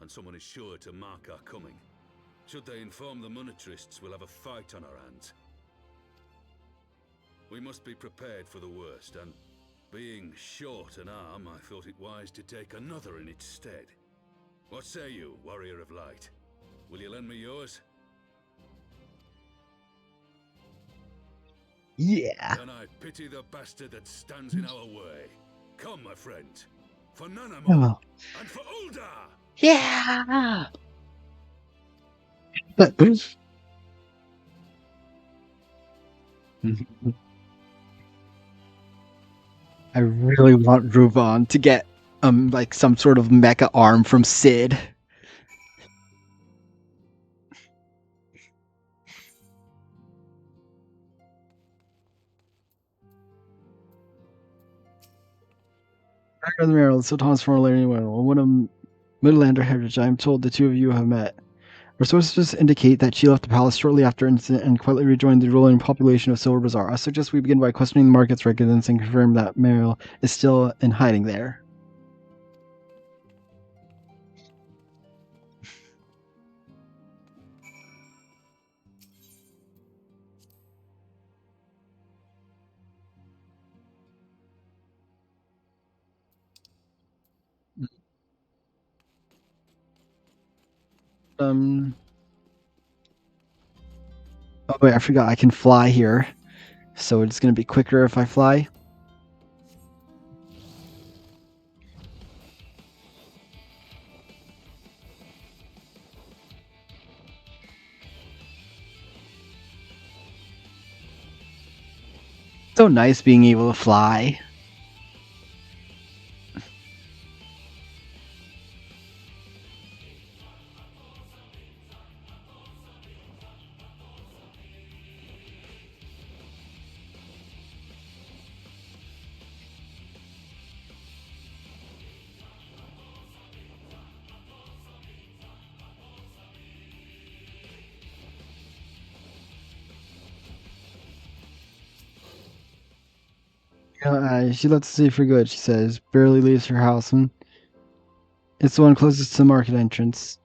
and someone is sure to mark our coming. Should they inform the monetarists, we'll have a fight on our hands. We must be prepared for the worst, and being short an arm, I thought it wise to take another in its stead. What say you, Warrior of Light? Will you lend me yours? Yeah. Then I pity the bastard that stands in our way. Come, my friend. For Nanamo, Oh. and for Uldar! Yeah. I really want Ruvan to get like some sort of mecha arm from Sid. Back the Maryland, Sultan's former lady, one of Midlander heritage. I am told the two of you have met. Our sources indicate that she left the palace shortly after incident and quietly rejoined the ruling population of Silver Bazaar. I suggest we begin by questioning the market's residents and confirm that Mariel is still in hiding there. Oh wait, I forgot I can fly here. So it's gonna be quicker if I fly. So nice being able to fly. She lets us see for good, she says. Barely leaves her house. And it's the one closest to the market entrance.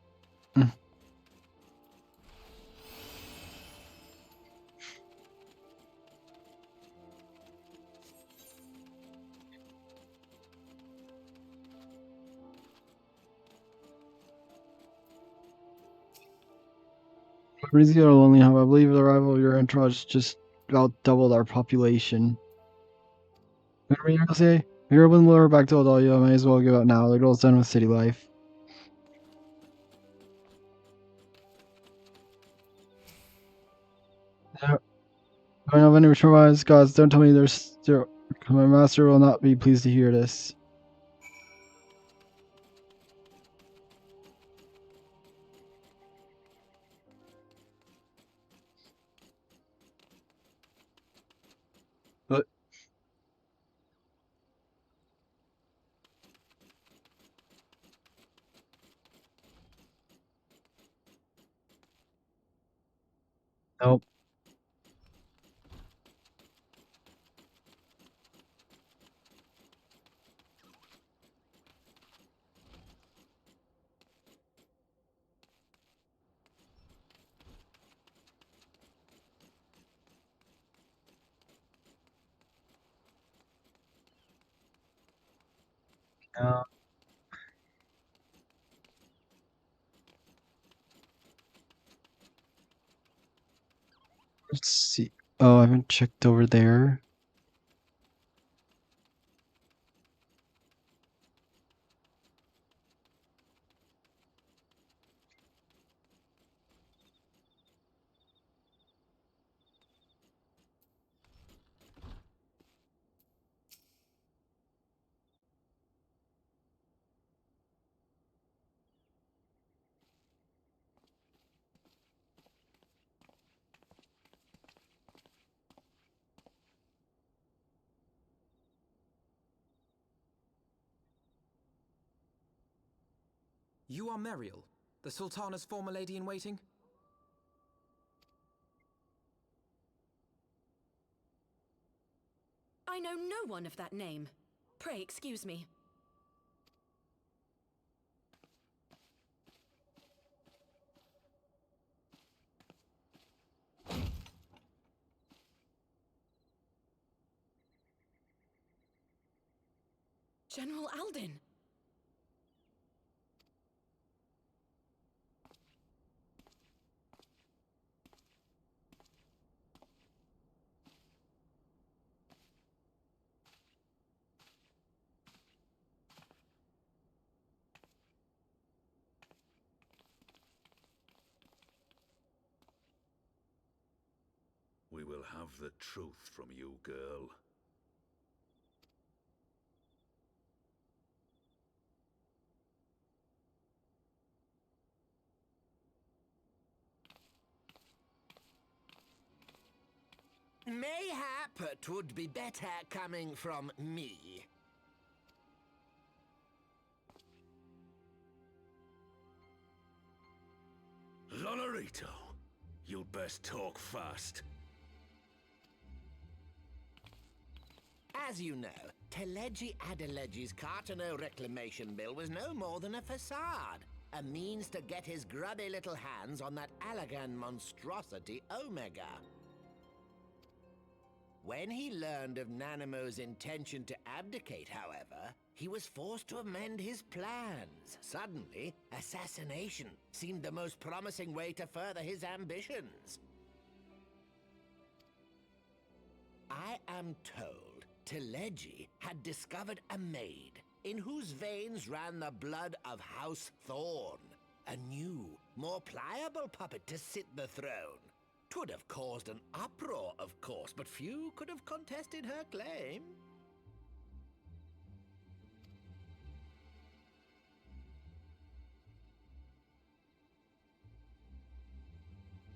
Crazy or lonely, how I believe the arrival of your entourage just about doubled our population. Remember you say? You're when we're back to Odalia, I may as well give up now. The girl's done with city life. Yeah. I don't have any traumatized gods. Don't tell me there's zero. My master will not be pleased to hear this. But nope. Uh, let's see. Oh, I haven't checked over there. You are Meriel, the Sultana's former lady-in-waiting? I know no one of that name. Pray excuse me. General Alden! We will have the truth from you, girl. Mayhap it would be better coming from me. Lonorito, you'd best talk fast. As you know, Teleji Adeleji's Cartono reclamation bill was no more than a facade. A means to get his grubby little hands on that Allagan monstrosity Omega. When he learned of Nanamo's intention to abdicate, however, he was forced to amend his plans. Suddenly, assassination seemed the most promising way to further his ambitions. I am told Teleji had discovered a maid in whose veins ran the blood of House Thorn. A new, more pliable puppet to sit the throne. 'Twould have caused an uproar, of course, but few could have contested her claim.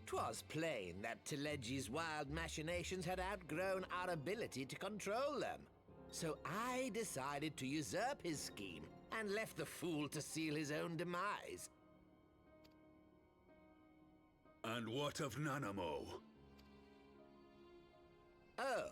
'Twas plain that Teleji's wild machinations had outgrown our ability to control them. So I decided to usurp his scheme and left the fool to seal his own demise. And what of Nanamo? Oh,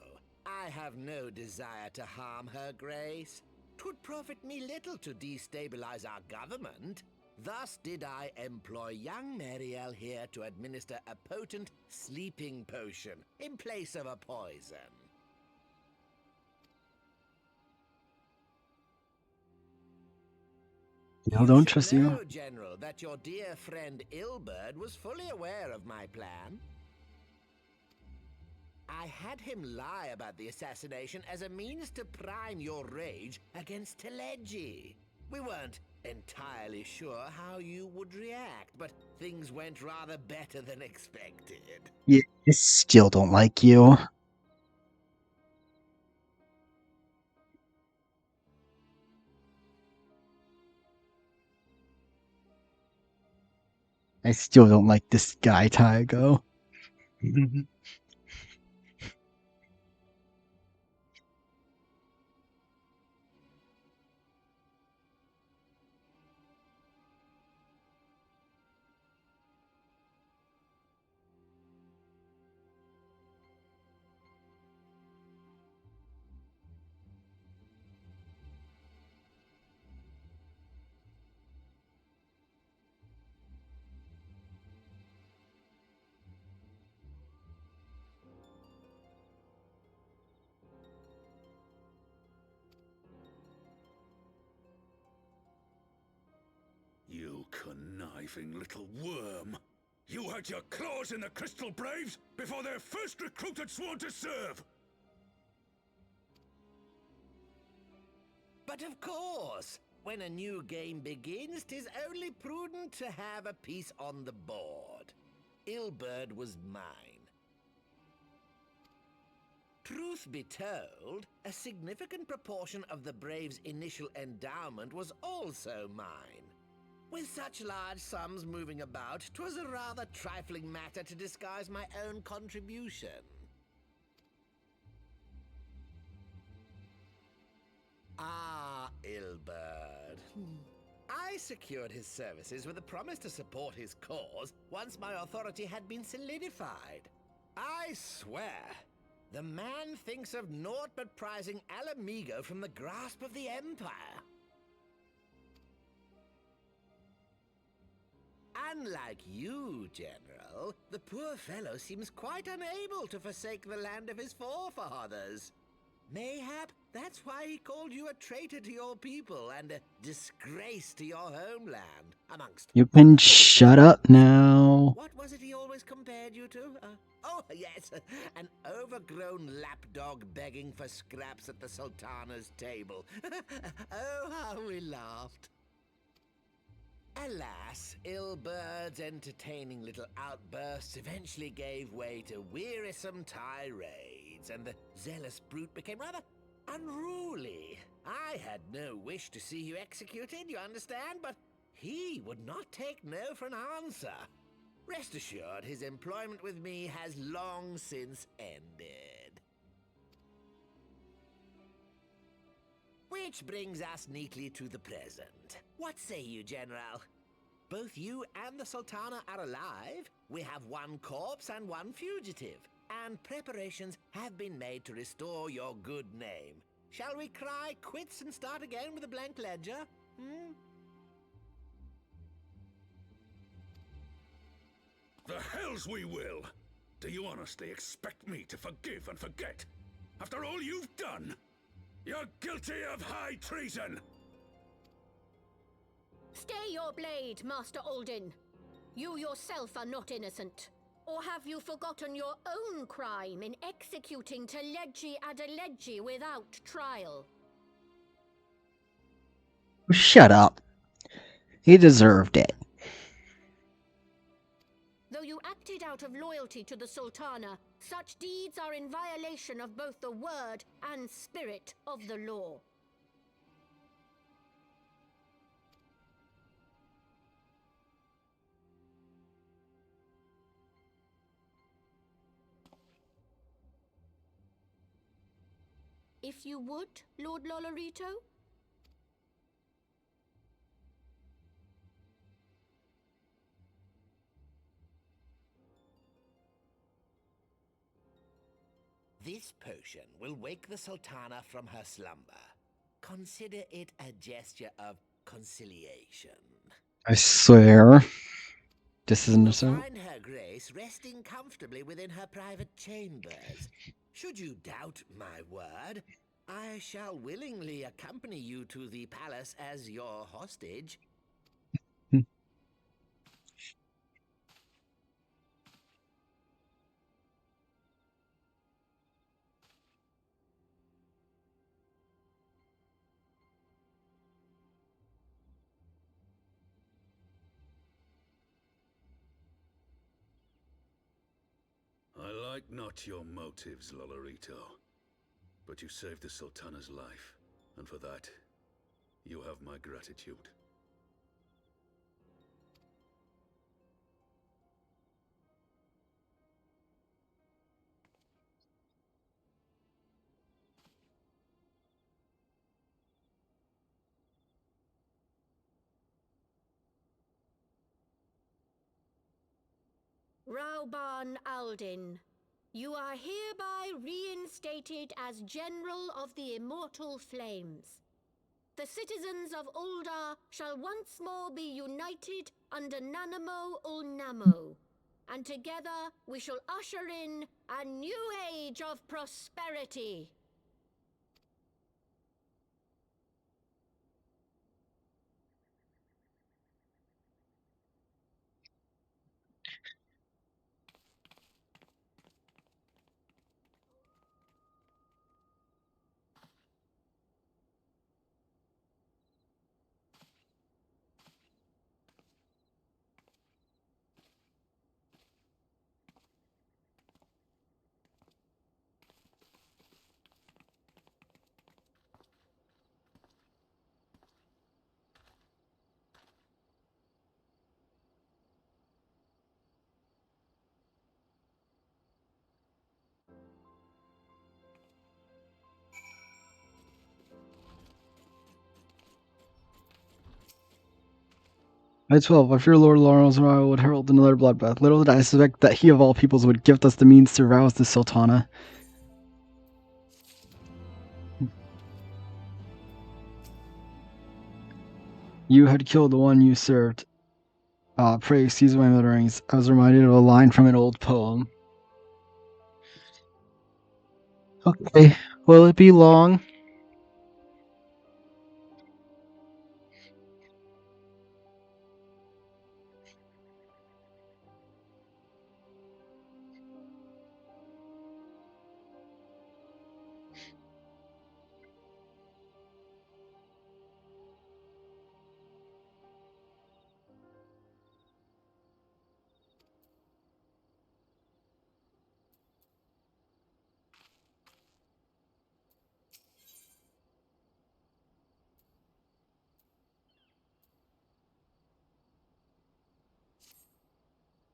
I have no desire to harm her grace. 'Twould profit me little to destabilize our government. Thus did I employ young Meriel here to administer a potent sleeping potion in place of a poison. I don't trust you. know, General, that your dear friend Ilberd was fully aware of my plan. I had him lie about the assassination as a means to prime your rage against Teleji. We weren't entirely sure how you would react, but things went rather better than expected. Yeah, I still don't like you. I still don't like this guy, Tygo. You conniving little worm! You had your claws in the Crystal Braves before their first recruit had sworn to serve! But of course, when a new game begins, 'tis only prudent to have a piece on the board. Ilberd was mine. Truth be told, a significant proportion of the Braves' initial endowment was also mine. With such large sums moving about, 'twas a rather trifling matter to disguise my own contribution. Ah, Ilberd. I secured his services with a promise to support his cause once my authority had been solidified. I swear, the man thinks of naught but prizing Alamigo from the grasp of the Empire. Unlike you, General, the poor fellow seems quite unable to forsake the land of his forefathers. Mayhap that's why he called you a traitor to your people and a disgrace to your homeland, amongst... You can shut up now. What was it he always compared you to? Oh, yes, an overgrown lapdog begging for scraps at the Sultana's table. Oh, how we laughed. Alas, Ilberd's entertaining little outbursts eventually gave way to wearisome tirades, and the zealous brute became rather unruly. I had no wish to see you executed, you understand, but he would not take no for an answer. Rest assured, his employment with me has long since ended. Which brings us neatly to the present. What say you, General? Both you and the Sultana are alive. We have one corpse and one fugitive. And preparations have been made to restore your good name. Shall we cry quits and start again with a blank ledger? The hells we will! Do you honestly expect me to forgive and forget? After all you've done? You're guilty of high treason! Stay your blade, Master Alden. You yourself are not innocent. Or have you forgotten your own crime in executing Teleji Adeleji without trial? Shut up. He deserved it. Though you acted out of loyalty to the Sultana, such deeds are in violation of both the word and spirit of the law. If you would, Lord Lolorito? This potion will wake the Sultana from her slumber. Consider it a gesture of conciliation. I swear. This You isn't will a so. find her grace resting comfortably within her private chambers. Should you doubt my word, I shall willingly accompany you to the palace as your hostage. like not your motives, Lolorito, but you saved the Sultana's life, and for that, you have my gratitude. Rauban Aldin, you are hereby reinstated as General of the Immortal Flames. The citizens of Ul'dah shall once more be united under Nanamo Ul'Namo, and together we shall usher in a new age of prosperity. At 12, I fear Lord Laurel's arrival would herald another bloodbath. Little did I suspect that he of all peoples would gift us the means to rouse the Sultana. You had killed the one you served. Pray excuse my mutterings. I was reminded of a line from an old poem. Okay, will it be long?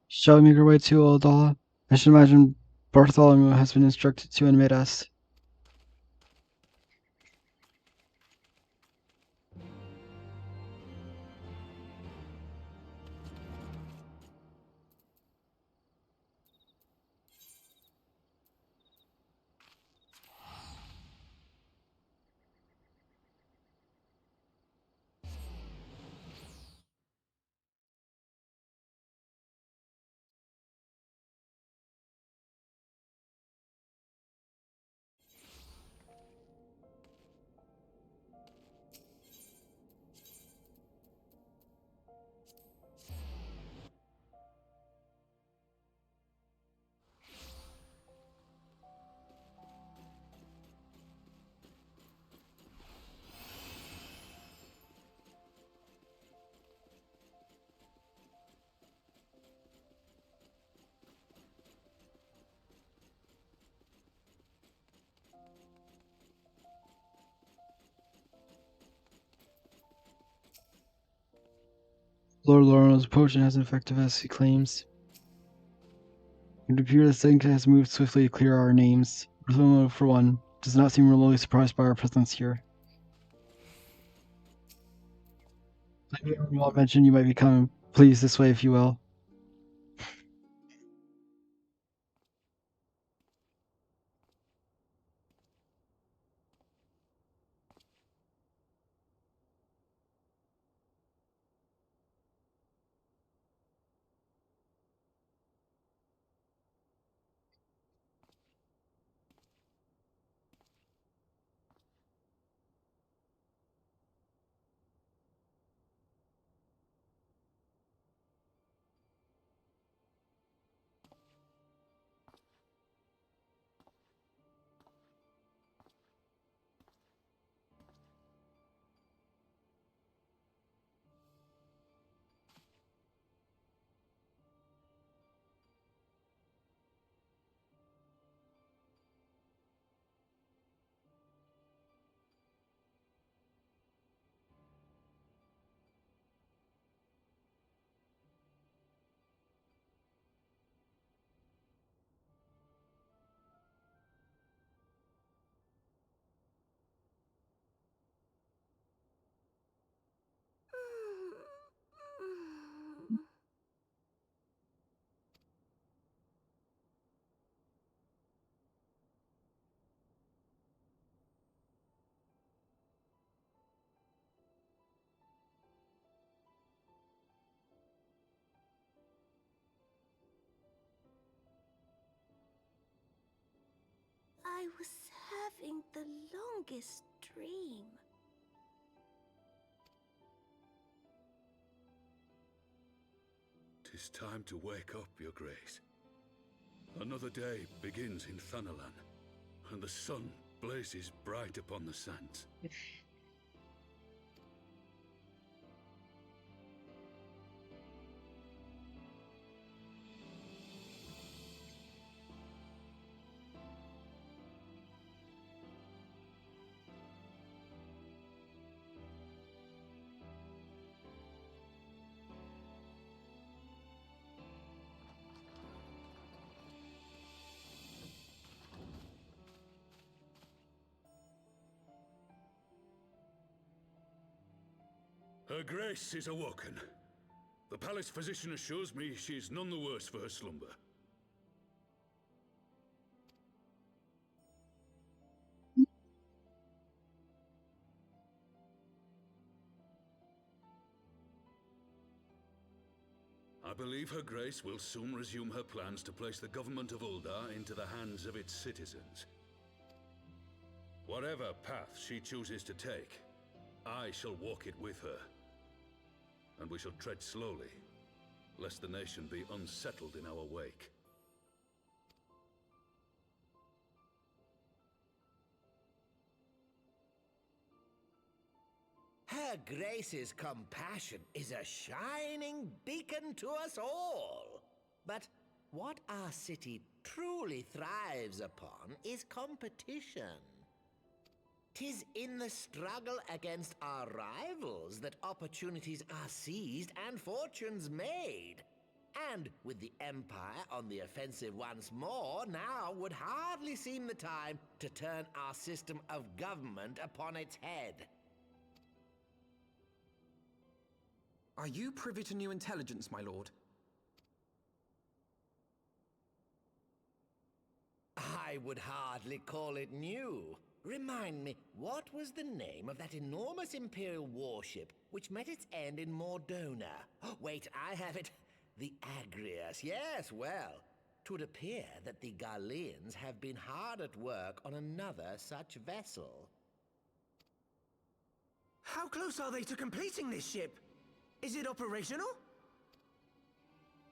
Shall we make our way to Odala? I should imagine Bartholomew has been instructed to admit us. Lord Laurel's potion as effective as he claims. It would appear the Senka has moved swiftly to clear our names. Bartholomew, for one, does not seem remotely surprised by our presence here. I'll mention you might be coming. Please, this way if you will. I was having the longest dream. "'Tis time to wake up, Your Grace. Another day begins in Thanalan, and the sun blazes bright upon the sands." Her Grace is awoken. The palace physician assures me she is none the worse for her slumber. I believe Her Grace will soon resume her plans to place the government of Uldar into the hands of its citizens. Whatever path she chooses to take, I shall walk it with her. And we shall tread slowly, lest the nation be unsettled in our wake. Her Grace's compassion is a shining beacon to us all. But what our city truly thrives upon is competition. 'Tis in the struggle against our rivals that opportunities are seized and fortunes made. And with the Empire on the offensive once more, now would hardly seem the time to turn our system of government upon its head. Are you privy to new intelligence, my lord? I would hardly call it new. Remind me, what was the name of that enormous Imperial warship which met its end in Mordona? Oh, wait, I have it. The Agrius. Yes, well, 'twould appear that the Garleans have been hard at work on another such vessel. How close are they to completing this ship? Is it operational?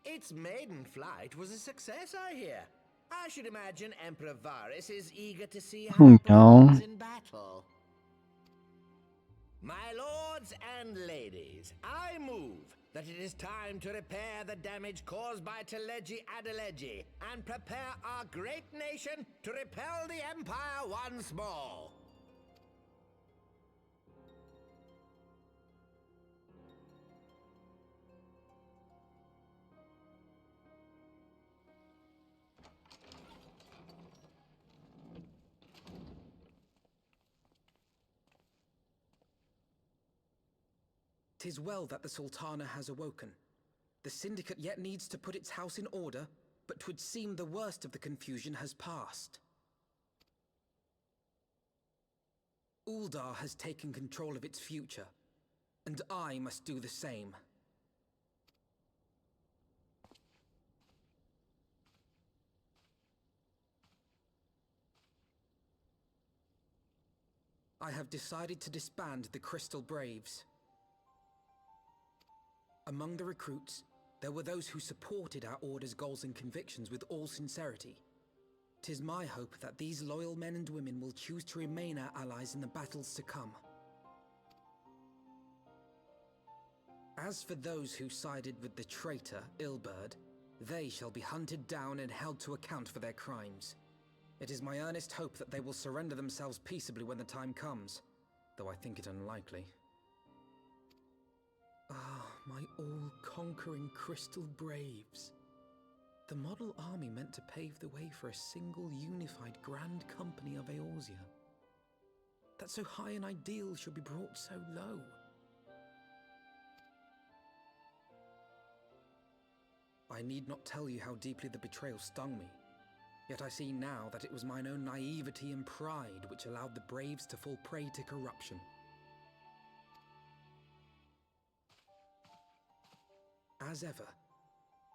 Its maiden flight was a success, I hear. I should imagine Emperor Varys is eager to see how it performs in battle. My lords and ladies, I move that it is time to repair the damage caused by Teleji Adeleji and prepare our great nation to repel the Empire once more. "'Tis well that the Sultana has awoken. The Syndicate yet needs to put its house in order, but 'twould seem the worst of the confusion has passed. Uldar has taken control of its future, and I must do the same. I have decided to disband the Crystal Braves. Among the recruits, there were those who supported our Order's goals and convictions with all sincerity. 'Tis my hope that these loyal men and women will choose to remain our allies in the battles to come. As for those who sided with the traitor, Ilberd, they shall be hunted down and held to account for their crimes. It is my earnest hope that they will surrender themselves peaceably when the time comes, though I think it unlikely. Ah, my all-conquering Crystal Braves. The model army meant to pave the way for a single unified Grand Company of Eorzea. That so high an ideal should be brought so low. I need not tell you how deeply the betrayal stung me. Yet I see now that it was mine own naivety and pride which allowed the Braves to fall prey to corruption. As ever,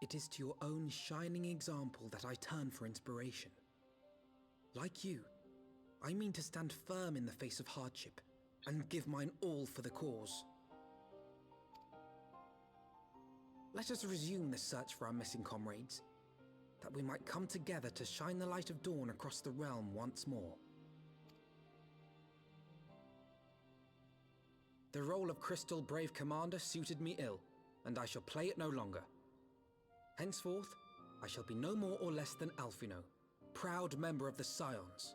it is to your own shining example that I turn for inspiration. Like you, I mean to stand firm in the face of hardship and give mine all for the cause. Let us resume the search for our missing comrades, that we might come together to shine the light of dawn across the realm once more. The role of Crystal Brave Commander suited me ill, and I shall play it no longer. Henceforth, I shall be no more or less than Alphino, proud member of the Scions.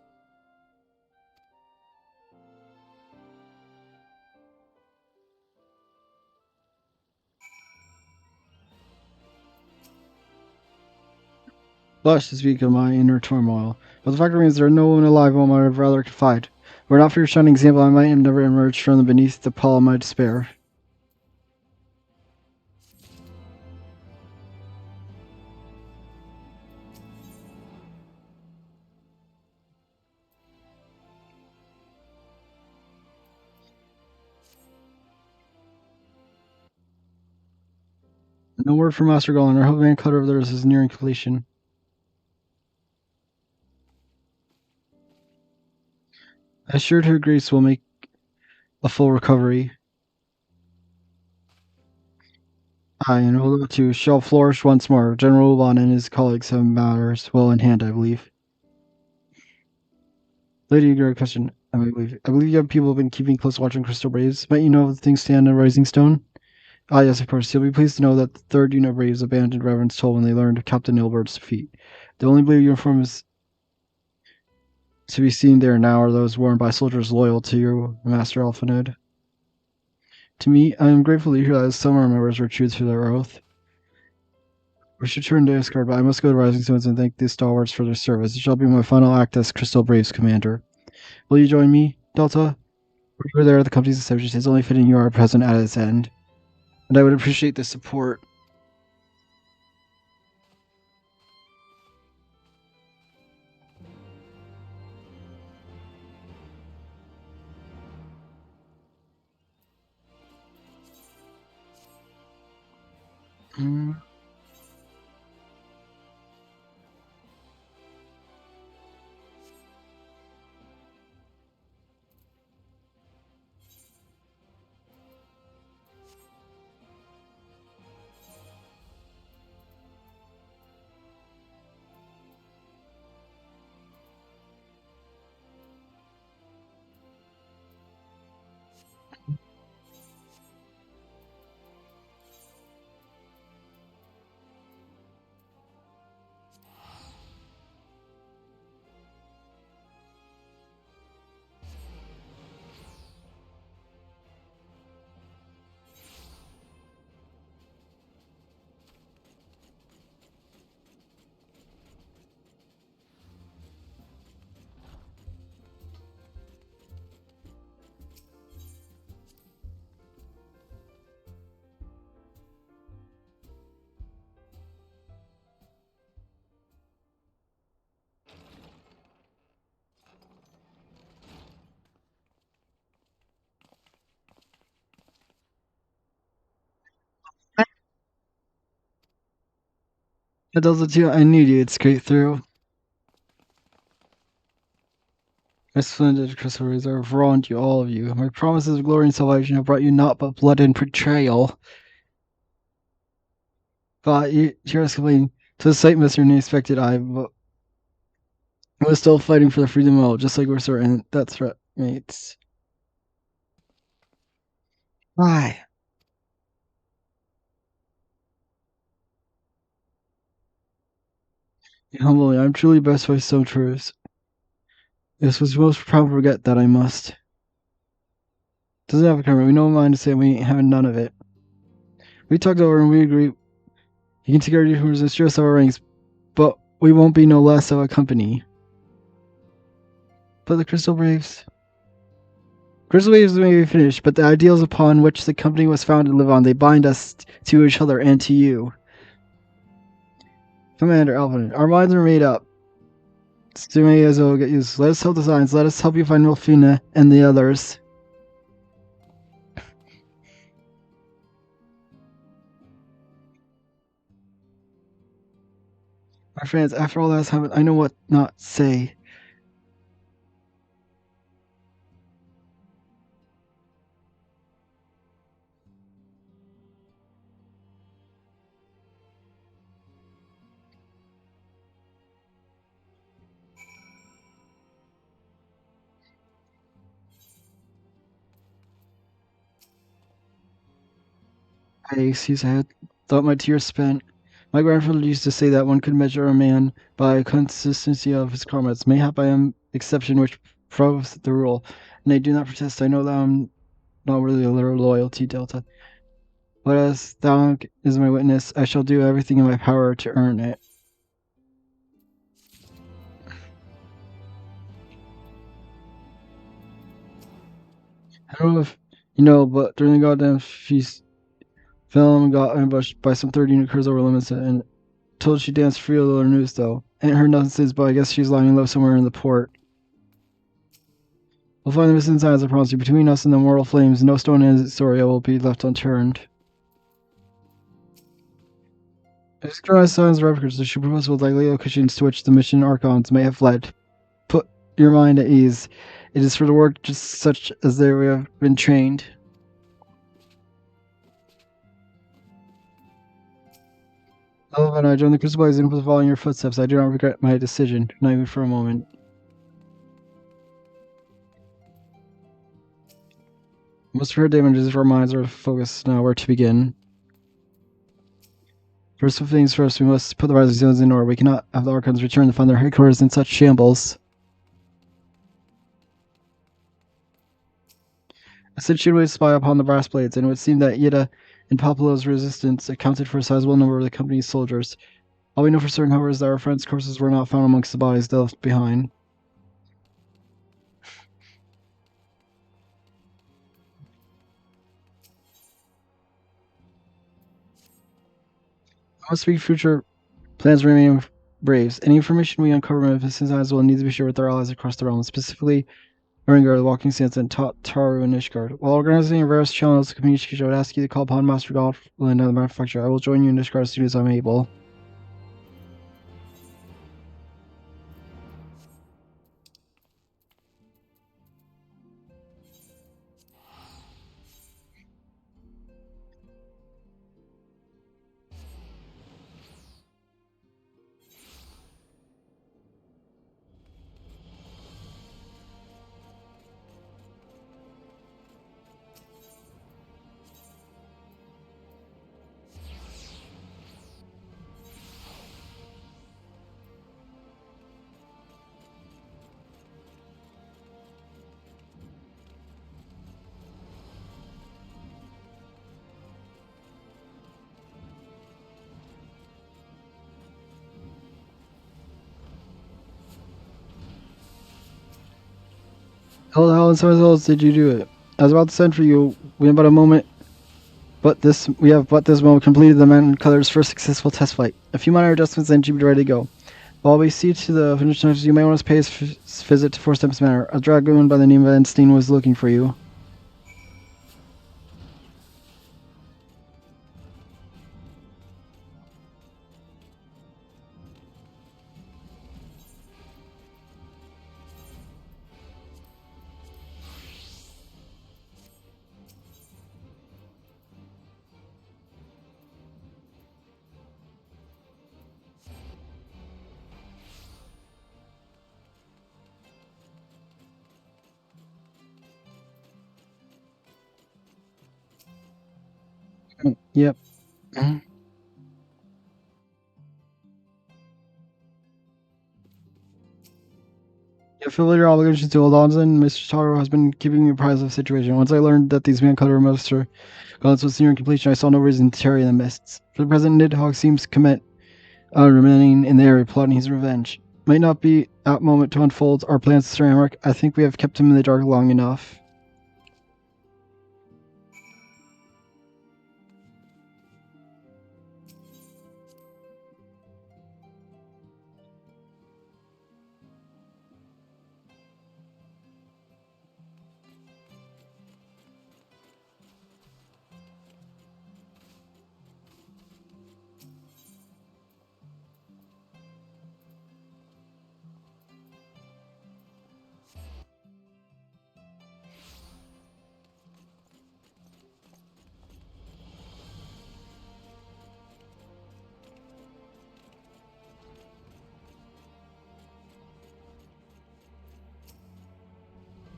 Blush to speak of my inner turmoil, but the fact remains there is no one alive whom I would rather confide. Were it not for your shining example, I might have never emerged from beneath the pall of my despair. No word from Master Golan. Our hope man cutter of theirs is nearing completion. I assured her Grace will make a full recovery. I and Olo too shall flourish once more. General Ulan and his colleagues have matters well in hand, I believe. Lady Greg question. I believe you have people have been keeping close watch on Crystal Braves. Might you know if things stand on Rising Stone? Ah, yes, of course. You'll be pleased to know that the 3rd Unit of Braves abandoned Reverend's Toll when they learned of Captain Ilbert's defeat. The only blue uniforms to be seen there now are those worn by soldiers loyal to your Master Alphanid. To me, I am grateful to hear that some of our members were true to their oath. We should turn to Asgard, but I must go to Rising Stones and thank the stalwarts for their service. It shall be my final act as Crystal Braves commander. Will you join me, Delta? You were there at the company's inception. It's only fitting you are present at its end. And I would appreciate the support. It does it too. I knew you'd skate through. My splendid Crystal Rays, I have wronged you, all of you. My promises of glory and salvation have brought you naught but blood and betrayal. But you just complain to the sight, Mr. Unexpected Eye, but we're still fighting for the freedom of all, just like we're certain that's right, mates. Why? Humbly, I'm truly blessed by some truths. This was most proud to forget that I must. Doesn't have a camera. We don't mind to say we ain't having none of it. We talked over and we agree. You can take our uniforms and show us our ranks, but we won't be no less of a company. But the Crystal Braves. Crystal Braves may be finished, but the ideals upon which the company was founded live on. They bind us to each other and to you. Commander Alvin, our minds are made up. So many as well get used. Let us help the signs. Let us help you find Wolfina and the others. My friends, after all that has happened, I know what not say. Excuse, I had thought my tears spent. My grandfather used to say that one could measure a man by consistency of his comrades. Mayhap I am exception which proves the rule. And I do not protest. I know that I'm not really a little loyalty, Delta. But as thou is my witness, I shall do everything in my power to earn it. I don't know if you know, but during the goddamn feast, film got ambushed by some 30 unicorns over limits and told she danced free of the news though. Ain't heard nothing since, but I guess she's lying low somewhere in the port. We'll find the missing signs, I promise you. Between us and the mortal flames, no stone in its story will be left unturned. I synchronized signs records that she proposed with likely locations to which the mission archons may have fled. Put your mind at ease. It is for the work just such as they have been trained. When I joined the Crucible, I was following your footsteps. I do not regret my decision, not even for a moment. Most of her damages of our minds are focused now where to begin. First of things first, we must put the rising zones in order. We cannot have the Archons return to find their headquarters in such shambles. I sent Shinwei to spy upon the brass blades, and it would seem that Yida and Papalo's resistance accounted for a sizable number of the company's soldiers. All we know for certain, however, is that our friends' corpses were not found amongst the bodies they left behind. I must speak future plans remain Braves. Any information we uncover from Missing Signs will need to be shared with our allies across the realm, specifically Eringar, the Walking Sands, and Taru and Ishgard. While organizing various channels of communication, I would ask you to call upon Master Godland and the manufacturer. I will join you in Ishgard as soon as I'm able. How in some results did you do it? I was about to send for you. We have but a moment. We have but this moment completed the Man Color's first successful test flight. A few minor adjustments and you'd be ready to go. While we see to the finish touches, you may want to pay his visit to Four Steps Manor. A dragoon by the name of Enstein was looking for you. Yep. You fulfill your obligations to Alonzo. Mr. Taro has been keeping me apprised of the situation. Once I learned that these man-cutter Master Gauntlets was nearing completion, I saw no reason to tarry in the mists. For the present, Nidhogg seems commit remaining in the area, plotting his revenge. Might not be that moment to unfold our plans to Hamrick. I think we have kept him in the dark long enough.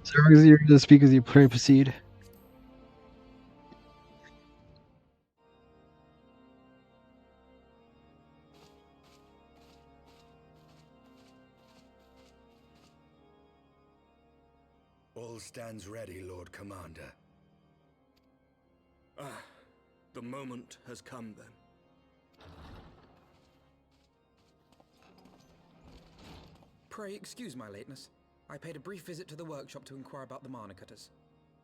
So everyone's eager to speak as you proceed. All stands ready, Lord Commander. Ah, the moment has come then. Pray excuse my lateness. I paid a brief visit to the workshop to inquire about the mana cutters.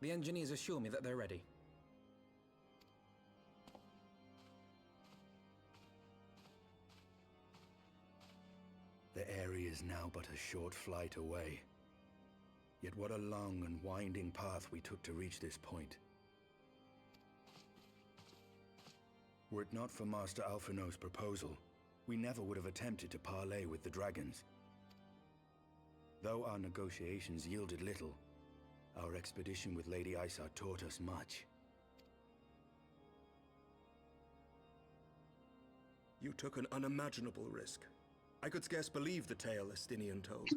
The engineers assure me that they're ready. The area is now but a short flight away. Yet what a long and winding path we took to reach this point. Were it not for Master Alphino's proposal, we never would have attempted to parley with the dragons. Though our negotiations yielded little, our expedition with Lady Isa taught us much. You took an unimaginable risk. I could scarce believe the tale Estinian told.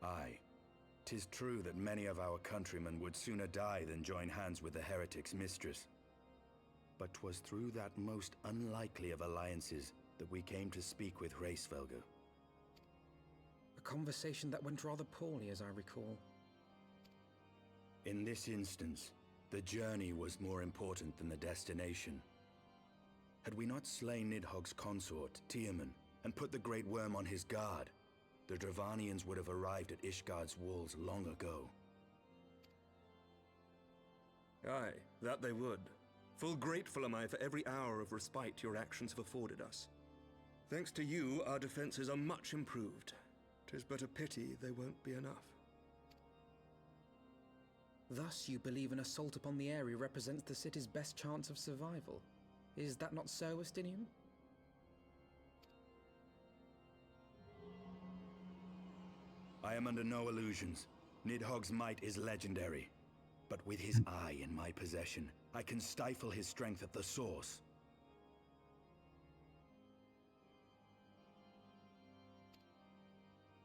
Aye. 'Tis true that many of our countrymen would sooner die than join hands with the heretic's mistress. But 'twas through that most unlikely of alliances that we came to speak with Hraesvelgr. A conversation that went rather poorly, as I recall. In this instance, the journey was more important than the destination. Had we not slain Nidhogg's consort, Tiaman, and put the Great Worm on his guard, the Dravanians would have arrived at Ishgard's walls long ago. Aye, that they would. Full grateful am I for every hour of respite your actions have afforded us. Thanks to you, our defenses are much improved. 'Tis but a pity they won't be enough. Thus, you believe an assault upon the area represents the city's best chance of survival. Is that not so, Estinian? I am under no illusions. Nidhogg's might is legendary. But with his eye in my possession, I can stifle his strength at the source.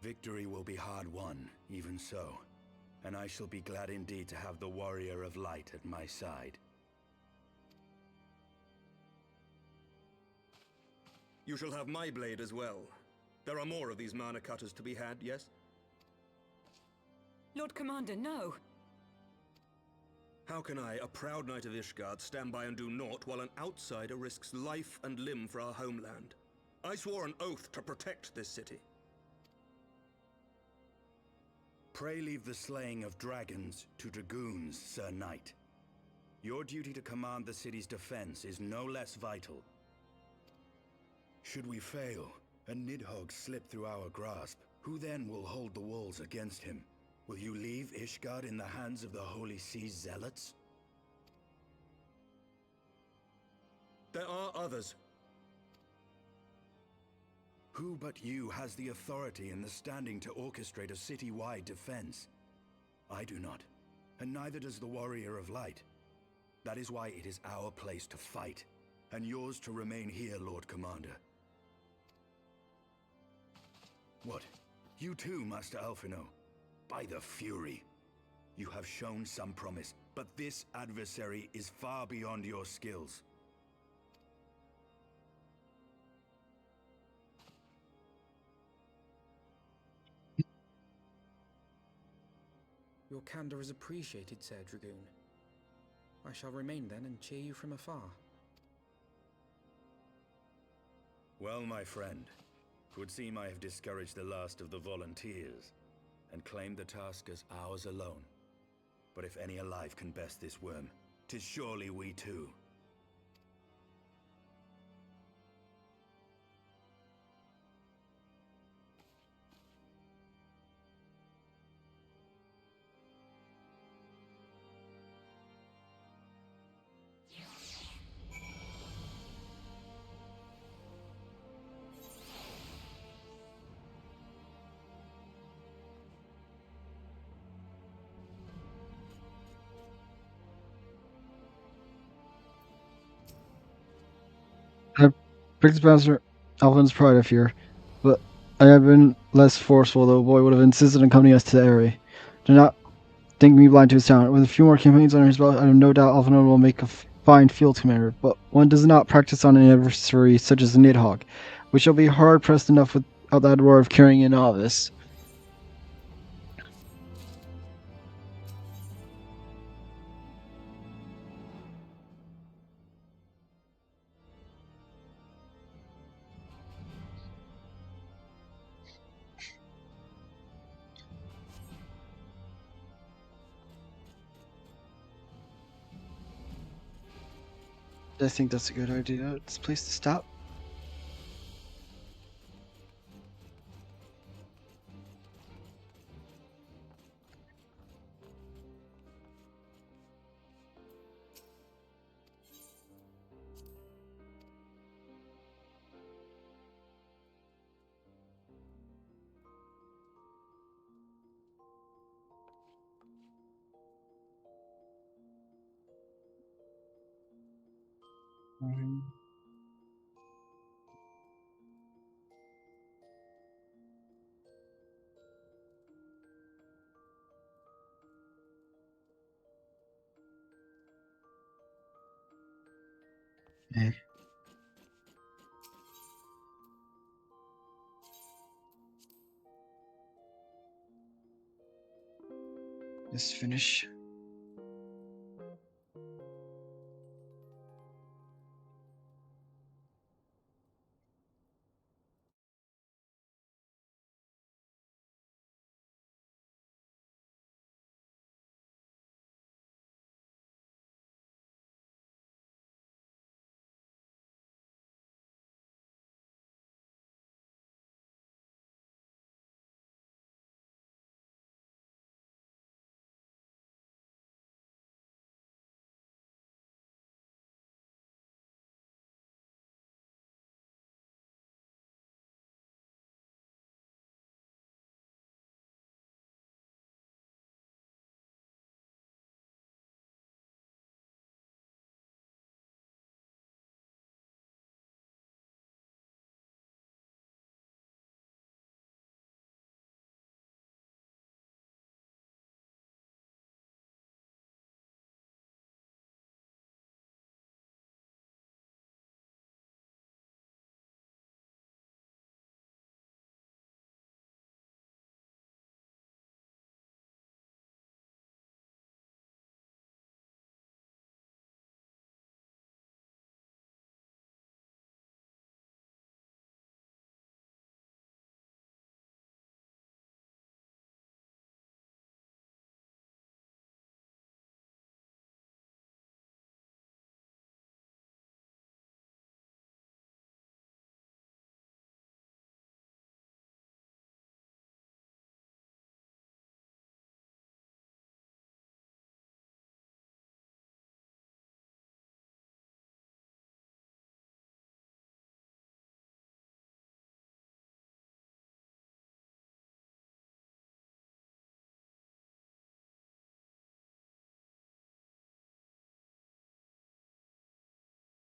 Victory will be hard won, even so. And I shall be glad indeed to have the Warrior of Light at my side. You shall have my blade as well. There are more of these mana cutters to be had, yes? Lord Commander, no! How can I, a proud knight of Ishgard, stand by and do naught while an outsider risks life and limb for our homeland? I swore an oath to protect this city. Pray leave the slaying of dragons to dragoons, Sir Knight. Your duty to command the city's defense is no less vital. Should we fail, and Nidhogg slip through our grasp, who then will hold the walls against him? Will you leave Ishgard in the hands of the Holy Sea's zealots? There are others. Who but you has the authority and the standing to orchestrate a city-wide defense? I do not, and neither does the Warrior of Light. That is why it is our place to fight, and yours to remain here, Lord Commander. What? You too, Master Alphino? By the Fury! You have shown some promise, but this adversary is far beyond your skills. Your candor is appreciated, Sir Dragoon. I shall remain then and cheer you from afar. Well, my friend, 'twould seem I have discouraged the last of the volunteers, and claimed the task as ours alone. But if any alive can best this worm, 'tis surely we too. Prince Master Alvin's pride, I fear, but I have been less forceful, though a boy would have insisted on accompanying us to the area. Do not think me blind to his talent. With a few more campaigns under his belt, I have no doubt Alvin will make a fine field commander, but one does not practice on an adversary such as the Nidhogg. We shall be hard-pressed enough without that roar of carrying a novice. I think that's a good idea. It's a place to stop. Okay. Just finish.